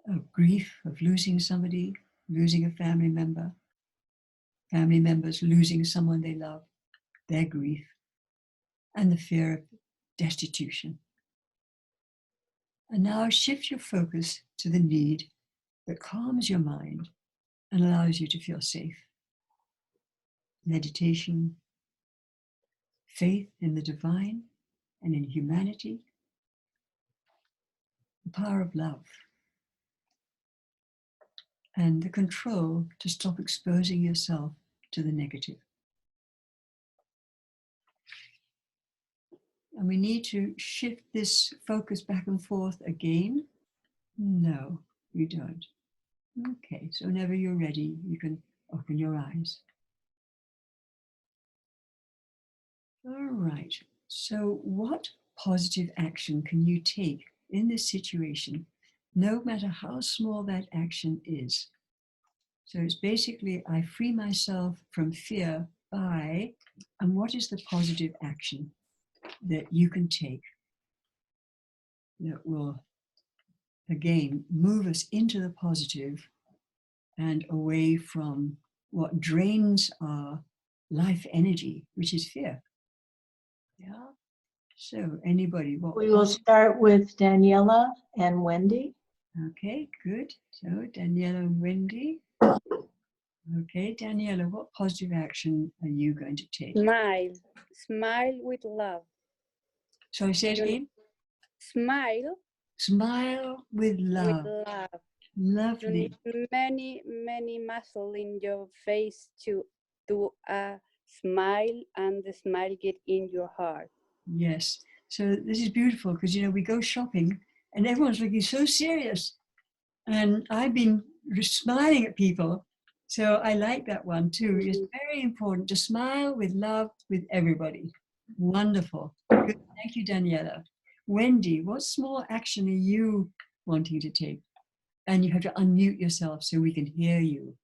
of grief, of losing somebody, losing a family member, family members losing someone they love, their grief, and the fear of destitution. And now shift your focus to the need that calms your mind and allows you to feel safe. Meditation, faith in the divine and in humanity, the power of love, and the control to stop exposing yourself to the negative. And we need to shift this focus back and forth again. No, you don't. Okay, so whenever you're ready, you can open your eyes. All right, so what positive action can you take in this situation, no matter how small that action is? So it's basically, I free myself from fear by, and what is the positive action that you can take that will, again, move us into the positive and away from what drains our life energy, which is fear. Yeah. So anybody, what We will start with Daniela and Wendy. Okay, good. So Daniela and Wendy. Okay, Daniela, what positive action are you going to take? Smile. Smile with love. Sorry, say it again. Smile. Smile with love. With love. Lovely. You need many, many muscles in your face to do a smile, and the smile get in your heart. Yes. So this is beautiful because, you know, we go shopping and everyone's looking so serious. And I've been smiling at people. So I like that one too. It's very important to smile with love with everybody. Wonderful. Good. Thank you, Daniela. Wendy, what small action are you wanting to take? And you have to unmute yourself so we can hear you.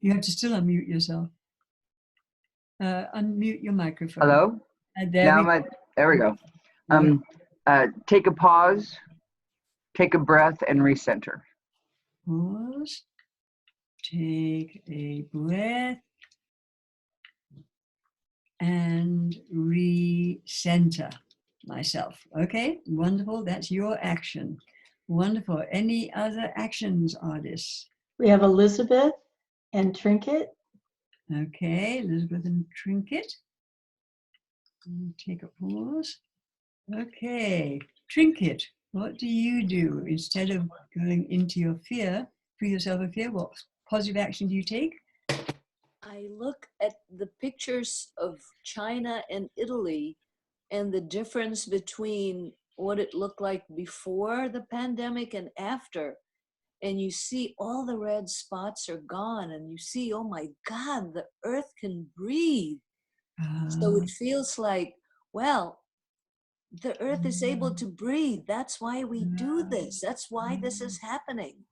You have to still unmute yourself. Unmute your microphone. Hello? There we go. Take a pause, take a breath, and recenter. Pause. Take a breath. And recenter myself. Okay, wonderful. That's your action. Wonderful. Any other actions, Ardis? We have Elizabeth and Trinket. Okay, Elizabeth and Trinket. Take a pause. Okay, Trinket, what do you do instead of going into your fear, free yourself of fear? What positive action do you take? I look at the pictures of China and Italy and the difference between what it looked like before the pandemic and after. And you see all the red spots are gone and you see, oh my God, the earth can breathe. So it feels like, well, the earth is able to breathe. That's why we do this. That's why this is happening.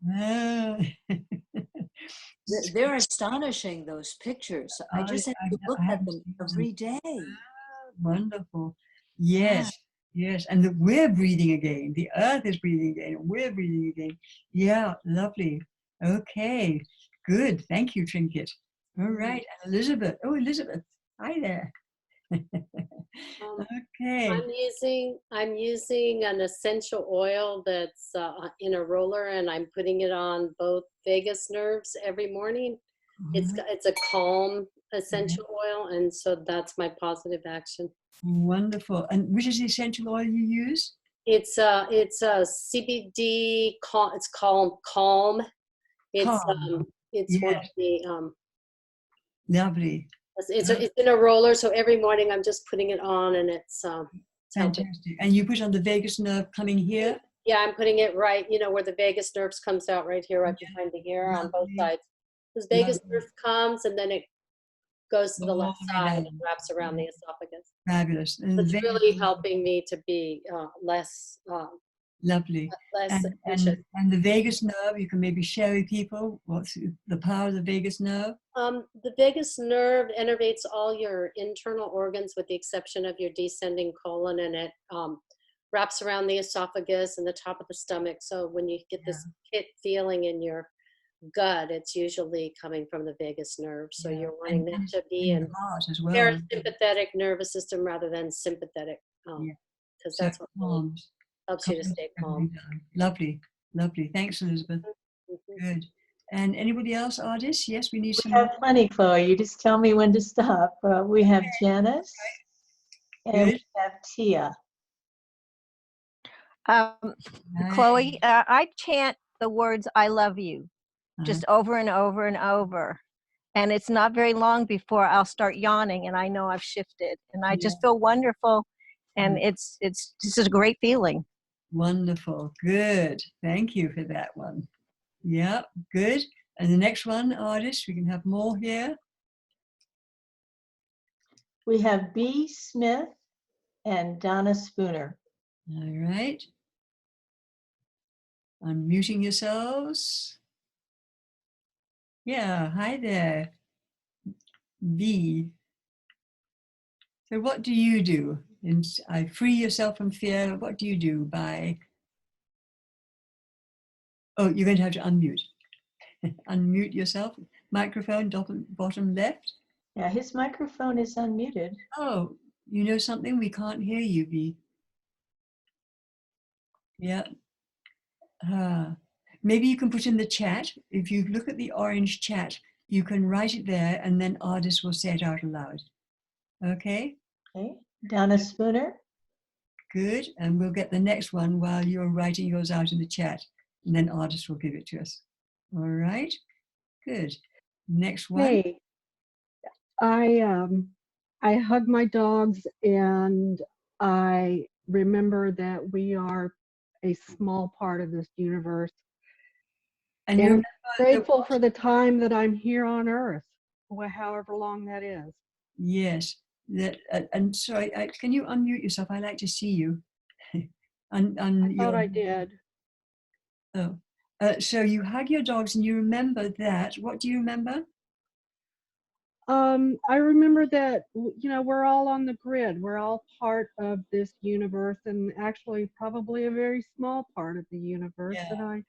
They're astonishing, those pictures. I just have to look at them every day. Wonderful. Yes, yes. And that we're breathing again. The earth is breathing again. And we're breathing again. Yeah, lovely. Okay, good. Thank you, Trinket. All right. And Elizabeth. Oh, Elizabeth. Hi there. Okay. I'm using an essential oil that's in a roller, and I'm putting it on both vagus nerves every morning. It's a calm essential oil, and so that's my positive action. Wonderful. And which is the essential oil you use? It's a CBD. It's called Calm. It's Calm. it's one of the Lovely. It's in a roller, so every morning I'm just putting it on, and it's fantastic. And you put on the vagus nerve coming here? Yeah, I'm putting it right, you know, where the vagus nerves comes out right here, right behind the ear on both sides. This vagus nerve comes, and then it goes to the left side and wraps around the esophagus. Fabulous. And it's really helping me to be less lovely. Less and the vagus nerve, you can maybe share with people what's the power of the vagus nerve. The vagus nerve innervates all your internal organs with the exception of your descending colon, and it wraps around the esophagus and the top of the stomach. So when you get this hit feeling in your gut, it's usually coming from the vagus nerve. So you're wanting that to be in well. parasympathetic nervous system rather than sympathetic, because that's what helps you to stay calm. Lovely, lovely. Thanks, Elizabeth. Good. And anybody else, Ardis? Yes, we need some. We have plenty, Chloe. You just tell me when to stop. We have Janice and we have Tia. Chloe, I chant the words "I love you" just over and over and over. And it's not very long before I'll start yawning and I know I've shifted. And I just feel wonderful. And it's this is a great feeling. Wonderful. Good. Thank you for that one. Yeah, good. And the next one, Ardis, we can have more here. We have B. Smith and Donna Spooner. All right. Unmuting yourselves. Yeah, hi there. B. So what do you do? I free yourself from fear. What do you do by... Oh, you're going to have to unmute. Unmute yourself. Microphone, bottom left. Yeah, his microphone is unmuted. Oh, you know something? We can't hear you, B. Yeah. Maybe you can put in the chat. If you look at the orange chat, you can write it there and then Ardis will say it out aloud. Okay? Okay. Donna Spooner. Good. And we'll get the next one while you're writing yours out in the chat. And then Ardis will give it to us. All right? Good. Next one. Hey, I hug my dogs and I remember that we are a small part of this universe. And I'm you're grateful for the time that I'm here on Earth, however long that is. Yes. And sorry, can you unmute yourself? I like to see you. I thought I did. Oh. So you hug your dogs and you remember that. What do you remember? I remember that, you know, we're all on the grid. We're all part of this universe and actually probably a very small part of the universe. Yeah. And I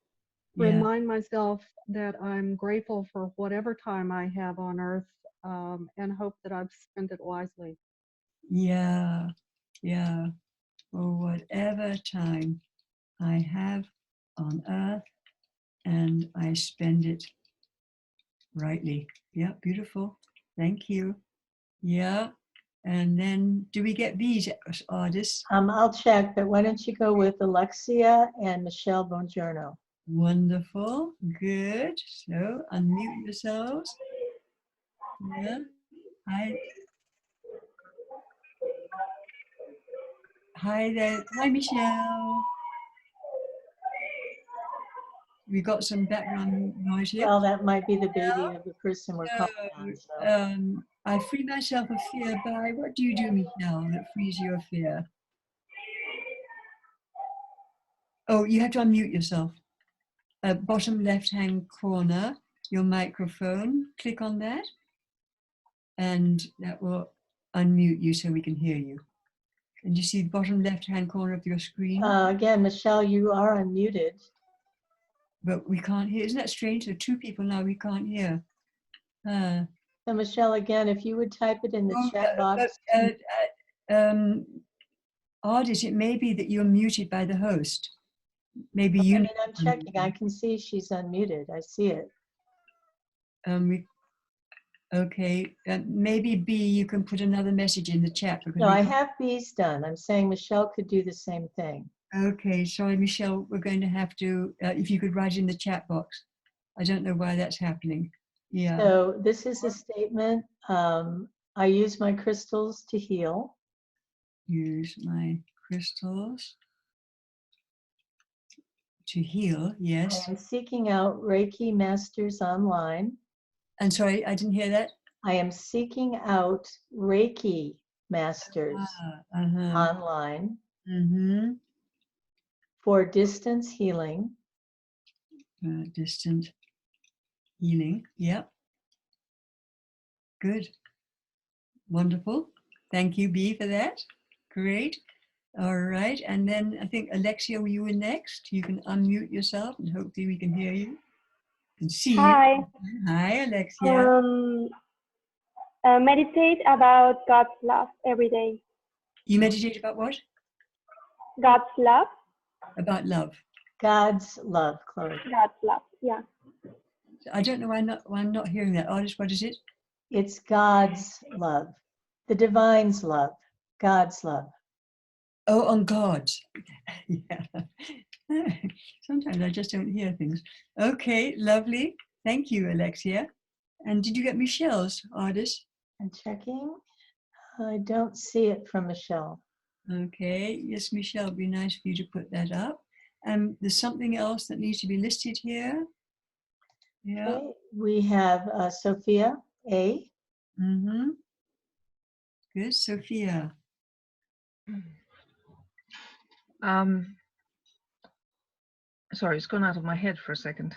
Yeah. remind myself that I'm grateful for whatever time I have on Earth and hope that I've spent it wisely. Yeah. Yeah. Or whatever time I have on Earth and I spend it rightly. Yeah, beautiful. Thank you. Yeah. And then do we get these, Ardis? I'll check, but why don't you go with Alexia and Michelle Bongiorno? Wonderful. Good. So unmute yourselves. Yeah. Hi there. Hi, Michelle. We got some background noise here. Well, that might be the baby of the person we're calling on. So. I free myself of fear by, what do you do, Michelle, that frees your fear? Oh, you have to unmute yourself. Bottom left-hand corner, your microphone, click on that. And that will unmute you so we can hear you. And you see the bottom left-hand corner of your screen? Again, Michelle, you are unmuted. But we can't hear. Isn't that strange? There are two people now we can't hear. So Michelle, again, if you would type it in the chat box. Ardis, it may be that you're muted by the host. Maybe I you. mean, I'm checking. I can see she's unmuted. I see it. Okay, maybe B, you can put another message in the chat. No, I have B's done. I'm saying Michelle could do the same thing. Okay, sorry, Michelle, we're going to have to, if you could write in the chat box. I don't know why that's happening. Yeah. So this is a statement. I use my crystals to heal. Use my crystals to heal, yes. I am seeking out Reiki masters online. And sorry, I didn't hear that. I am seeking out Reiki masters online for distance healing. Distant healing, yep. Good. Wonderful. Thank you, B, for that. Great. All right. And then I think, Alexia, you were next. You can unmute yourself and hopefully we can hear you and see Hi. you. Hi, Alexia. Meditate about God's love every day. You meditate about what? God's love. About love. God's love, Chloe. God's love, yeah. I don't know why I'm not hearing that. Ardis, what is it? It's God's love. The divine's love. God's love. Oh, on God's. Yeah. Sometimes I just don't hear things. Okay, lovely. Thank you, Alexia. And did you get Michelle's, Ardis? I'm checking. I don't see it from Michelle. Okay, yes, Michelle, it'd be nice for you to put that up. And there's something else that needs to be listed here. Yeah. Okay. We have Sophia A. Good, Sophia. Sorry, it's gone out of my head for a second.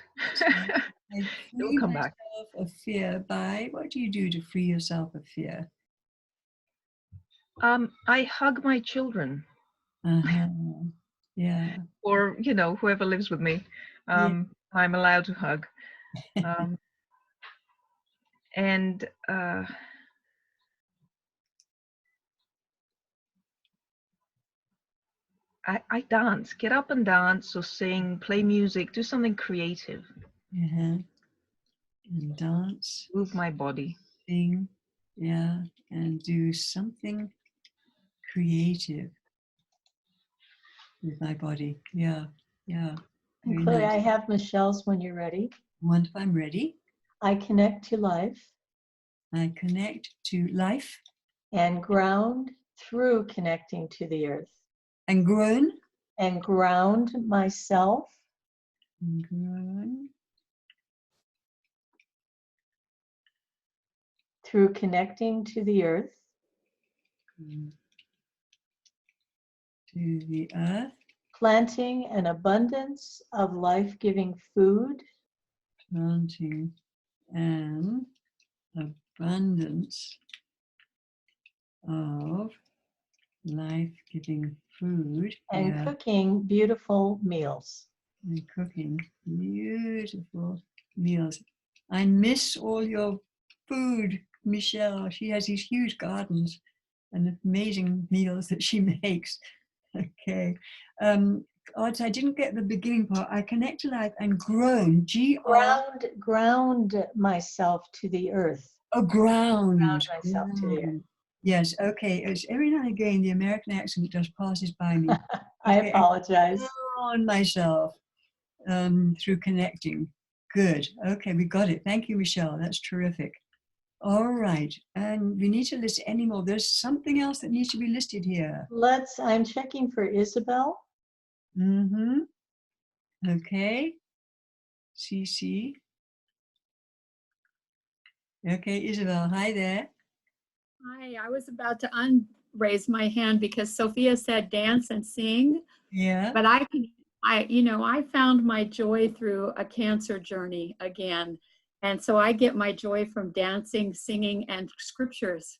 It will come back. Of fear by, what do you do to free yourself of fear? I hug my children. Yeah. Or, you know, whoever lives with me. I'm allowed to hug. And I dance, get up and dance or sing, play music, do something creative. And dance. Move my body. Sing, yeah, and do something creative with my body. Yeah, yeah. And Very Chloe, nice. I have Michelle's when you're ready. Once I'm ready. I connect to life. I connect to life. And ground through connecting to the earth. And grown. And ground myself. And grown. Through connecting to the earth. To the earth. Planting an abundance of life-giving food. Planting an abundance of life-giving food. And cooking beautiful meals. And cooking beautiful meals. I miss all your food, Michelle. She has these huge gardens and amazing meals that she makes. Okay. Ardis, I didn't get the beginning part. I connect to life and grown. Ground myself to the earth. Oh, ground. Ground myself to the earth. Yes, okay. It's every now and again the American accent just passes by me. I apologize. On myself through connecting. Good. Okay, we got it. Thank you, Michelle. That's terrific. All right. And we need to list any more. There's something else that needs to be listed here. I'm checking for Isabel. Mm-hmm. Okay. CC. Okay, Isabel, hi there. Hi, I was about to raise my hand because Sophia said dance and sing. Yeah. But I found my joy through a cancer journey again. And so I get my joy from dancing, singing, and scriptures.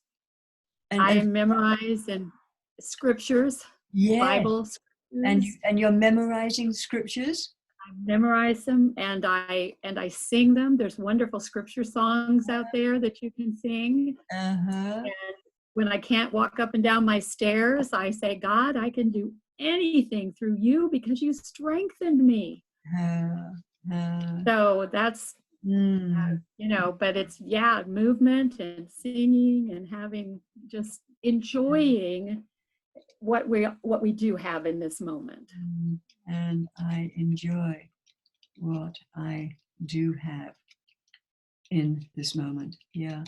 I memorize and scriptures, Bible scriptures. And you're memorizing scriptures? I memorize them and I sing them. There's wonderful scripture songs out there that you can sing. And when I can't walk up and down my stairs, I say, God, I can do anything through you because you strengthened me. So that's, but it's, movement and singing and having, just enjoying what we do have in this moment. And I enjoy what I do have in this moment. Yeah.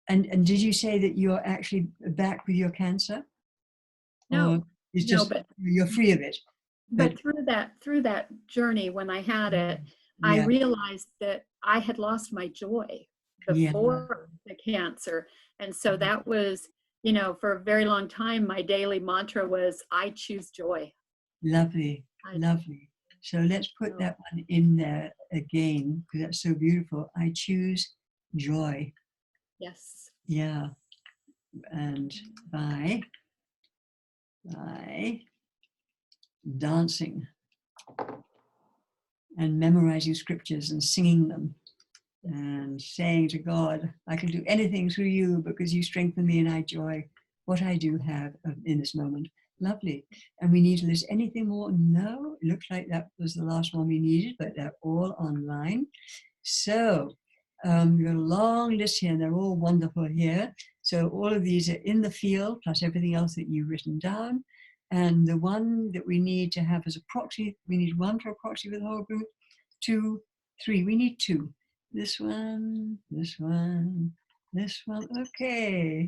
And did you say that you're actually back with your cancer? No, or it's just but you're free of it. But through that journey, when I had it, I realized that I had lost my joy before the cancer. And so that was, for a very long time, my daily mantra was, I choose joy. Lovely, lovely. So let's put that one in there again, because that's so beautiful. I choose joy. Yes. Yeah. And by dancing and memorizing scriptures and singing them and saying to God, I can do anything through you because you strengthen me and I enjoy what I do have in this moment. Lovely. And we need to list anything more? No, it looks like that was the last one we needed, but they're all online. So we've got a long list here and they're all wonderful here. So all of these are in the field plus everything else that you've written down. And the one that we need to have as a proxy, we need one for a proxy for the whole group, 2, 3, we need 2. This one, this one, this one, okay.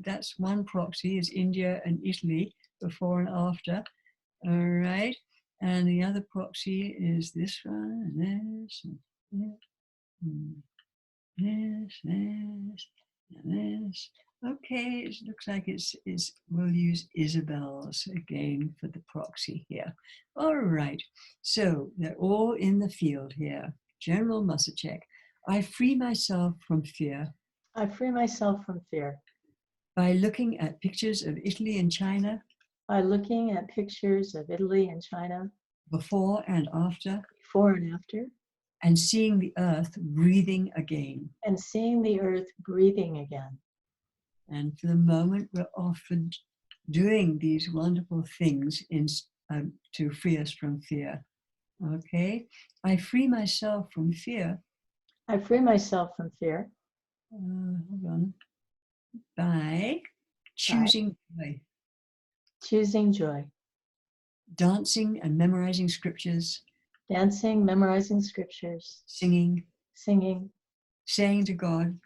That's one proxy, is India and Italy, before and after, all right. And the other proxy is this one, and this, and this, and this. Okay, it looks like we'll use Isabel's again for the proxy here. All right, so they're all in the field here. General muscle check. I free myself from fear. I free myself from fear. By looking at pictures of Italy and China. By looking at pictures of Italy and China. Before and after. Before and after. and seeing the earth breathing again. And seeing the earth breathing again. And for the moment, we're often doing these wonderful things to free us from fear. Okay, I free myself from fear. I free myself from fear. Hold on. By choosing joy. Choosing joy. Dancing and memorizing scriptures. Dancing, memorizing scriptures. Singing. Singing. Saying to God.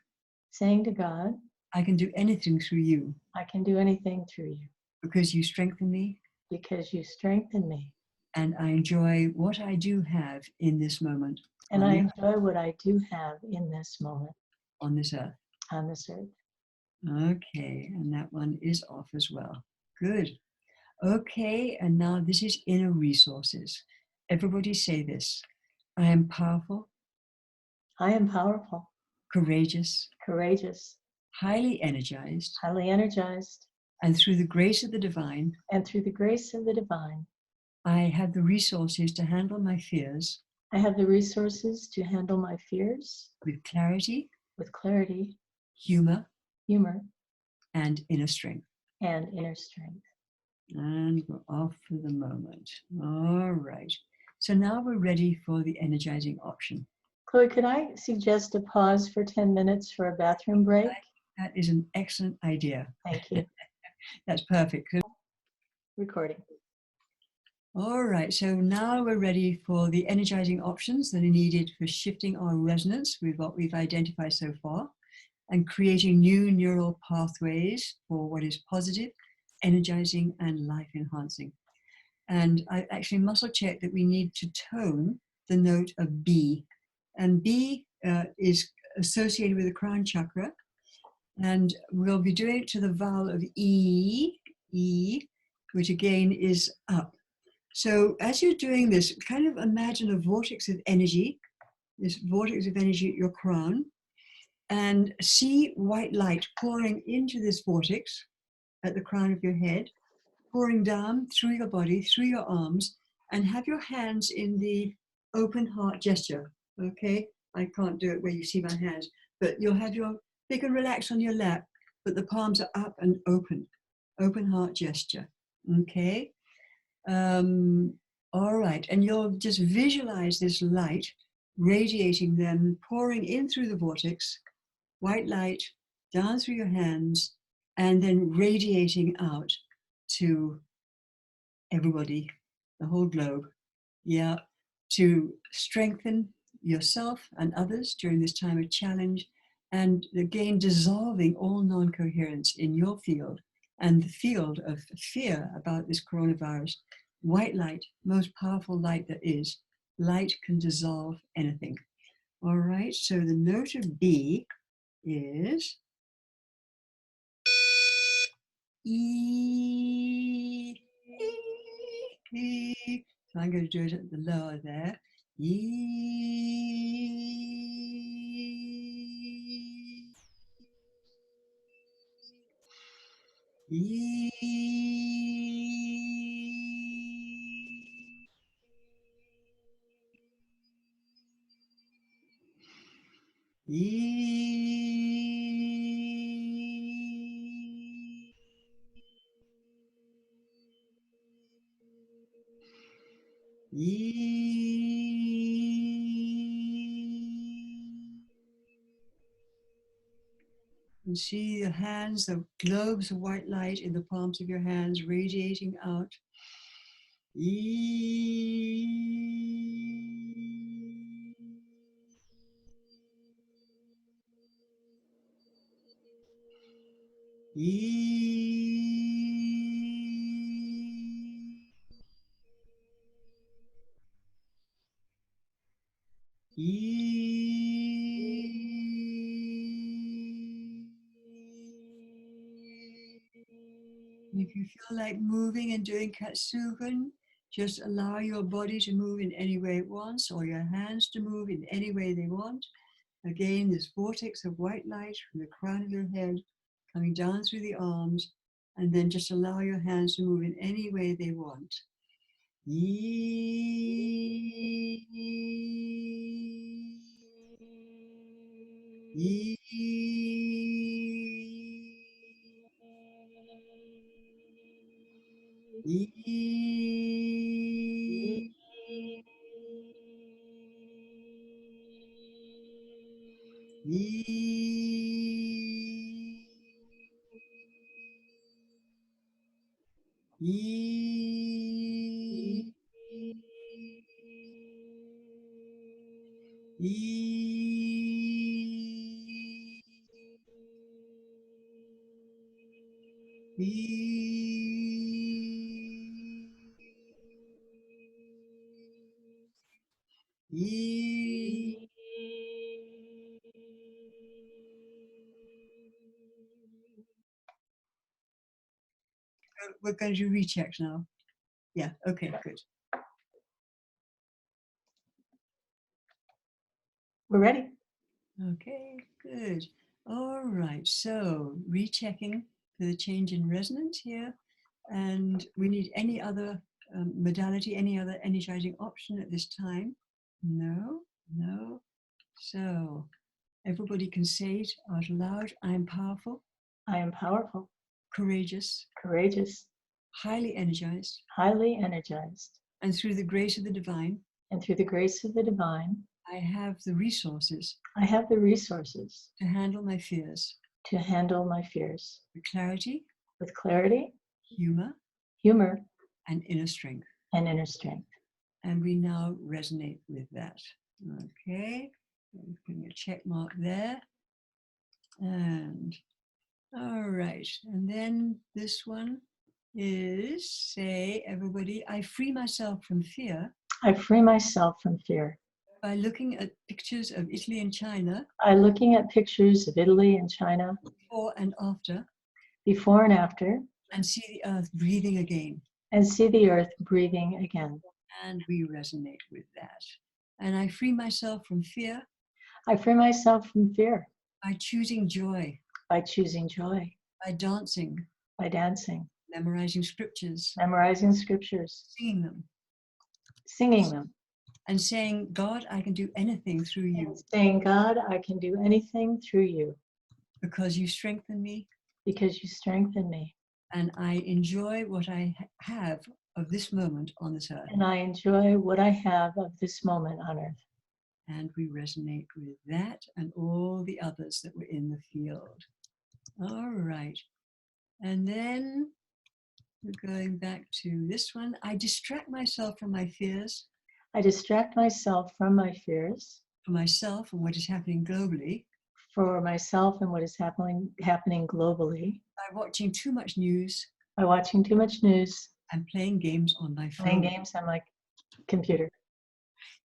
Saying to God. I can do anything through you. I can do anything through you. Because you strengthen me. Because you strengthen me. And I enjoy what I do have in this moment. And I enjoy what I do have in this moment. On this earth. On this earth. Okay, and that one is off as well. Good. Okay, and now this is inner resources. Everybody say this. I am powerful. I am powerful. Courageous. Courageous. Highly energized. Highly energized. And through the grace of the divine. And through the grace of the divine. I have the resources to handle my fears. I have the resources to handle my fears. With clarity. With clarity. Humor. Humor. And inner strength. And inner strength. And we're off for the moment. All right. So now we're ready for the energizing option. Chloe, could I suggest a pause for 10 minutes for a bathroom break? That is an excellent idea. Thank you. That's perfect. Recording. All right, so now we're ready for the energizing options that are needed for shifting our resonance with what we've identified so far and creating new neural pathways for what is positive, energizing, and life-enhancing. And I actually muscle checked that we need to tone the note of B. And B is associated with the crown chakra. And we'll be doing it to the vowel of E, which again is up. So as you're doing this, kind of imagine a vortex of energy, this vortex of energy at your crown, and see white light pouring into this vortex at the crown of your head, pouring down through your body, through your arms, and have your hands in the open heart gesture, okay? I can't do it where you see my hands, but you'll have your, big and relax on your lap, but the palms are up and open heart gesture, okay? All right, and you'll just visualize this light radiating then, pouring in through the vortex, white light down through your hands, and then radiating out to everybody, the whole globe, yeah, to strengthen yourself and others during this time of challenge, and again dissolving all non-coherence in your field and the field of fear about this coronavirus. White light, most powerful light there is. Light can dissolve anything. All right, so the note of B is E. So I'm going to do it at the lower there. And see your hands, the globes of white light in the palms of your hands radiating out. If you feel like moving and doing Katsugan, just allow your body to move in any way it wants, or your hands to move in any way they want. Again, this vortex of white light from the crown of your head coming down through the arms, and then just allow your hands to move in any way they want. We're going to do rechecks now. Yeah, okay, good. We're ready. Okay, good. All right, so rechecking for the change in resonance here. And we need any other modality, any other energizing option at this time? No, no. So everybody can say it out loud. I am powerful. I am powerful. Courageous. Courageous. Highly energized. Highly energized. And through the grace of the divine. And through the grace of the divine. I have the resources. I have the resources. To handle my fears. To handle my fears. With clarity. With clarity. Humor. Humor. And inner strength. And inner strength. And we now resonate with that. Okay. Putting a check mark there. And all right. And then this one is, say, everybody, I free myself from fear. I free myself from fear. By looking at pictures of Italy and China. By looking at pictures of Italy and China. Before and after. Before and after. And see the earth breathing again. And see the earth breathing again. And we resonate with that. And I free myself from fear. I free myself from fear. By choosing joy. By choosing joy. By dancing. By dancing. Memorizing scriptures. Memorizing scriptures. Singing them. Singing them. And saying, God, I can do anything through you. And saying, God, I can do anything through you. Because you strengthen me. Because you strengthen me. And I enjoy what I have of this moment on this earth. And I enjoy what I have of this moment on earth. And we resonate with that and all the others that were in the field. All right. And then we're going back to this one. I distract myself from my fears. I distract myself from my fears. For myself and what is happening globally. For myself and what is happening globally. By watching too much news. By watching too much news. And playing games on my phone. Playing games on my computer.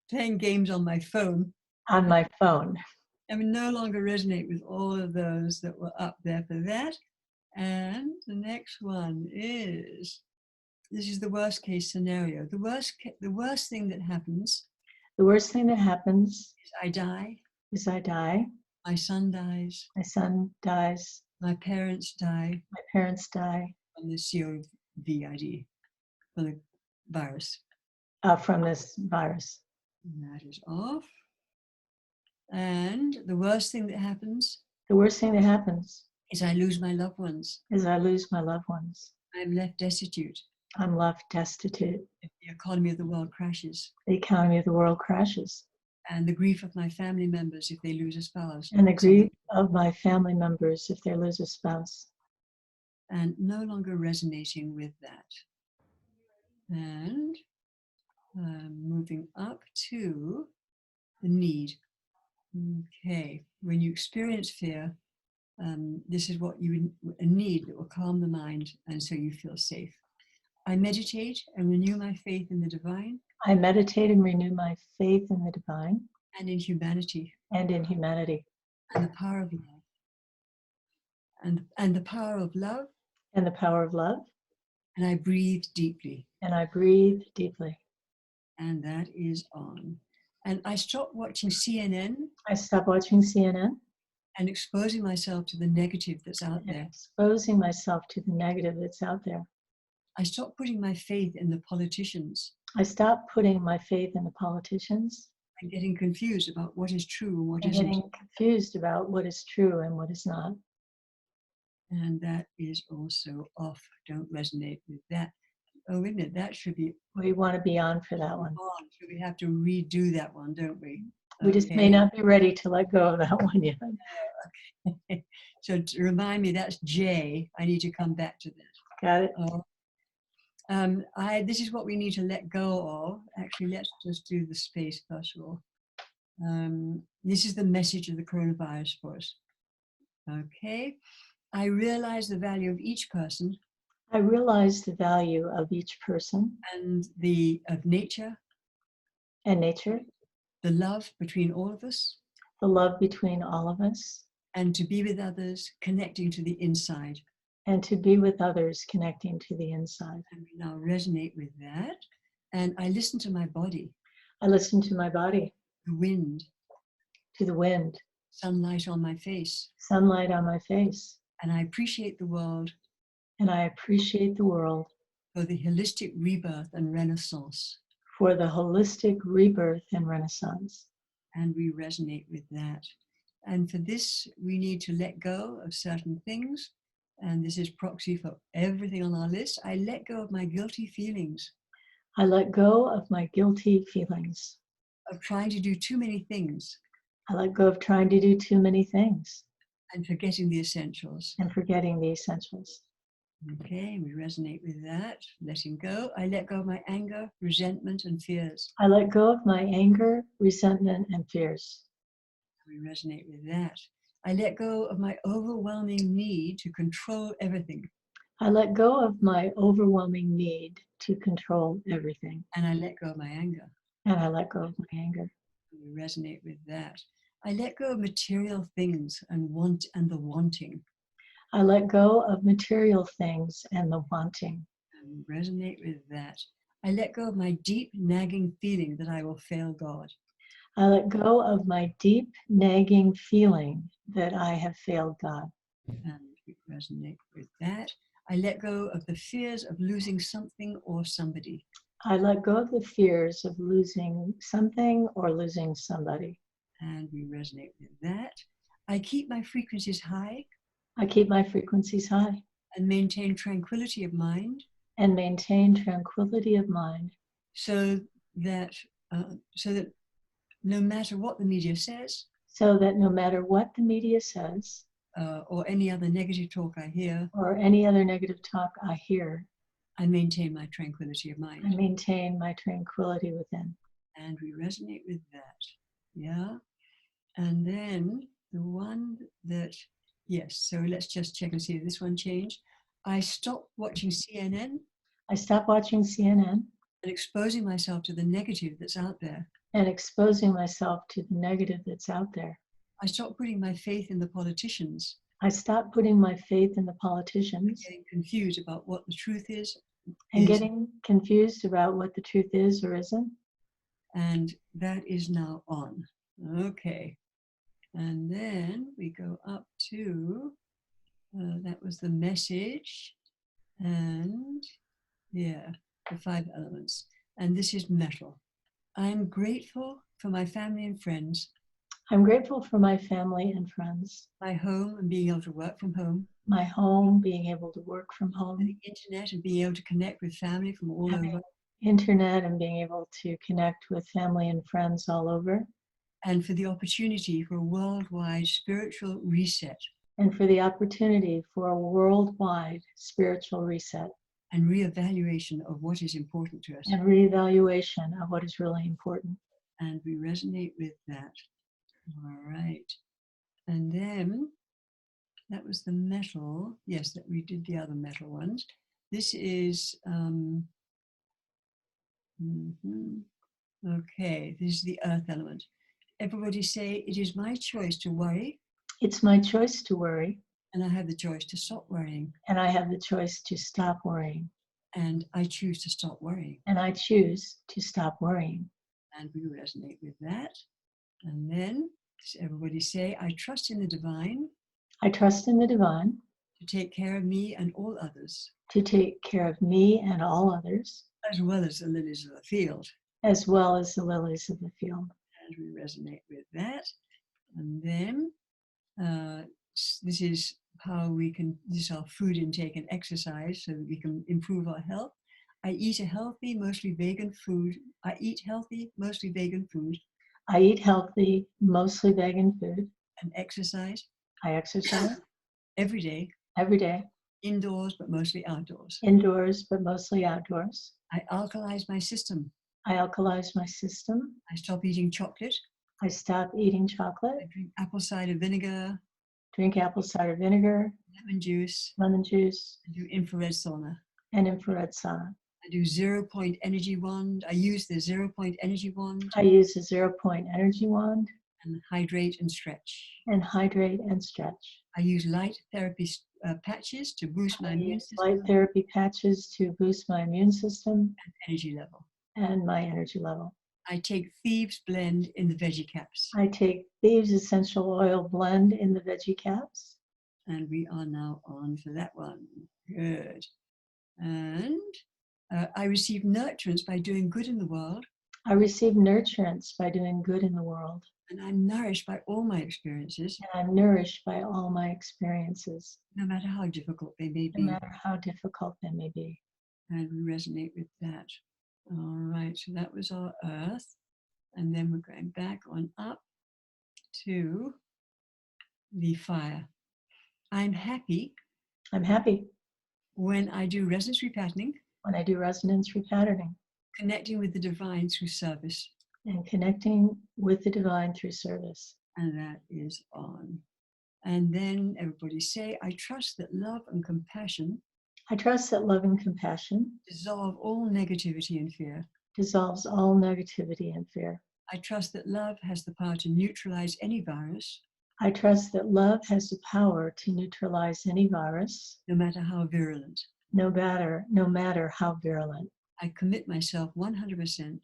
Playing games on my phone. On my phone. I would no longer resonate with all of those that were up there for that. And the next one is, this is the worst case scenario. The worst thing that happens. The worst thing that happens. Is I die. Is I die. My son dies. My son dies. My parents die. My parents die. From the COVID, from the virus. From this virus. And that is off. And the worst thing that happens. The worst thing that happens. Is I lose my loved ones. Is I lose my loved ones. I'm left destitute. I'm left destitute. If the economy of the world crashes. The economy of the world crashes. And the grief of my family members if they lose a spouse. And the grief of my family members if they lose a spouse. And no longer resonating with that. And moving up to the need. Okay, when you experience fear, this is what you a need that will calm the mind, and so you feel safe. I meditate and renew my faith in the divine. I meditate and renew my faith in the divine. And in humanity. And in humanity. And the power of love. And the power of love. And the power of love. And I breathe deeply. And I breathe deeply. And that is on. And I stop watching CNN. I stop watching CNN. And exposing myself to the negative that's out there. Exposing myself to the negative that's out there. I stop putting my faith in the politicians. I stop putting my faith in the politicians. And getting confused about what is true and what And isn't. getting confused about what is true and what is not. And that is also off. Don't resonate with that. Oh, wait a minute. That should be. We want to be on for that one. On. So we have to redo that one, don't we? We just may not be ready to let go of that one yet. Okay. So to remind me, that's J. I need to come back to this. Got it. This is what we need to let go of. Actually, let's just do the space first of all. This is the message of the coronavirus for us. Okay. I realize the value of each person. I realize the value of each person. And of nature. And nature. The love between all of us. The love between all of us. And to be with others, connecting to the inside. And to be with others, connecting to the inside. And we now resonate with that. And I listen to my body. I listen to my body. The wind. To the wind. Sunlight on my face. Sunlight on my face. And I appreciate the world. And I appreciate the world. For the holistic rebirth and renaissance. For the holistic rebirth and renaissance. And we resonate with that. And for this, we need to let go of certain things. And this is proxy for everything on our list. I let go of my guilty feelings. I let go of my guilty feelings. Of trying to do too many things. I let go of trying to do too many things. And forgetting the essentials. And forgetting the essentials. Okay, we resonate with that. Letting go. I let go of my anger, resentment, and fears. I let go of my anger, resentment, and fears. We resonate with that. I let go of my overwhelming need to control everything. I let go of my overwhelming need to control everything. And I let go of my anger. And I let go of my anger. We resonate with that. I let go of material things and the wanting. I let go of material things and the wanting. And we resonate with that. I let go of my deep nagging feeling that I will fail God. I let go of my deep nagging feeling that I have failed God. And we resonate with that. I let go of the fears of losing something or somebody. I let go of the fears of losing something or losing somebody. And we resonate with that. I keep my frequencies high. I keep my frequencies high. And maintain tranquility of mind. And maintain tranquility of mind. So that no matter what the media says. So that no matter what the media says. Or any other negative talk I hear. Or any other negative talk I hear. I maintain my tranquility of mind. I maintain my tranquility within. And we resonate with that. Yeah. And then the one that, yes, so let's just check and see if this one changed. I stopped watching CNN. I stopped watching CNN. And exposing myself to the negative that's out there. And exposing myself to the negative that's out there. I stopped putting my faith in the politicians. I stopped putting my faith in the politicians. Getting confused about what the truth is. And getting confused about what the truth is or isn't. And that is now on. Okay. And then we go up to, that was the message. And yeah, the 5 elements. And this is metal. I'm grateful for my family and friends. I'm grateful for my family and friends. My home and being able to work from home. My home, being able to work from home. And the internet and being able to connect with family from all over. Internet and being able to connect with family and friends all over. And for the opportunity for a worldwide spiritual reset. And for the opportunity for a worldwide spiritual reset. And reevaluation of what is important to us. And reevaluation of what is really important. And we resonate with that. All right. And then that was the metal. Yes, that we did the other metal ones. This is, okay, this is the earth element. Everybody say, it is my choice to worry. It's my choice to worry. And I have the choice to stop worrying. And I have the choice to stop worrying. And I choose to stop worrying. And I choose to stop worrying. And we resonate with that. And then everybody say, I trust in the divine. I trust in the divine. To take care of me and all others. To take care of me and all others. As well as the lilies of the field. As well as the lilies of the field. And we resonate with that. And then this is how we can, this is our food intake and exercise so that we can improve our health. I eat a healthy, mostly vegan food. I eat healthy, mostly vegan food. I eat healthy, mostly vegan food. And exercise. I exercise. Every day. Every day. Indoors, but mostly outdoors. Indoors, but mostly outdoors. I alkalize my system. I alkalize my system. I stop eating chocolate. I stop eating chocolate. I drink apple cider vinegar. Drink apple cider vinegar. Lemon juice. Lemon juice. I do infrared sauna. And infrared sauna. I do 0 point energy wand. I use the 0 point energy wand. I use a 0 point energy wand. And hydrate and stretch. And hydrate and stretch. I use light therapy patches to boost my immune system. Light therapy patches to boost my immune system. And energy level. And my energy level. I take Thieves Blend in the veggie caps. I take Thieves Essential Oil Blend in the veggie caps. And we are now on for that one. Good. And I receive nurturance by doing good in the world. I receive nurturance by doing good in the world. And I'm nourished by all my experiences. And I'm nourished by all my experiences. No matter how difficult they may be. No matter how difficult they may be. And we resonate with that. All right, so that was our earth. And then we're going back on up to the fire. I'm happy. I'm happy. When I do resonance repatterning. When I do resonance repatterning. Connecting with the divine through service. And connecting with the divine through service. And that is on. And then everybody say, I trust that love and compassion. I trust that love and compassion dissolve all negativity and fear. Dissolves all negativity and fear. I trust that love has the power to neutralize any virus. I trust that love has the power to neutralize any virus. No matter how virulent. No matter how virulent. I commit myself 100%.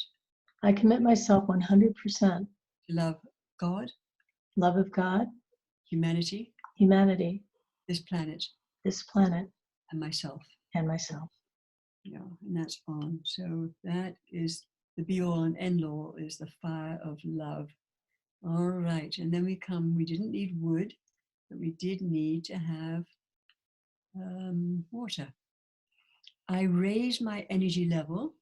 I commit myself 100% to love God. Love of God. Humanity. Humanity. This planet. This planet. And myself. And myself. Yeah, and that's on. So that is the be all and end all, is the fire of love. All right, and then we didn't need wood, but we did need to have water. I raise my energy level.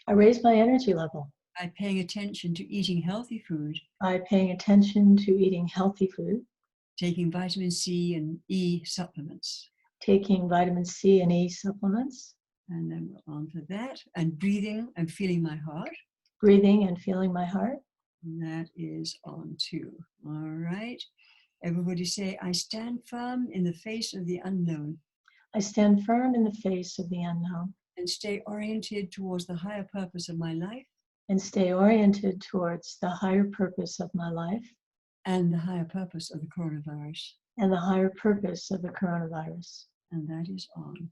I raise my energy level. By paying attention to eating healthy food. By paying attention to eating healthy food. Taking vitamin C and E supplements. Taking vitamin C and E supplements. And then we're on for that. And breathing and feeling my heart. Breathing and feeling my heart. And that is on too. All right. Everybody say, I stand firm in the face of the unknown. I stand firm in the face of the unknown. And stay oriented towards the higher purpose of my life. And stay oriented towards the higher purpose of my life. And the higher purpose of the coronavirus. And the higher purpose of the coronavirus. And that is on.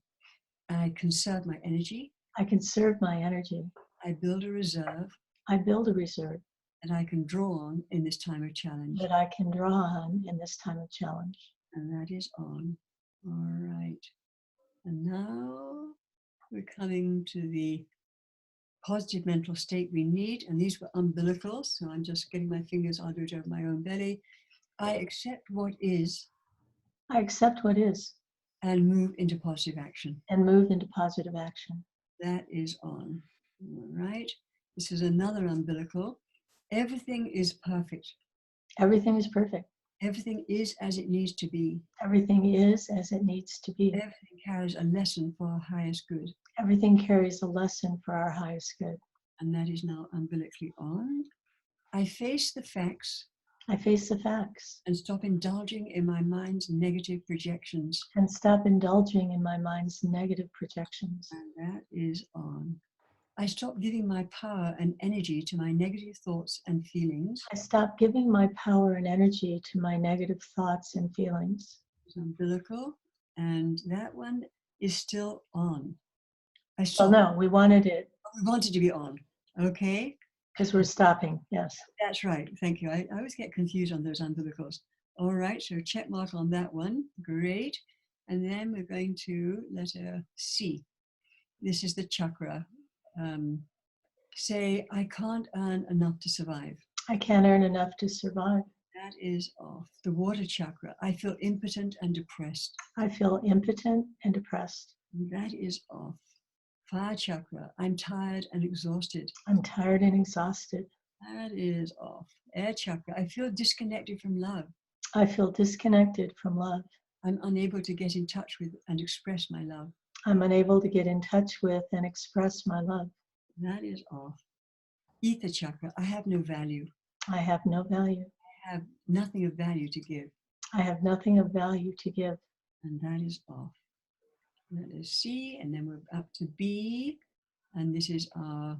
I conserve my energy. I conserve my energy. I build a reserve. I build a reserve. That I can draw on in this time of challenge. That I can draw on in this time of challenge. And that is on. All right. And now we're coming to the positive mental state we need. And these were umbilicals. So I'm just getting my fingers, I'll do it over my own belly. I accept what is. I accept what is. And move into positive action. And move into positive action. That is on. All right. This is another umbilical. Everything is perfect. Everything is perfect. Everything is as it needs to be. Everything is as it needs to be. Everything carries a lesson for our highest good. Everything carries a lesson for our highest good. And that is now umbilically on. I face the facts. I face the facts. And stop indulging in my mind's negative projections. And stop indulging in my mind's negative projections. And that is on. I stop giving my power and energy to my negative thoughts and feelings. I stop giving my power and energy to my negative thoughts and feelings. It's umbilical, and that one is still on. Well, no, we wanted it. We wanted to be on, okay? Because we're stopping, yes. That's right, thank you. I always get confused on those umbilicals. All right, so check mark on that one, great. And then we're going to letter C. This is the chakra Say, I can't earn enough to survive. I can't earn enough to survive. That is off. The water chakra. I feel impotent and depressed. I feel impotent and depressed. That is off. Fire chakra. I'm tired and exhausted. I'm tired and exhausted. That is off. Air chakra. I feel disconnected from love. I feel disconnected from love. I'm unable to get in touch with and express my love. I'm unable to get in touch with and express my love. That is off. Ether chakra. I have no value. I have no value. I have nothing of value to give. I have nothing of value to give. And that is off. That is C, and then we're up to B. And this is our,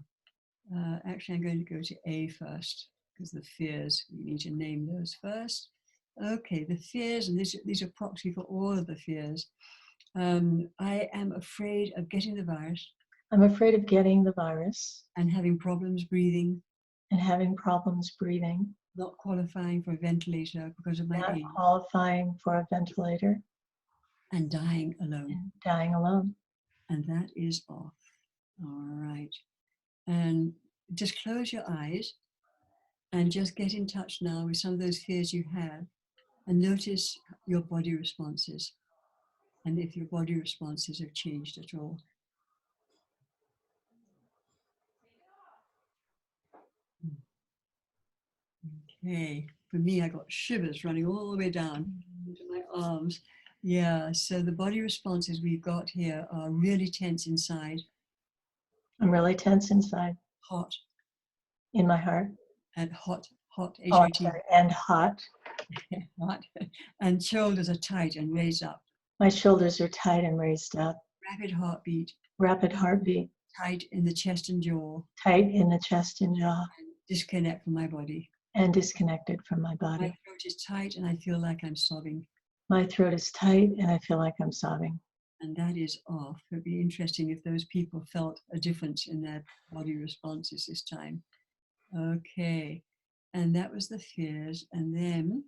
actually I'm going to go to A first, because the fears, we need to name those first. Okay, the fears, and these are proxy for all of the fears. I am afraid of getting the virus. I'm afraid of getting the virus. And having problems breathing. And having problems breathing. Not qualifying for a ventilator because of my age. Not qualifying for a ventilator. And dying alone. And dying alone. And that is off. All right. And just close your eyes and just get in touch now with some of those fears you have and notice your body responses and if your body responses have changed at all. Okay, for me, I got shivers running all the way down into my arms. Yeah, so the body responses we've got here are really tense inside. I'm really tense inside. Hot. In my heart. And hot, Oh, H-O-T. and hot. Hot. And shoulders are tight and raised up. My shoulders are tight and raised up. Rapid heartbeat. Rapid heartbeat. Tight in the chest and jaw. Tight in the chest and jaw. And disconnect from my body. And disconnected from my body. My throat is tight and I feel like I'm sobbing. My throat is tight and I feel like I'm sobbing. And that is off. It would be interesting if those people felt a difference in their body responses this time. Okay. And that was the fears. And then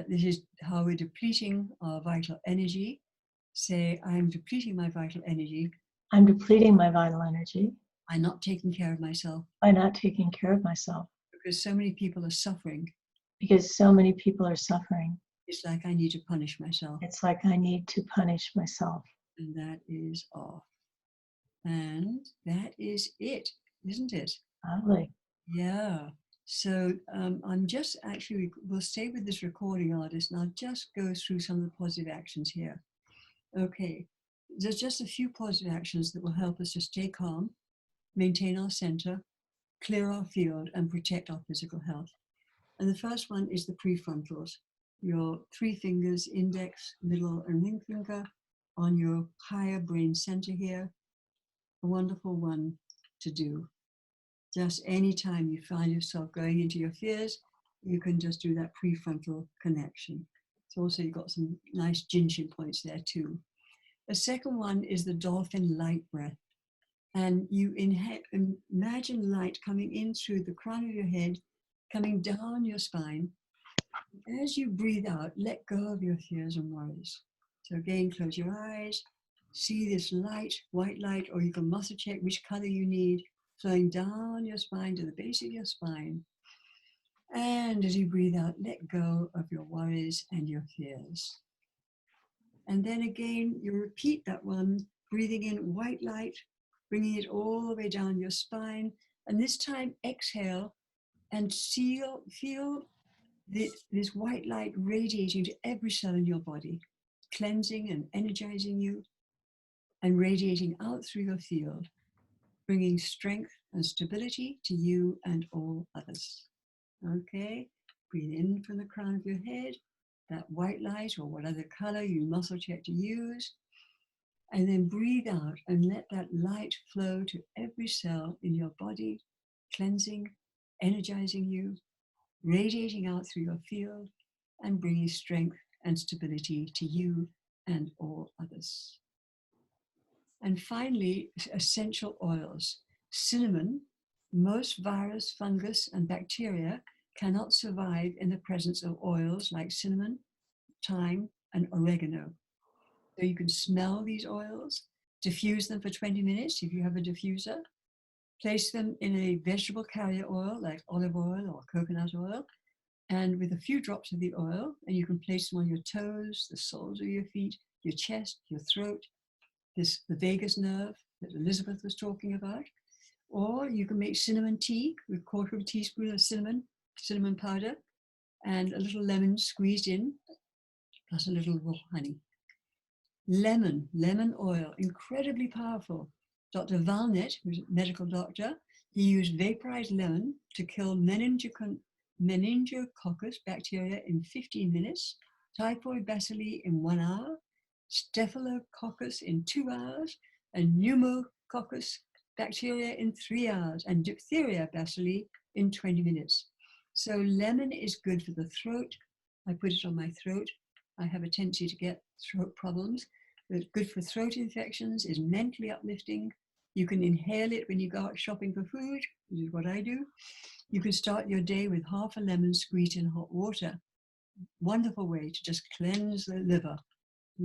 this is how we're depleting our vital energy. Say, I'm depleting my vital energy. I'm depleting my vital energy. I'm not taking care of myself. By not taking care of myself. Because so many people are suffering. Because so many people are suffering. It's like I need to punish myself. It's like I need to punish myself. And that is off. And that is it, isn't it? Lovely. Yeah. So I'm just actually, we'll stay with this recording artist and I'll just go through some of the positive actions here. Okay. There's just a few positive actions that will help us to stay calm, maintain our center, clear our field, and protect our physical health. And the first one is the prefrontals. Your 3 fingers, index, middle, and ring finger on your higher brain center here. A wonderful one to do. Just anytime you find yourself going into your fears, you can just do that prefrontal connection. So also you've got some nice jinjin points there too. The second one is the dolphin light breath. And you imagine light coming in through the crown of your head, coming down your spine. As you breathe out, let go of your fears and worries. So again, close your eyes, see this light, white light, or you can muscle check which color you need, flowing down your spine to the base of your spine. And as you breathe out, let go of your worries and your fears. And then again, you repeat that one, breathing in white light, bringing it all the way down your spine. And this time, exhale and feel this white light radiating to every cell in your body, cleansing and energizing you, and radiating out through your field, bringing strength and stability to you and all others. Okay, breathe in from the crown of your head, that white light or whatever color you muscle check to use, and then breathe out and let that light flow to every cell in your body, cleansing, energizing you, radiating out through your field, and bringing strength and stability to you and all others. And finally, essential oils. Cinnamon. Most virus, fungus, and bacteria cannot survive in the presence of oils like cinnamon, thyme, and oregano. So you can smell these oils Diffuse them for 20 minutes if you have a diffuser. Place them in a vegetable carrier oil like olive oil or coconut oil, and with a few drops of the oil, and you can place them on your toes, the soles of your feet, your chest, your throat, the vagus nerve that Elizabeth was talking about. Or you can make cinnamon tea with 1/4 teaspoon of cinnamon powder, and a little lemon squeezed in, plus a little raw honey. Lemon oil, incredibly powerful. Dr. Valnet, who's a medical doctor, he used vaporized lemon to kill meningococcus bacteria in 15 minutes, typhoid bacilli in 1 hour, staphylococcus in 2 hours, and pneumococcus bacteria in 3 hours, and diphtheria bacilli in 20 minutes. So lemon is good for the throat. I put it on my throat. I have a tendency to get throat problems. It's good for throat infections, is mentally uplifting. You can inhale it when you go out shopping for food, which is what I do. You can start your day with half a lemon squeezed in hot water. Wonderful way to just cleanse the liver.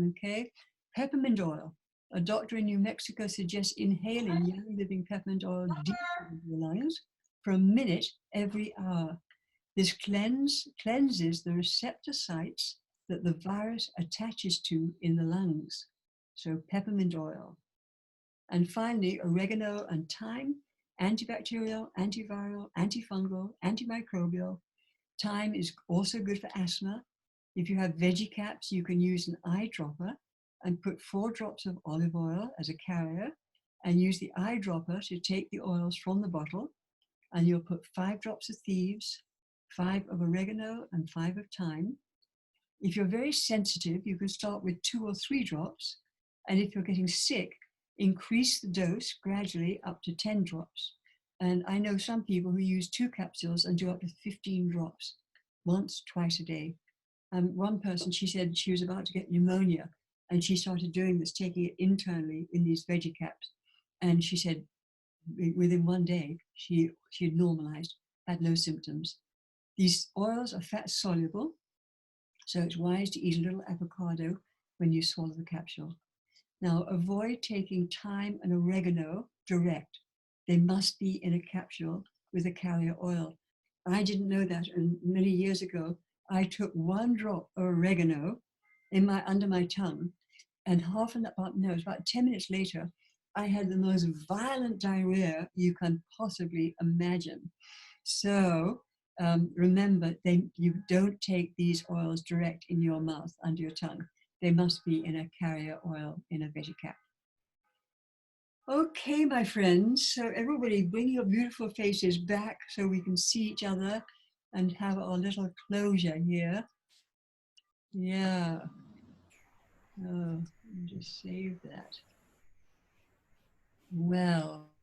Okay? Peppermint oil. A doctor in New Mexico suggests inhaling young living peppermint oil deep into the lungs for a minute every hour. This cleanses the receptor sites that the virus attaches to in the lungs. So peppermint oil. And finally, oregano and thyme, antibacterial, antiviral, antifungal, antimicrobial. Thyme is also good for asthma. If you have veggie caps, you can use an eyedropper and put 4 drops of olive oil as a carrier and use the eyedropper to take the oils from the bottle, and you'll put 5 drops of thieves, 5 of oregano, and 5 of thyme. If you're very sensitive, you can start with 2 or 3 drops, and if you're getting sick, increase the dose gradually up to 10 drops. And I know some people who use 2 capsules and do up to 15 drops, once, twice a day. One person, she said she was about to get pneumonia, and she started doing this, taking it internally in these veggie caps. And she said within 1 day, she had normalized, had no symptoms. These oils are fat soluble, so it's wise to eat a little avocado when you swallow the capsule. Now, avoid taking thyme and oregano direct. They must be in a capsule with a carrier oil. I didn't know that, and many years ago, I took 1 drop of oregano under my tongue, and about 10 minutes later, I had the most violent diarrhea you can possibly imagine. So remember, you don't take these oils direct in your mouth, under your tongue. They must be in a carrier oil in a veggie cap. Okay, my friends, so everybody bring your beautiful faces back so we can see each other and have our little closure here. Yeah. Oh, let me just save that. Well.